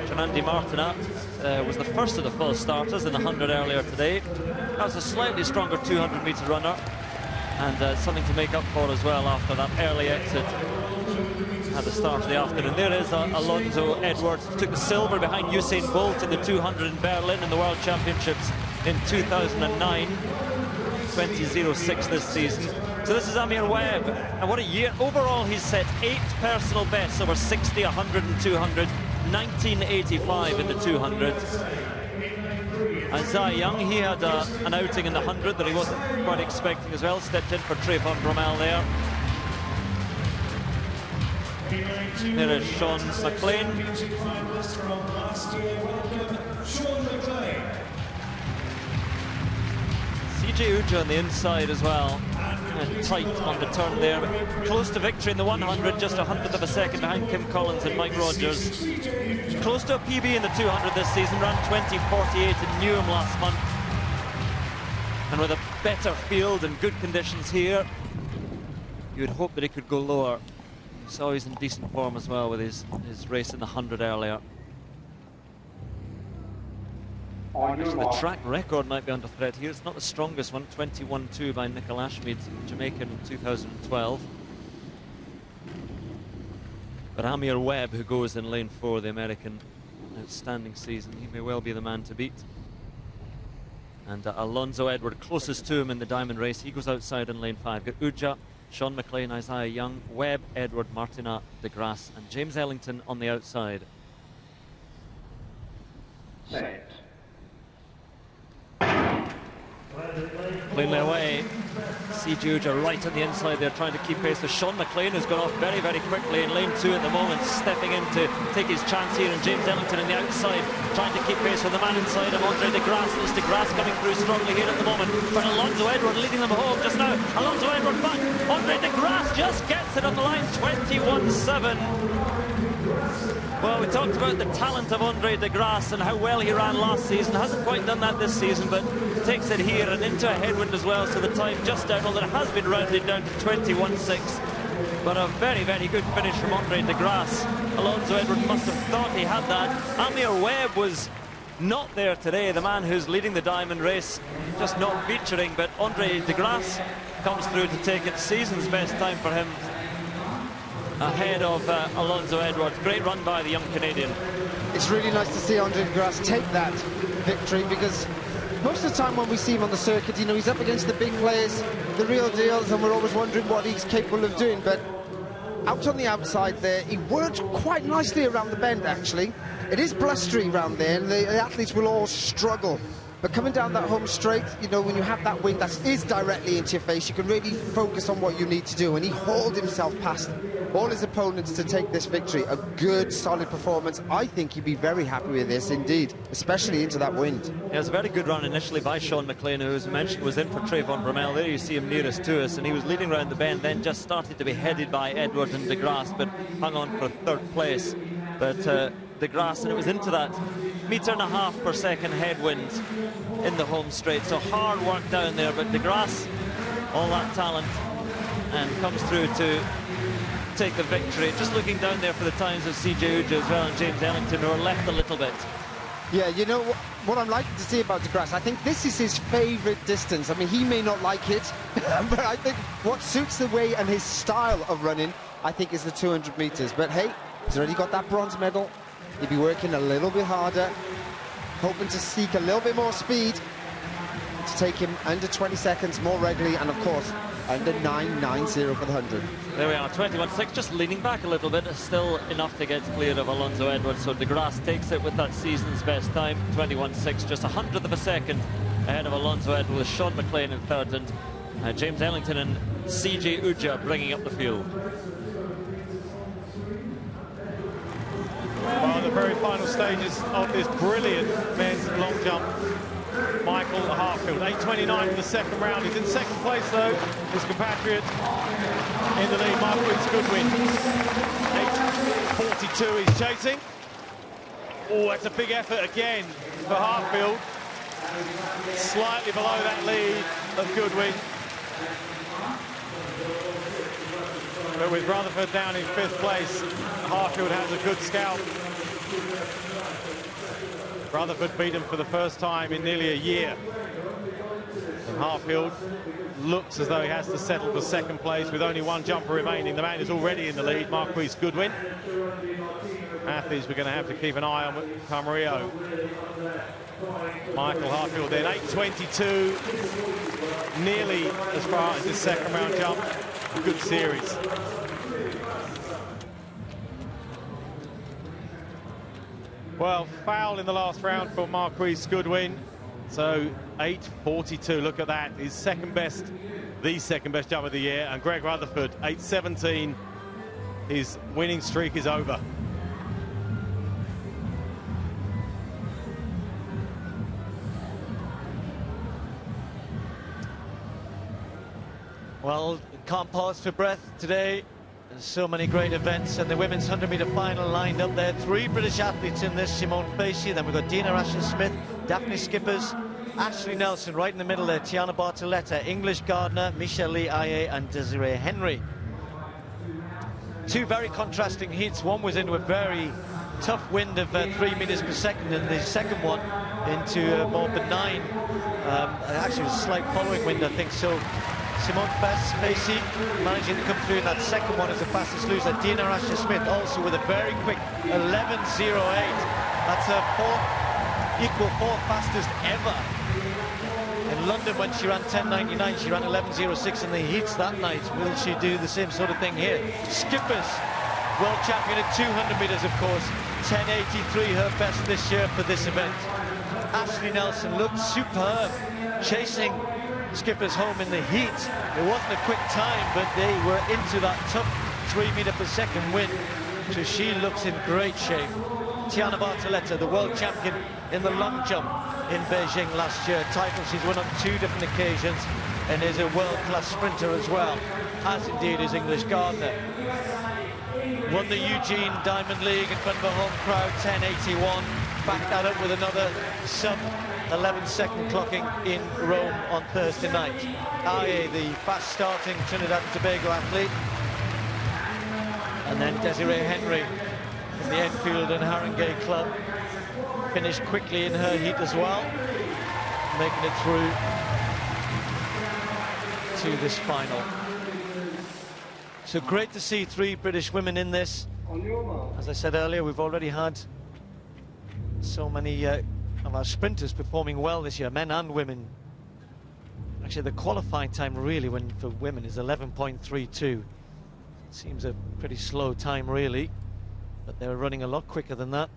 Fernandi Martinat was the first of the full starters in the 100 earlier today. That was a slightly stronger 200-metre runner, and something to make up for as well after that early exit at the start of the afternoon. There is Alonso Edwards, took the silver behind Usain Bolt in the 200 in Berlin in the World Championships in 2009. 20.06 this season. So this is Amir Webb, and what a year. Overall, he's set 8 personal bests over 60, 100 and 200. 1985 in the 200. Isaiah Young, he had an outing in the 100 that he wasn't quite expecting as well. Stepped in for Trayvon Bromell there. There is Sean McLean. CJ Uja on the inside as well. And tight on the turn there. Close to victory in the 100, just 100th of a second behind Kim Collins and Mike Rogers. Close to a PB in the 200 this season, ran 20.48 in Newham last month. And with a better field and good conditions here, you would hope that he could go lower. You saw he's in decent form as well with his race in the 100 earlier. Actually, the track record might be under threat here. It's not the strongest one, 21.2 by Nicol Ashmead, Jamaican in 2012. But Amir Webb, who goes in lane 4, the American, outstanding season. He may well be the man to beat. And Alonzo Edward, closest to him in the diamond race. He goes outside in lane 5. Got Uja, Sean McLean, Isaiah Young, Webb, Edward, Martina, DeGrasse, and James Ellington on the outside. Cleanly away. CJ Uja right on the inside there, trying to keep pace with Sean McLean, who's gone off very, very quickly in lane 2 at the moment, stepping in to take his chance here, and James Ellington on the outside, trying to keep pace with the man inside of Andre DeGrasse. It's DeGrasse coming through strongly here at the moment, but Alonzo Edward leading them home just now. Alonzo Edward back. Andre DeGrasse just gets it on the line, 21.7. Well, we talked about the talent of Andre DeGrasse and how well he ran last season. Hasn't quite done that this season, but takes it here and into a headwind as well, so the time just down, although it has been rounded down to 21.6. But a very, very good finish from Andre DeGrasse. Alonzo Edward must have thought he had that. Amir Webb was not there today, the man who's leading the diamond race, just not featuring, but Andre DeGrasse comes through to take it. Season's best time for him, ahead of Alonzo Edwards. Great run by the young Canadian. It's really nice to see Andre DeGrasse take that victory, because most of the time when we see him on the circuit, you know, he's up against the big players, the real deals, and we're always wondering what he's capable of doing. But out on the outside there, he worked quite nicely around the bend, actually. It is blustery around there, and the athletes will all struggle. But coming down that home straight, you know, when you have that wind that is directly into your face, you can really focus on what you need to do. And he hauled himself past all his opponents to take this victory. A good, solid performance. I think he'd be very happy with this indeed, especially into that wind. Yeah, it was a very good run initially by Sean McLean, who, as mentioned, was in for Trayvon Bromell. There you see him nearest to us, and he was leading around the bend, then just started to be headed by Edward and DeGrasse, but hung on for 3rd place. But DeGrasse, and it was into that 1.5 metre per second headwind in the home straight. So hard work down there, but DeGrasse, all that talent, and comes through to take the victory. Just looking down there for the times of CJ Uja as well, and James Ellington, who are left a little bit. Yeah, you know what I'm liking to see about DeGrasse, I think this is his favourite distance. I mean, he may not like it, but I think what suits the way and his style of running, I think, is the 200 metres. But hey, he's already got that bronze medal. He'll be working a little bit harder, hoping to seek a little bit more speed to take him under 20 seconds more regularly, and of course under 9.90 for the 100. There we are, 21.6, just leaning back a little bit, still enough to get clear of Alonzo Edwards. So DeGrasse takes it with that season's best time, 21.6, just 100th of a second ahead of Alonzo Edwards, with Sean McLean in 3rd, and James Ellington and CJ Uja bringing up the field. Well, the very final stages of this brilliant men's long jump, Michael Hartfield, 8.29 in the 2nd round. He's in 2nd place though, his compatriot in the lead, Marquis Goodwin. 8.42 he's chasing. Oh, that's a big effort again for Hartfield. Slightly below that lead of Goodwin. But with Rutherford down in 5th place, Hartfield has a good scalp. Rutherford beat him for the first time in nearly a year. And Hartfield looks as though he has to settle for 2nd place with only 1 jumper remaining. The man is already in the lead, Marquis Goodwin. Athletes we're going to have to keep an eye on come Rio. Michael Hartfield then, 8.22, nearly as far as his 2nd round jump. Good series. Well, foul in the last round for Marquise Goodwin. So 8.42, look at that. His second best, the second best jump of the year. And Greg Rutherford, 8.17. His winning streak is over. Well, can't pause for breath today. There's so many great events, and the women's 100-metre final lined up there. 3 British athletes in this: Simone Facey, then we've got Dina Asher-Smith, Daphne Skippers, Ashley Nelson right in the middle there, Tiana Bartoletta, English Gardner, Michelle Lee Aye and Desiree Henry. 2 very contrasting heats. One was into a very tough wind of 3 meters per second, and the second one into a more benign, actually a slight following wind, I think. So Simone Facey managing to come through in that second one as the fastest loser. Dina Asher-Smith also with a very quick 11.08. That's her equal fourth fastest ever. In London, when she ran 10.99, she ran 11.06 in the heats that night. Will she do the same sort of thing here? Skippers, world champion at 200 meters, of course. 10.83, her best this year for this event. Ashley Nelson looked superb, chasing Skippers home in the heat. It wasn't a quick time, but they were into that tough 3 meter per second wind. So she looks in great shape. Tiana Bartoletta, the world champion in the long jump in Beijing last year. Title she's won on 2 different occasions, and is a world-class sprinter as well, as indeed is English Gardner. Won the Eugene Diamond League in front of a home crowd, 10.81. Backed that up with another sub-11-second clocking in Rome on Thursday night. Aye, the fast-starting Trinidad and Tobago athlete. And then Desiree Henry from the Enfield and Haringey Club. Finished quickly in her heat as well, making it through to this final. So great to see 3 British women in this. As I said earlier, we've already had so many of our sprinters performing well this year, men and women. Actually, the qualifying time really for women is 11.32. Seems a pretty slow time really, but they were running a lot quicker than that.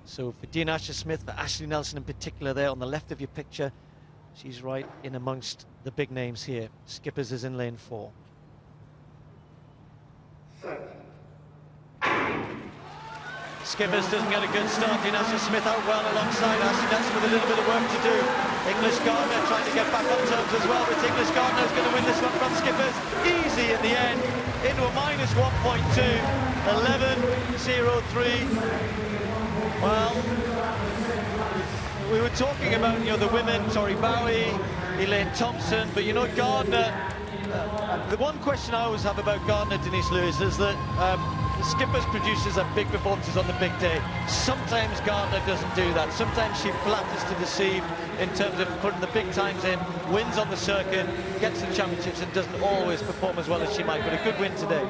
So for Dina Asher-Smith, for Ashley Nelson in particular there on the left of your picture, she's right in amongst the big names here. Skippers is in lane 4. Skippers doesn't get a good start. Dina Asher-Smith out well alongside Ashley Nelson with a little bit of work to do. English Gardner trying to get back on terms as well, but English Gardner is going to win this one from Skippers. Easy in the end, into a minus 1.2, 11.03. Well, we were talking about, the women, Tori Bowie, Elaine Thompson, but Gardner, the one question I always have about Gardner, Denise Lewis, is that Skippers produces her big performances on the big day. Sometimes Gardner doesn't do that. Sometimes she flatters to deceive in terms of putting the big times in, wins on the circuit, gets the championships, and doesn't always perform as well as she might, but a good win today.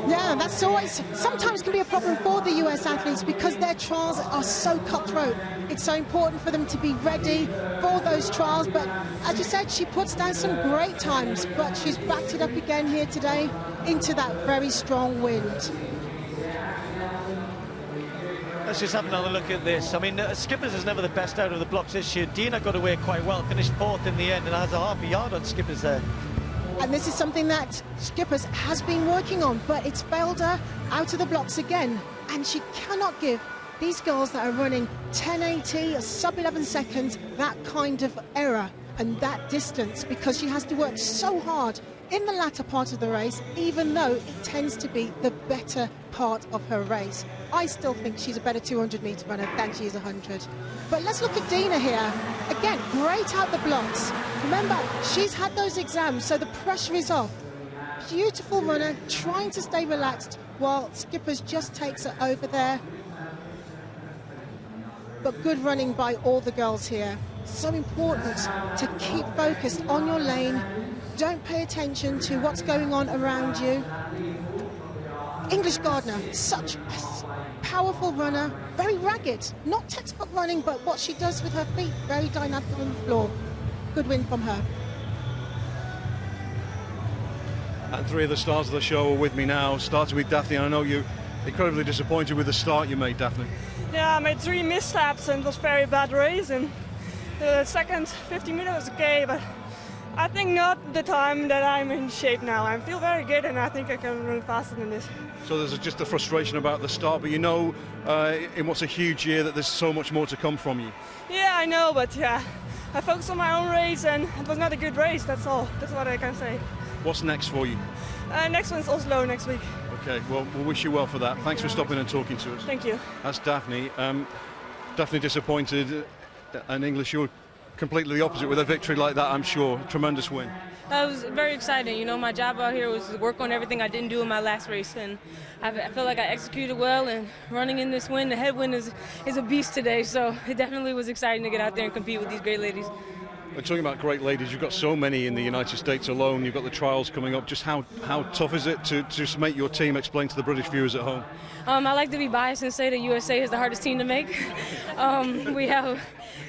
Yeah, that's always sometimes can be a problem for the US athletes because their trials are so cutthroat. It's so important for them to be ready for those trials, but as you said, she puts down some great times, but she's backed it up again here today into that very strong wind. Let's just have another look at this. I mean, Skippers is never the best out of the blocks this year. Dina got away quite well, finished 4th in the end, and has a half a yard on Skippers there. And this is something that Skippers has been working on, but it's failed her out of the blocks again. And she cannot give these girls that are running 10.80, a sub-11 seconds, that kind of error and that distance, because she has to work so hard in the latter part of the race, even though it tends to be the better part of her race. I still think she's a better 200-metre runner than she is 100. But let's look at Dina here. Again, great out the blocks. Remember, she's had those exams, so the pressure is off. Beautiful runner, trying to stay relaxed, while Skippers just takes her over there. But good running by all the girls here. So important to keep focused on your lane. Don't pay attention to what's going on around you. English Gardner, such a powerful runner, very ragged, not textbook running, but what she does with her feet, very dynamic on the floor. Good win from her. And 3 of the stars of the show are with me now, starting with Daphne. I know you're incredibly disappointed with the start you made, Daphne. Yeah, I made 3 missteps and it was very bad race. And the second 50 minutes was okay, but I think not the time that I'm in shape now. I feel very good and I think I can run faster than this. So there's just a frustration about the start, but you know in what's a huge year that there's so much more to come from you. Yeah, I know, but yeah, I focused on my own race and it was not a good race, that's all. That's what I can say. What's next for you? Next one's Oslo next week. Okay, well, we'll wish you well for that. Thanks for stopping and talking to us. Thank you. That's Daphne. Daphne disappointed. In English, you're completely the opposite with a victory like that, I'm sure. Tremendous win. It was very exciting. You know, my job out here was to work on everything I didn't do in my last race, and I feel like I executed well, and running in this win, the headwind is a beast today, so it definitely was exciting to get out there and compete with these great ladies. We're talking about great ladies. You've got so many in the United States alone. You've got the trials coming up. Just how tough is it to just make your team explain to the British viewers at home? I like to be biased and say that USA is the hardest team to make. We have,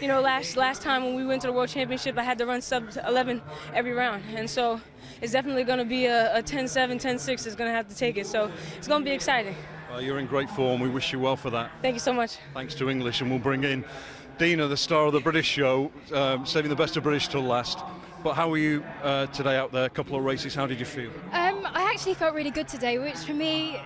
you know, last time when we went to the World Championship, I had to run sub 11 every round, and so it's definitely going to be a 10-7, 10-6 is going to have to take it. So it's going to be exciting. Well, you're in great form. We wish you well for that. Thank you so much. Thanks to English, and we'll bring in Dina, the star of the British show, saving the best of British till last. But how were you today out there? A couple of races. How did you feel? I actually felt really good today, which for me,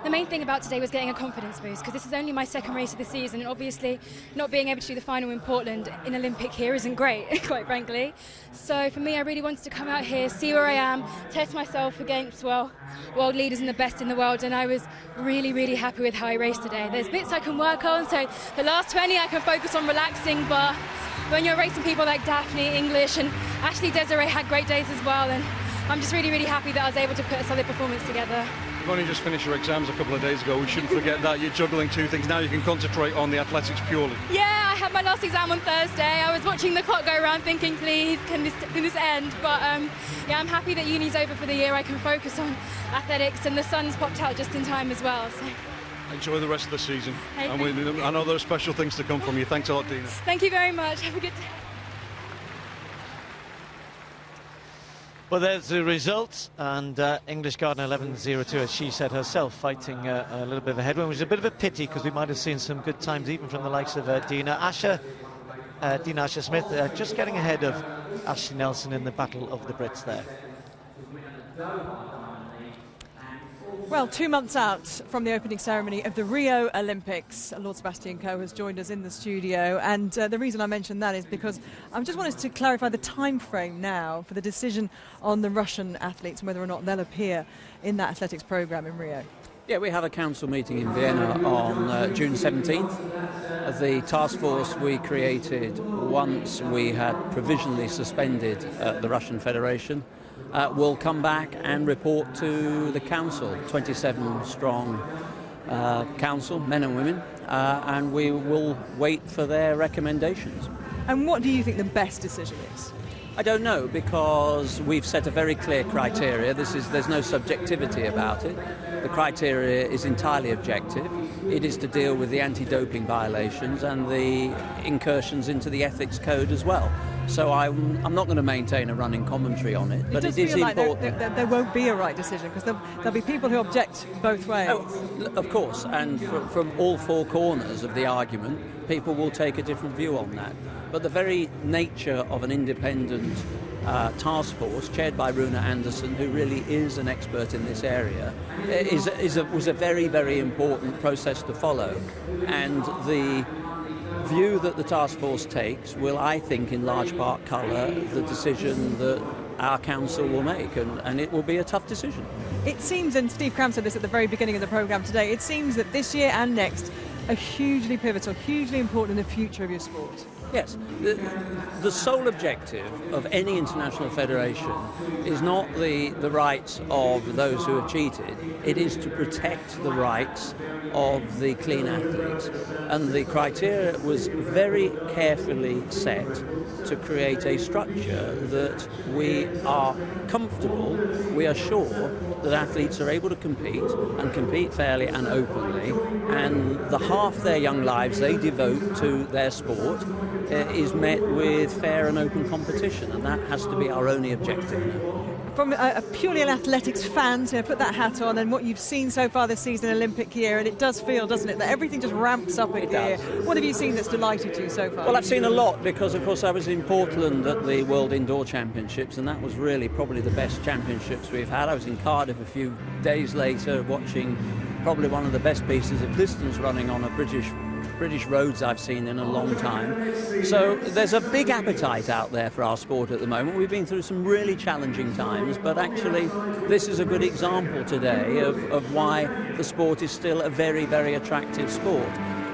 the main thing about today was getting a confidence boost, because this is only my second race of the season, and obviously not being able to do the final in Portland in Olympic here isn't great, quite frankly. So for me, I really wanted to come out here, see where I am, test myself against, well, world leaders and the best in the world, and I was really, really happy with how I raced today. There's bits I can work on, so the last 20 I can focus on relaxing, but when you're racing people like Daphne, English, and Ashley Desiree had great days as well, and I'm just really, really happy that I was able to put a solid performance together. You've only just finished your exams a couple of days ago. We shouldn't forget that. You're juggling 2 things. Now you can concentrate on the athletics purely. Yeah, I had my last exam on Thursday. I was watching the clock go around thinking, please, can this end? But yeah, I'm happy that uni's over for the year. I can focus on athletics, and the sun's popped out just in time as well. So. Enjoy the rest of the season. Hey, and I know there are special things to come from you. Thanks a lot, Dina. Thank you very much. Have a good day. Well, there's the results, and English Gardner 11.02, as she said herself, fighting a little bit of a headwind, which is a bit of a pity because we might have seen some good times even from the likes of Dina Asher-Smith, just getting ahead of Ashley Nelson in the Battle of the Brits there. Well, 2 months out from the opening ceremony of the Rio Olympics, Lord Sebastian Coe has joined us in the studio, and the reason I mentioned that is because I just wanted to clarify the time frame now for the decision on the Russian athletes and whether or not they'll appear in that athletics programme in Rio. Yeah, we have a council meeting in Vienna on June 17th. The task force we created once we had provisionally suspended the Russian Federation will come back and report to the council, 27-strong council, men and women, and we will wait for their recommendations. And what do you think the best decision is? I don't know, because we've set a very clear criteria. There's no subjectivity about it. The criteria is entirely objective. It is to deal with the anti-doping violations and the incursions into the ethics code as well. So I'm not going to maintain a running commentary on it, but it is important. Like there won't be a right decision, because there'll be people who object both ways. Oh, of course, and from all 4 corners of the argument, people will take a different view on that. But the very nature of an independent task force, chaired by Runa Andersson, who really is an expert in this area, was a very, very important process to follow. And the view that the task force takes will, I think, in large part colour the decision that our council will make, and it will be a tough decision. It seems, and Steve Cram said this at the very beginning of the programme today, it seems that this year and next are hugely pivotal, hugely important in the future of your sport. Yes, the sole objective of any international federation is not the rights of those who have cheated, it is to protect the rights of the clean athletes. And the criteria was very carefully set to create a structure that we are comfortable, we are sure that athletes are able to compete and compete fairly and openly, and the half their young lives they devote to their sport is met with fair and open competition, and that has to be our only objective now. from a purely an athletics fan, to put that hat on, and what you've seen so far this season, Olympic year, and it does feel, doesn't it, that everything just ramps up a gear. What have you seen that's delighted you so far? Well, I've seen a lot because, of course, I was in Portland at the World Indoor Championships, and that was really probably the best championships we've had. I was in Cardiff a few days later watching probably one of the best pieces of distance running on a British roads I've seen in a long time. So there's a big appetite out there for our sport at the moment. We've been through some really challenging times, but actually this is a good example today of why the sport is still a very, very attractive sport.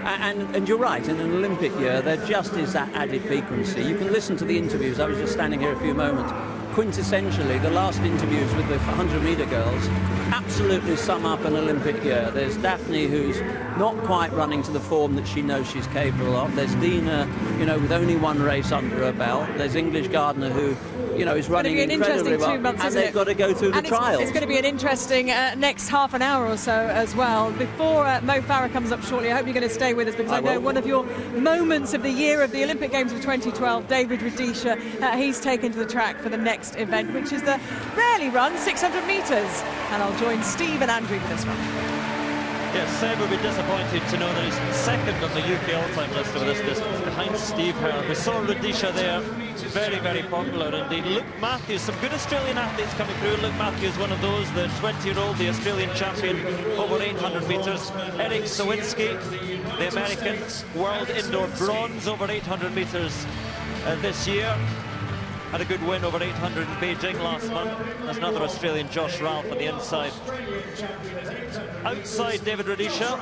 And you're right, in an Olympic year there just is that added piquancy. You can listen to the interviews. I was just standing here a few moments. Quintessentially, the last interviews with the 100-metre girls absolutely sum up an Olympic year. There's Daphne, who's not quite running to the form that she knows she's capable of. There's Dina, with only one race under her belt. There's English Gardner, who, is running incredibly well. And they've got to go through the trials. It's going to be an interesting next half an hour or so as well. Before Mo Farah comes up shortly, I hope you're going to stay with us, because I know one of your moments of the year of the Olympic Games of 2012, David Rudisha, he's taken to the track for the next event, which is the rarely run 600 metres. And I'll join Steve and Andrew for this one. Yes, Seb will be disappointed to know that he's second on the UK all-time list over this distance, behind Steve Hurd. We saw Rudisha there, very, very popular indeed. Luke Matthews, some good Australian athletes coming through. Luke Matthews, one of those, the 20-year-old, the Australian champion over 800 metres. Eric Sawinski, the American, world indoor bronze over 800 metres this year. Had a good win over 800 in Beijing last month. There's another Australian, Josh Ralph, on the inside. Outside David Rudisha,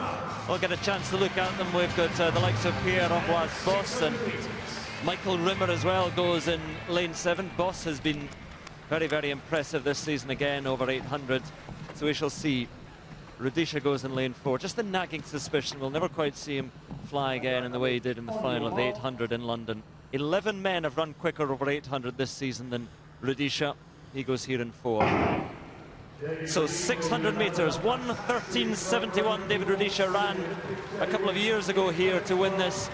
we'll get a chance to look at them. We've got the likes of Pierre-Ambroise Boss, and Michael Rimmer as well goes in lane 7. Boss has been very, very impressive this season again, over 800. So we shall see. Rudisha goes in lane 4. Just the nagging suspicion we'll never quite see him fly again in the way he did in the final of the 800 in London. 11 men have run quicker over 800 this season than Rudisha. He goes here in 4. So 600 metres, 1:13.71. David Rudisha ran a couple of years ago here to win this.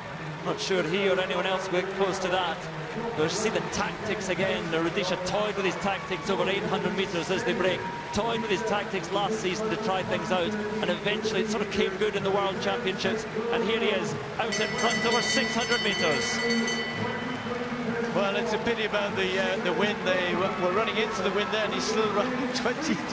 Not sure he or anyone else will get close to that. We'll see the tactics again. Rudisha toyed with his tactics over 800 metres as they break. Toyed with his tactics last season to try things out, and eventually it sort of came good in the World Championships. And here he is, out in front over 600 metres. Well, it's a pity about the wind. They were running into the wind there, and he's still running 23.3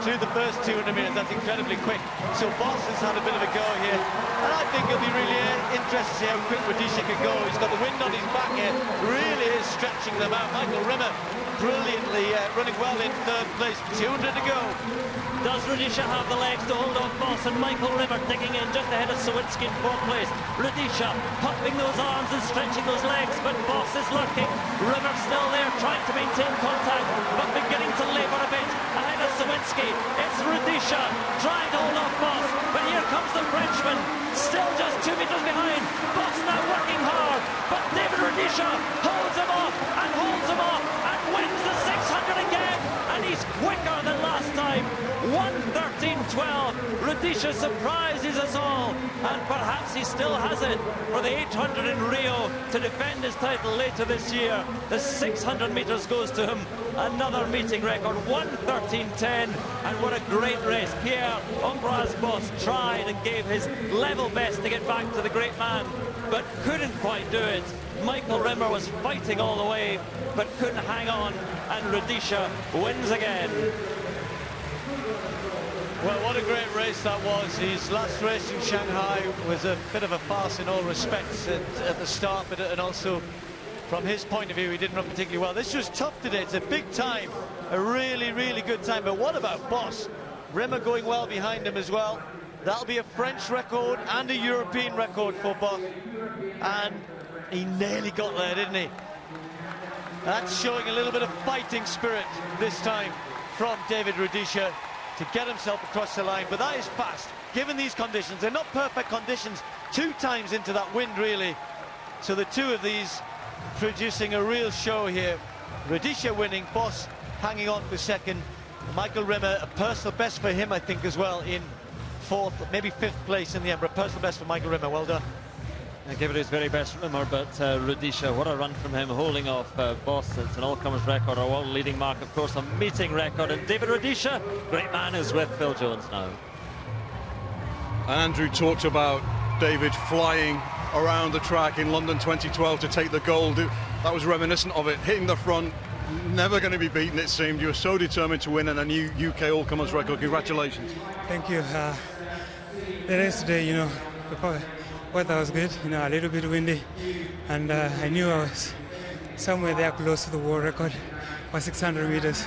through the first 200 metres. That's incredibly quick. So Boss has had a bit of a go here, and I think it'll be really interesting to see how quick Rudisha can go. He's got the wind on his back here, really is stretching them out. Michael Rimmer brilliantly running well in 3rd place. 200 to go. Does Rudisha have the legs to hold off Boss? And Michael Rimmer digging in just ahead of Sawinski in 4th place. Rudisha pumping those arms and stretching those legs, but Boss is lurking. Rimmer still there, trying to maintain contact, but beginning to labour a bit ahead of Sawinski. It's Rudisha trying to hold off Boss, but here comes the Frenchman, still just 2 metres behind. Boss now working hard, but David Rudisha holds him off and wins the 600 again, and he's quicker than last time. 1:13.12. Rudisha surprises us all, and perhaps he still has it for the 800 in Rio to defend his title later this year. The 600 metres goes to him, another meeting record, 1:13.10, and what a great race. Pierre-Ambroise Boss tried and gave his level best to get back to the great man, but couldn't quite do it. Michael Rimmer was fighting all the way, but couldn't hang on, and Rudisha wins again. Well, what a great race that was. His last race in Shanghai was a bit of a farce in all respects at the start, and also from his point of view, he didn't run particularly well. This was tough today. It's a big time, a really, really good time. But what about Boss? Rimmer going well behind him as well. That'll be a French record and a European record for Boss. And he nearly got there, didn't he? That's showing a little bit of fighting spirit this time from David Rudisha to get himself across the line, but that is fast given these conditions. They're not perfect conditions, 2 times into that wind really, so the two of these producing a real show here. Rudisha winning, Boss hanging on for 2nd, Michael Rimmer, a personal best for him I think as well, in 4th, maybe 5th place in the end, but a personal best for Michael Rimmer. Well done. I gave it his very best rumor, but Rudisha, what a run from him, holding off Boss. It's an all-comers record, our world-leading mark, of course, a meeting record. And David Rudisha, great man, is with Phil Jones now. And Andrew talked about David flying around the track in London 2012 to take the gold. That was reminiscent of it, hitting the front, never going to be beaten, it seemed. You were so determined to win, and a new UK all-comers record. Congratulations. Thank you. The race today, you know, the weather was good, you know, a little bit windy, and I knew I was somewhere there close to the world record for 600 meters.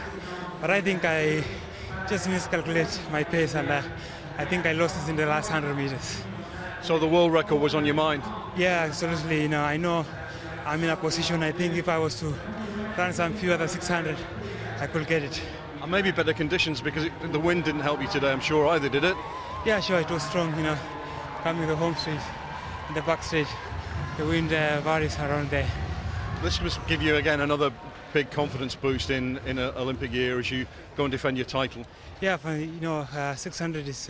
But I think I just miscalculated my pace, and I think I lost it in the last 100 meters. So the world record was on your mind? Yeah, absolutely. You know, I know I'm in a position, I think if I was to run some few other 600, I could get it. And maybe better conditions, because the wind didn't help you today, I'm sure, either, did it? Yeah, sure, it was strong, you know, coming the home straight, in the back straight, the wind varies around there. This must give you, again, another big confidence boost in an Olympic year as you go and defend your title. Yeah, you know, 600 is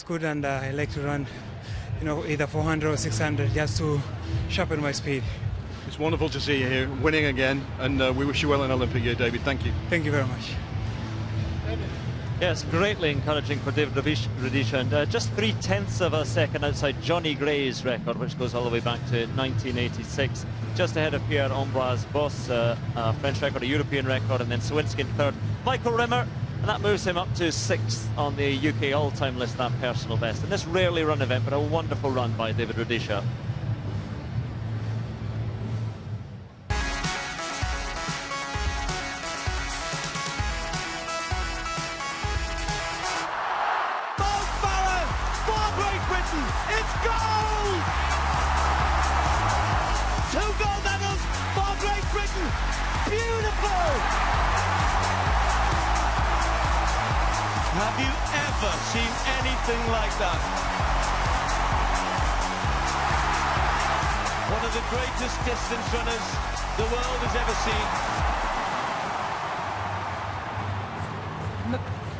good, and I like to run, you know, either 400 or 600 just to sharpen my speed. It's wonderful to see you here, winning again, and we wish you well in Olympic year, David. Thank you. Thank you very much. Yes, greatly encouraging for David Rudisha, and just 0.3 of a second outside Johnny Gray's record, which goes all the way back to 1986. Just ahead of Pierre Ambroise Boss, a French record, a European record, and then Sawinski in third. Michael Rimmer, and that moves him up to 6th on the UK all-time list, that personal best. And this rarely run event, but a wonderful run by David Rudisha. It's gold! 2 gold medals for Great Britain. Beautiful! Have you ever seen anything like that? One of the greatest distance runners the world has ever seen.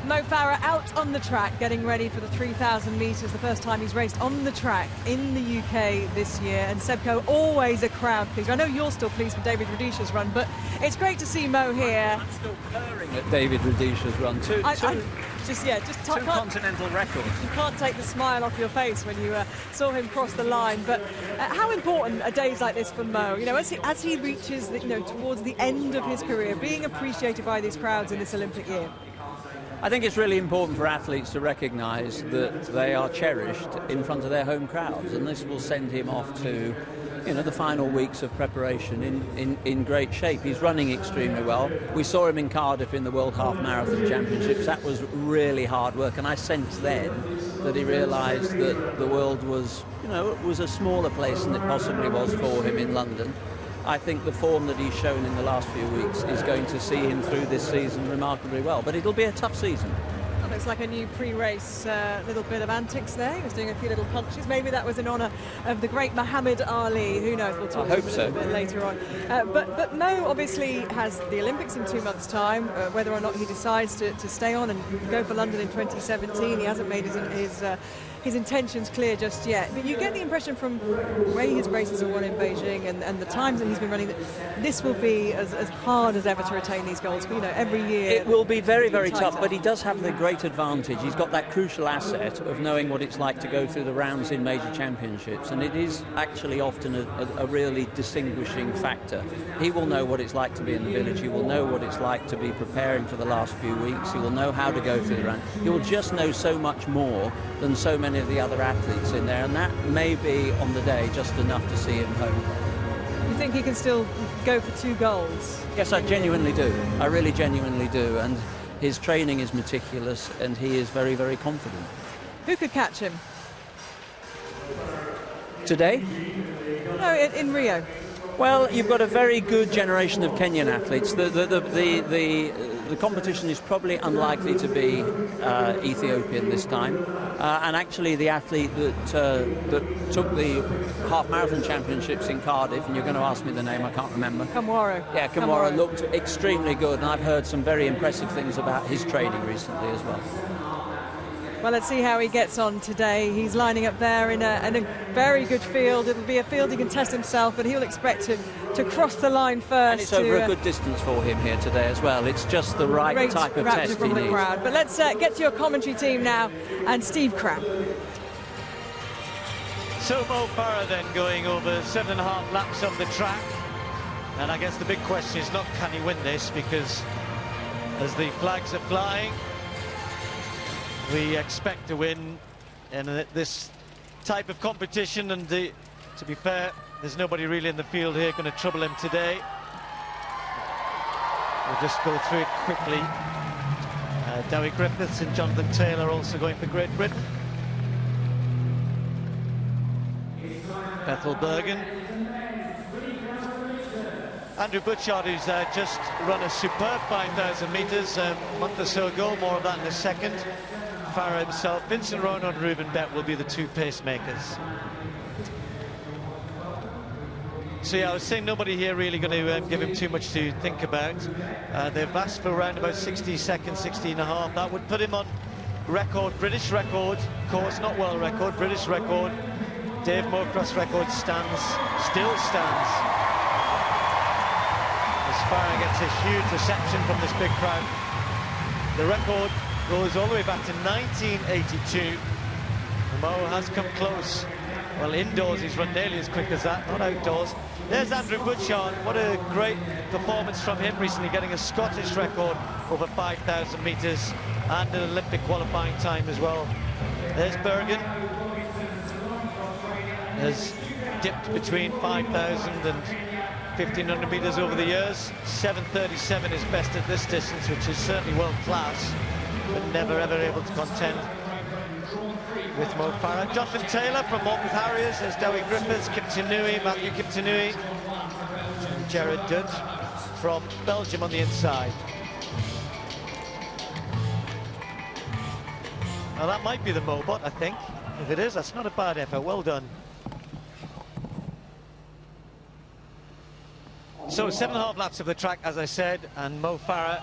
Mo Farah out on the track, getting ready for the 3,000 metres, the first time he's raced on the track in the UK this year. And Sebco, always a crowd pleaser. I know you're still pleased with David Rudisha's run, but it's great to see Mo here. I'm still purring at David Rudisha's run. Two continental records. You can't take the smile off your face when you saw him cross the line. But how important are days like this for Mo? You know, as he reaches, towards the end of his career, being appreciated by these crowds in this Olympic year. I think it's really important for athletes to recognise that they are cherished in front of their home crowds, and this will send him off to, the final weeks of preparation in great shape. He's running extremely well. We saw him in Cardiff in the World Half Marathon Championships. That was really hard work, and I sensed then that he realised that the world was, it was a smaller place than it possibly was for him in London. I think the form that he's shown in the last few weeks is going to see him through this season remarkably well, but it'll be a tough season. Well, looks like a new pre-race little bit of antics there. He was doing a few little punches. Maybe that was in honour of the great Muhammad Ali. Who knows? We'll talk about it a bit later on. But Mo obviously has the Olympics in 2 months' time. Whether or not he decides to stay on and go for London in 2017, he hasn't made his intentions clear just yet. But you get the impression from the way his races are won in Beijing and the times that he's been running that this will be as hard as ever to retain these goals. Every year. It will be very, very tough, but he does have the great advantage. He's got that crucial asset of knowing what it's like to go through the rounds in major championships, and it is actually often a really distinguishing factor. He will know what it's like to be in the village. He will know what it's like to be preparing for the last few weeks. He will know how to go through the round. He will just know so much more than so many of the other athletes in there, and that may be on the day just enough to see him home. You think he can still go for 2 goals? Yes, I genuinely do. I really genuinely do, and his training is meticulous and he is very, very confident. Who could catch him? Today? No, in Rio. Well, you've got a very good generation of Kenyan athletes. The competition is probably unlikely to be Ethiopian this time. And actually the athlete that took the half marathon championships in Cardiff, and you're going to ask me the name, I can't remember. Kamwaro. Yeah, Kamwaro looked extremely good, and I've heard some very impressive things about his training recently as well. Well, let's see how he gets on today. He's lining up there in a very good field. It'll be a field he can test himself, but he'll expect to cross the line first. And it's over a good distance for him here today as well. It's just the right type of test from he the needs. crowd. But let's get to your commentary team now, and Steve Cram. So Mo Farah then going over 7.5 laps of the track. And I guess the big question is not can he win this, because as the flags are flying, we expect to win in this type of competition, and to be fair, there's nobody really in the field here going to trouble him today. We'll just go through it quickly. Dewi Griffiths and Jonathan Taylor also going for Great Britain. Bethel Bergen. Andrew Butchart, who's just run a superb 5,000 metres a month or so ago, more of that in a second. Farah himself, Vincent Rono and Ruben Bett will be the two pacemakers. So yeah, I was saying nobody here really going to give him too much to think about. They've asked for around about 60 seconds, 60 and a half. That would put him on record, British record, of course, not world record, British record. Dave Mowcroft's record stands, still stands. As Farah gets a huge reception from this big crowd. The record goes all the way back to 1982. Mo has come close. Well, indoors he's run nearly as quick as that, not outdoors. There's Andrew Butchart. What a great performance from him recently, getting a Scottish record over 5,000 metres and an Olympic qualifying time as well. There's Bergen. Has dipped between 5,000 and 1,500 metres over the years. 7:37 is best at this distance, which is certainly world class, but never ever able to contend with Mo Farah. Jonathan Taylor from Morpeth Harriers. There's Dewi Griffiths, Matthew Kiptanui, and Jared Dutt from Belgium on the inside. Now that might be the Mobot, I think. If it is, that's not a bad effort. Well done. So 7.5 laps of the track, as I said, and Mo Farah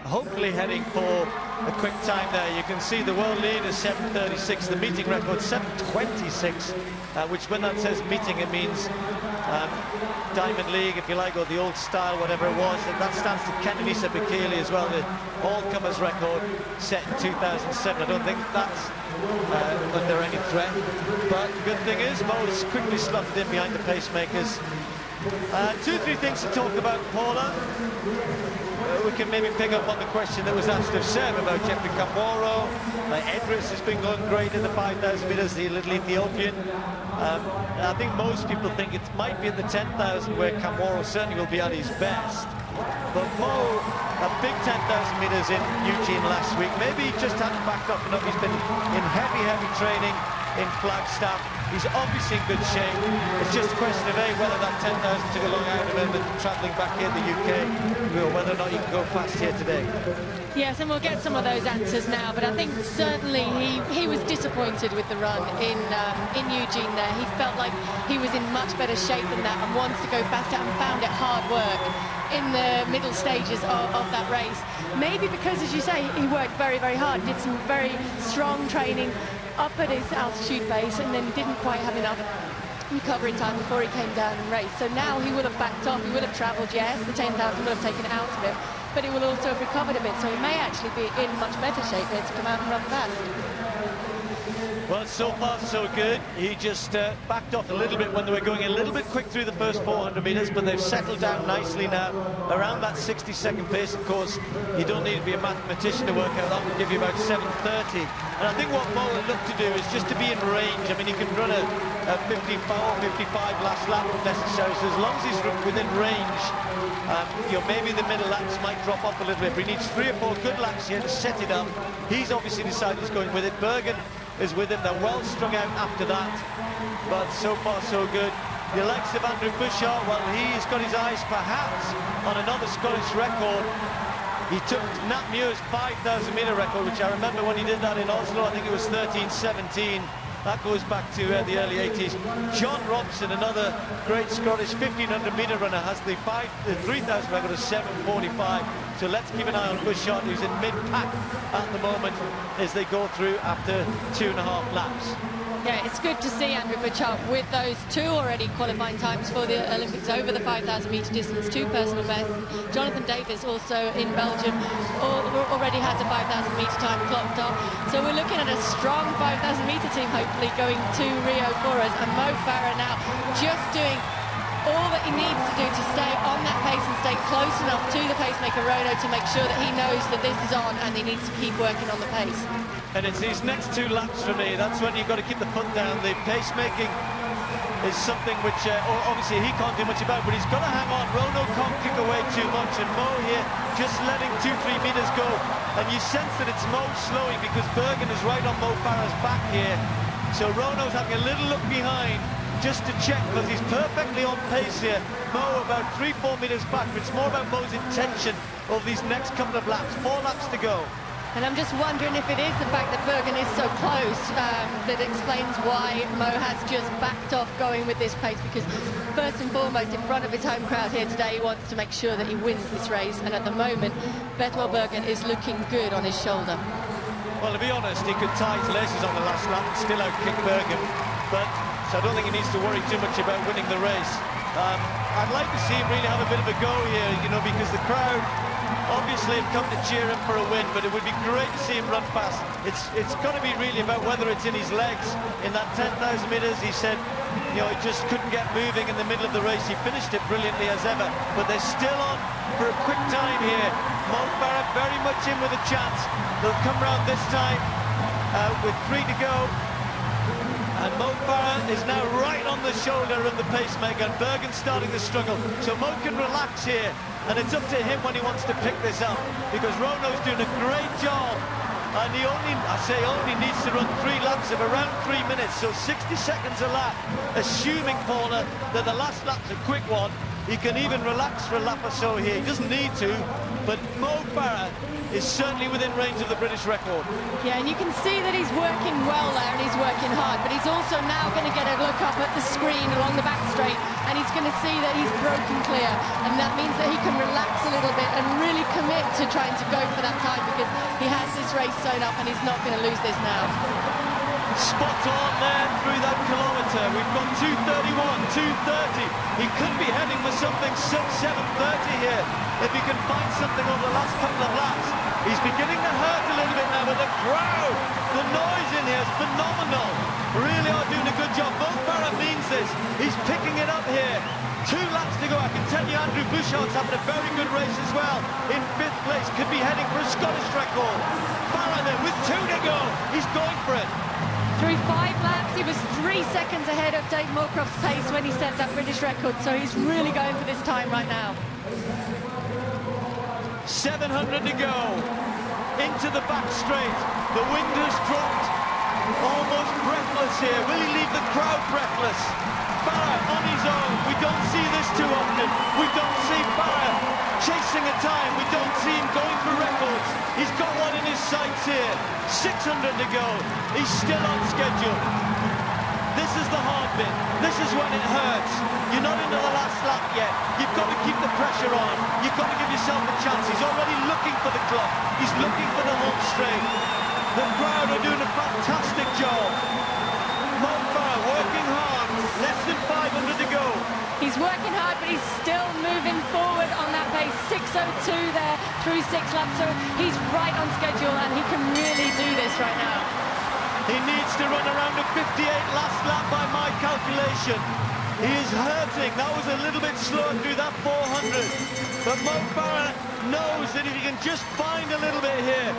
hopefully heading for a quick time there. You can see the world lead is 7:36, the meeting record 7:26, which when that says meeting, it means Diamond League, if you like, or the old style, whatever it was. And that stands to Kenenisa Bekele as well, the all-comers record set in 2007. I don't think that's under any threat. But the good thing is, Mo's quickly slotted in behind the pacemakers. 2-3 things to talk about, Paula. We can maybe pick up on the question that was asked of Seb about Jeffrey Kamworo. Edris has been going great in the 5,000 metres, the little Ethiopian. I think most people think it might be at the 10,000 where Kamworo certainly will be at his best. But Mo, a big 10,000 metres in Eugene last week. Maybe he just hadn't backed up enough. He's been in heavy training in Flagstaff. He's obviously in good shape. It's just a question of whether that 10,000 took a long out of him and travelling back here in the UK, or whether or not he can go fast here today. Yes, and we'll get some of those answers now, but I think certainly he was disappointed with the run in Eugene there. He felt like he was in much better shape than that and wants to go faster, and found it hard work in the middle stages of that race. Maybe because, as you say, he worked very, very hard, did some very strong training up at his altitude base, and then didn't quite have enough recovery time before he came down and raced. So now he would have backed off, he would have travelled, yes, the 10,000 would have taken it out of him, but he will also have recovered a bit, so he may actually be in much better shape here to come out and run fast. Well, so far so good. He just backed off a little bit when they were going a little bit quick through the first 400 metres, but they've settled down nicely now around that 60-second pace. Of course, you don't need to be a mathematician to work out that will give you about 7:30. And I think what Mo will look to do is just to be in range. I mean, he can run a 55 last lap if necessary, so as long as he's within range, maybe the middle laps might drop off a little bit, but he needs 3 or 4 good laps here to set it up. He's obviously decided he's going with it. Bergen is with him. They're well strung out after that, but so far so good. The likes of Andrew Butchart, well, he's got his eyes perhaps on another Scottish record. He took Nat Muir's 5,000 metre record, which I remember when he did that in Oslo, I think it was 13:17. That goes back to the early 80s. John Robson, another great Scottish 1500-metre runner, has the 3,000 record of 7:45. So let's keep an eye on Bouchard, who's in mid-pack at the moment as they go through after 2.5 laps. Yeah, it's good to see Andrew Bouchard with those 2 already qualifying times for the Olympics over the 5,000 metre distance, 2 personal bests. Jonathan Davis, also in Belgium, already has a 5,000 metre time clocked off. So we're looking at a strong 5,000 metre team, hopefully, going to Rio for us. And Mo Farah now just doing all that he needs to do to stay on that pace and stay close enough to the pacemaker Rono to make sure that he knows that this is on and he needs to keep working on the pace. And it's these next 2 laps for me, that's when you've got to keep the foot down. The pacemaking is something which obviously he can't do much about, but he's got to hang on. Rono can't kick away too much, and Mo here just letting 2-3 metres go. And you sense that it's Mo slowing because Bergen is right on Mo Farah's back here. So Rono's having a little look behind just to check, because he's perfectly on pace here. Mo about 3-4 metres back, but it's more about Mo's intention of these next couple of laps. 4 laps to go. And I'm just wondering if it is the fact that Bergen is so close that explains why Mo has just backed off going with this pace, because first and foremost, in front of his home crowd here today, he wants to make sure that he wins this race. And at the moment, Bethwell Bergen is looking good on his shoulder. Well, to be honest, he could tie his laces on the last lap and still outkick Bergen. But so I don't think he needs to worry too much about winning the race. I'd like to see him really have a bit of a go here, you know, because the crowd obviously have come to cheer him for a win, but it would be great to see him run fast. It's got to be really about whether it's in his legs. In that 10,000 metres, he said, you know, he just couldn't get moving in the middle of the race. He finished it brilliantly as ever, but they're still on for a quick time here. Mo Farah very much in with a chance. They'll come round this time with 3 to go. And Mo Farah is now right on the shoulder of the pacemaker, and Bergen's starting to struggle. So Mo can relax here, and it's up to him when he wants to pick this up, because Rono's doing a great job. And he only needs to run 3 laps of around 3 minutes, so 60 seconds a lap, assuming, Paula, that the last lap's a quick one. He can even relax for a lap or so here. He doesn't need to, but Mo Farah is certainly within range of the British record. Yeah, and you can see that he's working well there and he's working hard, but he's also now going to get a look up at the screen along the back straight, and he's going to see that he's broken clear, and that means that he can relax a little bit and really commit to trying to go for that time, because he has this race sewn up and he's not going to lose this now. Spot on there through that kilometre. We've got 2:31, 2:30. He could be heading for something sub 7:30 here if he can find something over the last couple of laps. He's beginning to hurt a little bit now, but the crowd, the noise in here is phenomenal. Really are doing a good job. Mo Farah means this. He's picking it up here. 2 laps to go. I can tell you Andrew Bouchard's having a very good race as well. In 5th place, could be heading for a Scottish record. Farah then with 2 to go. He's going for it. Through 5 laps, he was 3 seconds ahead of Dave Moorcroft's pace when he set that British record, so he's really going for this time right now. 700 to go. Into the back straight. The wind has dropped. Almost breathless here. Will he leave the crowd breathless? Farah on his own. We don't see this too often. We don't see Farah chasing a time. We don't see him going for records. He's got one in his sights here. 600 to go. He's still on schedule. This is the hard bit. This is when it hurts. You're not into the last lap yet. You've got to keep the pressure on. You've got to give yourself a chance. He's already looking for the clock. He's looking for the home straight. The crowd are doing a fantastic job. Mo Farah working hard. Less than 500 to go. He's working hard, but he's still moving forward on that pace. 6:02 there through 6 laps. So he's right on schedule, and he can really do this right now. He needs to run around a 58 last lap by my calculation. He is hurting. That was a little bit slower through that 400. But Mo Farah knows that if he can just find a little bit here.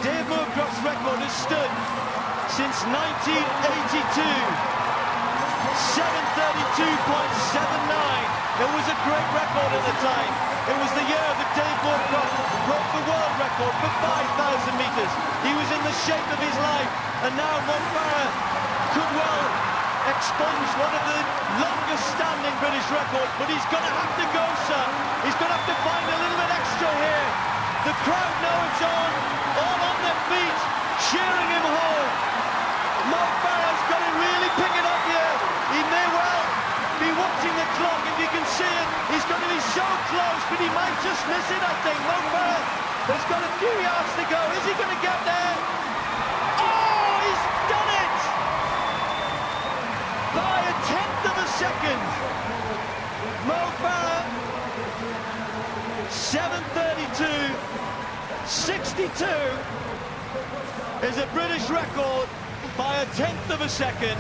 Dave Moorcroft's record has stood since 1982. 7:32.79. It was a great record at the time. It was the year that Dave Moorcroft broke the world record for 5,000 metres. He was in the shape of his life, and now Mo Farah could well expunge one of the longest standing British records, but he's going to have to go, sir. He's going to have to find a little bit extra here. The crowd know it's on, all on their feet, cheering him home. Mo Farah's got to really pick it up here. He may well be watching the clock. If you can see it, he's going to be so close, but he might just miss it, I think. Mo Farah has got a few yards to go. Is he going to get there? Oh, he's done it! By a tenth of a second. Mo Farah, 7:32.62 is a British record by a tenth of a second.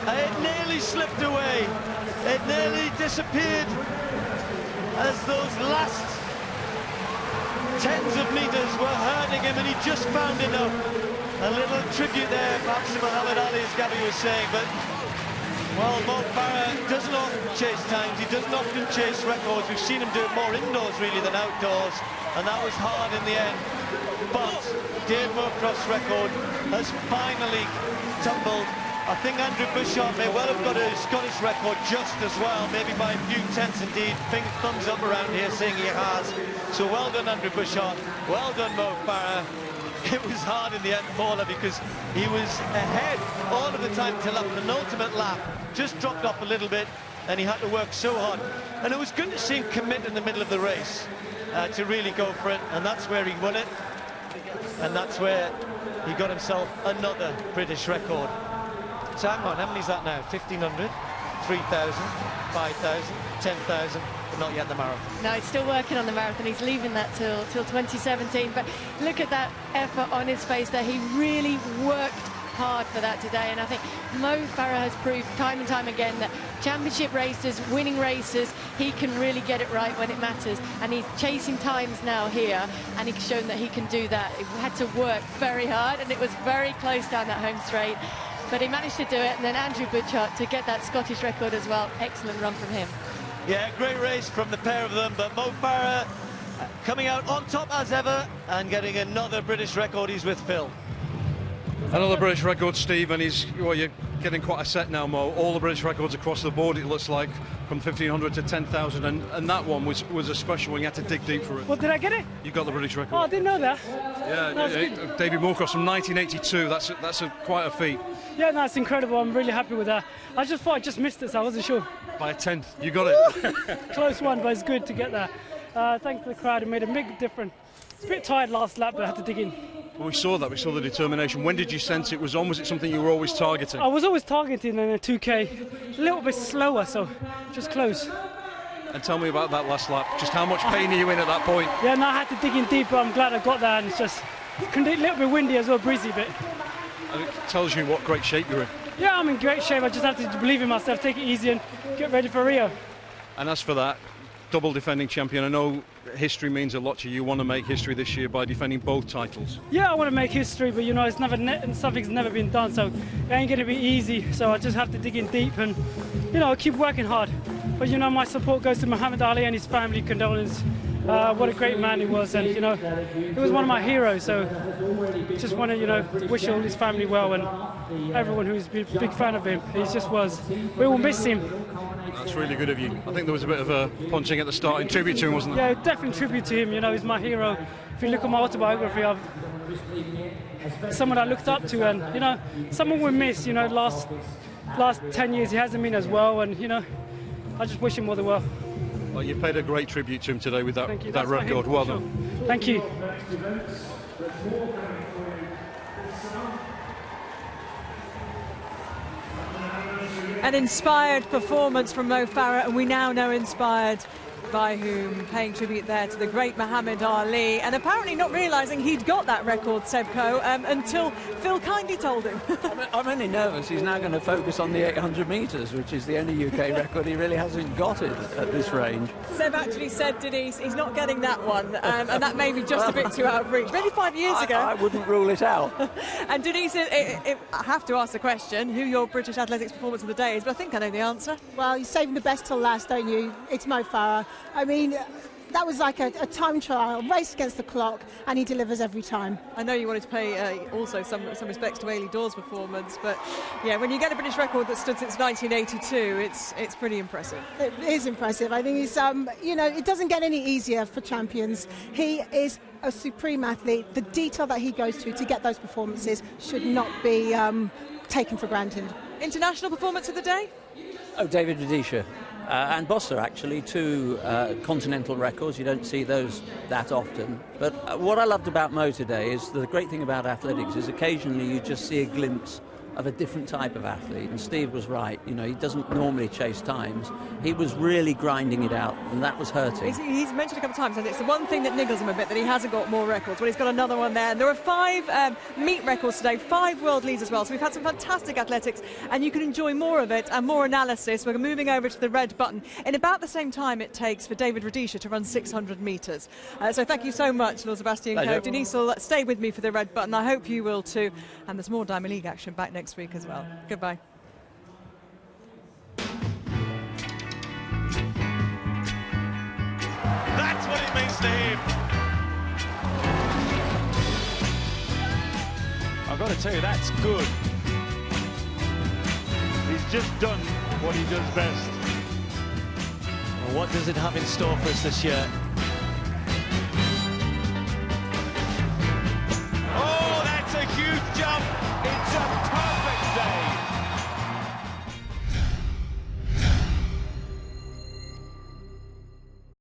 It nearly slipped away. It nearly disappeared as those last tens of metres were hurting him, and he just found enough. A little tribute there, perhaps to Muhammad Ali, as Gabby was saying, but well, Mo Farah doesn't often chase times, he doesn't often chase records. We've seen him do it more indoors really than outdoors, and that was hard in the end. But Dave Murcroft's record has finally tumbled. I think Andrew Bouchard may well have got a Scottish record just as well, maybe by a few tenths indeed. Thumbs up around here saying he has. So well done, Andrew Bouchard. Well done, Mo Farah. It was hard in the end, Paula, because he was ahead all of the time till that penultimate lap. Just dropped off a little bit, and he had to work so hard. And it was good to see him commit in the middle of the race to really go for it, and that's where he won it. And that's where he got himself another British record. So hang on, how many is that now? 1,500, 3,000, 5,000, 10,000, but not yet the marathon. No, he's still working on the marathon. He's leaving that till 2017. But look at that effort on his face there. He really worked hard for that today, and I think Mo Farah has proved time and time again that championship races, winning races, he can really get it right when it matters, and he's chasing times now here, and he's shown that he can do that. He had to work very hard, and it was very close down that home straight, but he managed to do it. And then Andrew Butchart to get that Scottish record as well. Excellent run from him. Yeah, great race from the pair of them, but Mo Farah coming out on top as ever and getting another British record. He's with Phil. Another British record, Steve, and you're getting quite a set now, Mo. All the British records across the board, it looks like, from 1,500 to 10,000, and that one was a special one. You had to dig deep for it. Well, did I get it? You got the British record. Oh, I didn't know that. Yeah, David Moorcross from 1982. That's quite a feat. Yeah, no, it's incredible. I'm really happy with that. I just thought I just missed it, so I wasn't sure. By a tenth, you got it. Close one, but it's good to get that. Thanks to the crowd, it made a big difference. It's a bit tired last lap, but I had to dig in. Well, we saw that. We saw the determination. When did you sense it was on? Was it something you were always targeting? I was always targeting in a 2K. A little bit slower, so just close. And tell me about that last lap. Just how much pain are you in at that point? Yeah, no, I had to dig in deep, but I'm glad I got that. And it's just a little bit windy as well, breezy bit. And it tells you what great shape you're in. Yeah, I'm in great shape. I just have to believe in myself, take it easy and get ready for Rio. And as for that, double defending champion, I know history means a lot to you. You want to make history this year by defending both titles. Yeah, I want to make history, but you know, it's something's never been done, so it ain't going to be easy. So I just have to dig in deep and, you know, keep working hard. But you know, my support goes to Muhammad Ali and his family. Condolence. What a great man he was, and you know, he was one of my heroes. So just want to, you know, wish all his family well and everyone who's been a big fan of him. He just was. We will miss him. That's really good of you. I think there was a bit of a punching at the start in tribute to him, wasn't there? Yeah, definitely tribute to him. You know, he's my hero. If you look at my autobiography, I've someone I looked up to, and you know, someone we miss. You know, last 10 years he hasn't been as well, and you know, I just wish him all the well. Well, you paid a great tribute to him today with that record. Well done. Thank you. An inspired performance from Mo Farah, and we now know inspired by whom, paying tribute there to the great Muhammad Ali, and apparently not realising he'd got that record, Sebco, until Phil kindly told him. I'm only nervous he's now going to focus on the 800 metres, which is the only UK record he really hasn't got it at this range. Seb actually said, Denise, he's not getting that one, and that may be just a bit too out of reach. Maybe 5 years ago. I wouldn't rule it out. And Denise, I have to ask the question, who your British athletics performance of the day is, but I think I know the answer. Well, you're saving the best till last, don't you? It's Mo Farah. I mean, that was like a time trial, race against the clock, and he delivers every time. I know you wanted to pay also some respects to Ailey Dawes' performance, but yeah, when you get a British record that stood since 1982, it's pretty impressive. It is impressive. I think he's, it doesn't get any easier for champions. He is a supreme athlete. The detail that he goes to get those performances should not be taken for granted. International performance of the day? Oh, David Rudisha. And Bossa, actually, 2 continental records. You don't see those that often. But what I loved about Mo today is the great thing about athletics is occasionally you just see a glimpse of a different type of athlete. And Steve was right. You know, he doesn't normally chase times. He was really grinding it out, and that was hurting. He's mentioned a couple of times, and it's the one thing that niggles him a bit, that he hasn't got more records. Well, he's got another one there. And there are 5 meet records today, 5 world leads as well. So we've had some fantastic athletics, and you can enjoy more of it and more analysis. We're moving over to the red button in about the same time it takes for David Rudisha to run 600 metres. So thank you so much, Lord Sebastian Coe. Denise will stay with me for the red button. I hope you will too. And there's more Diamond League action back next week as well. Goodbye. That's what it means to him. I've got to tell you, that's good. He's just done what he does best. Well, what does it have in store for us this year? Oh, that's a huge jump.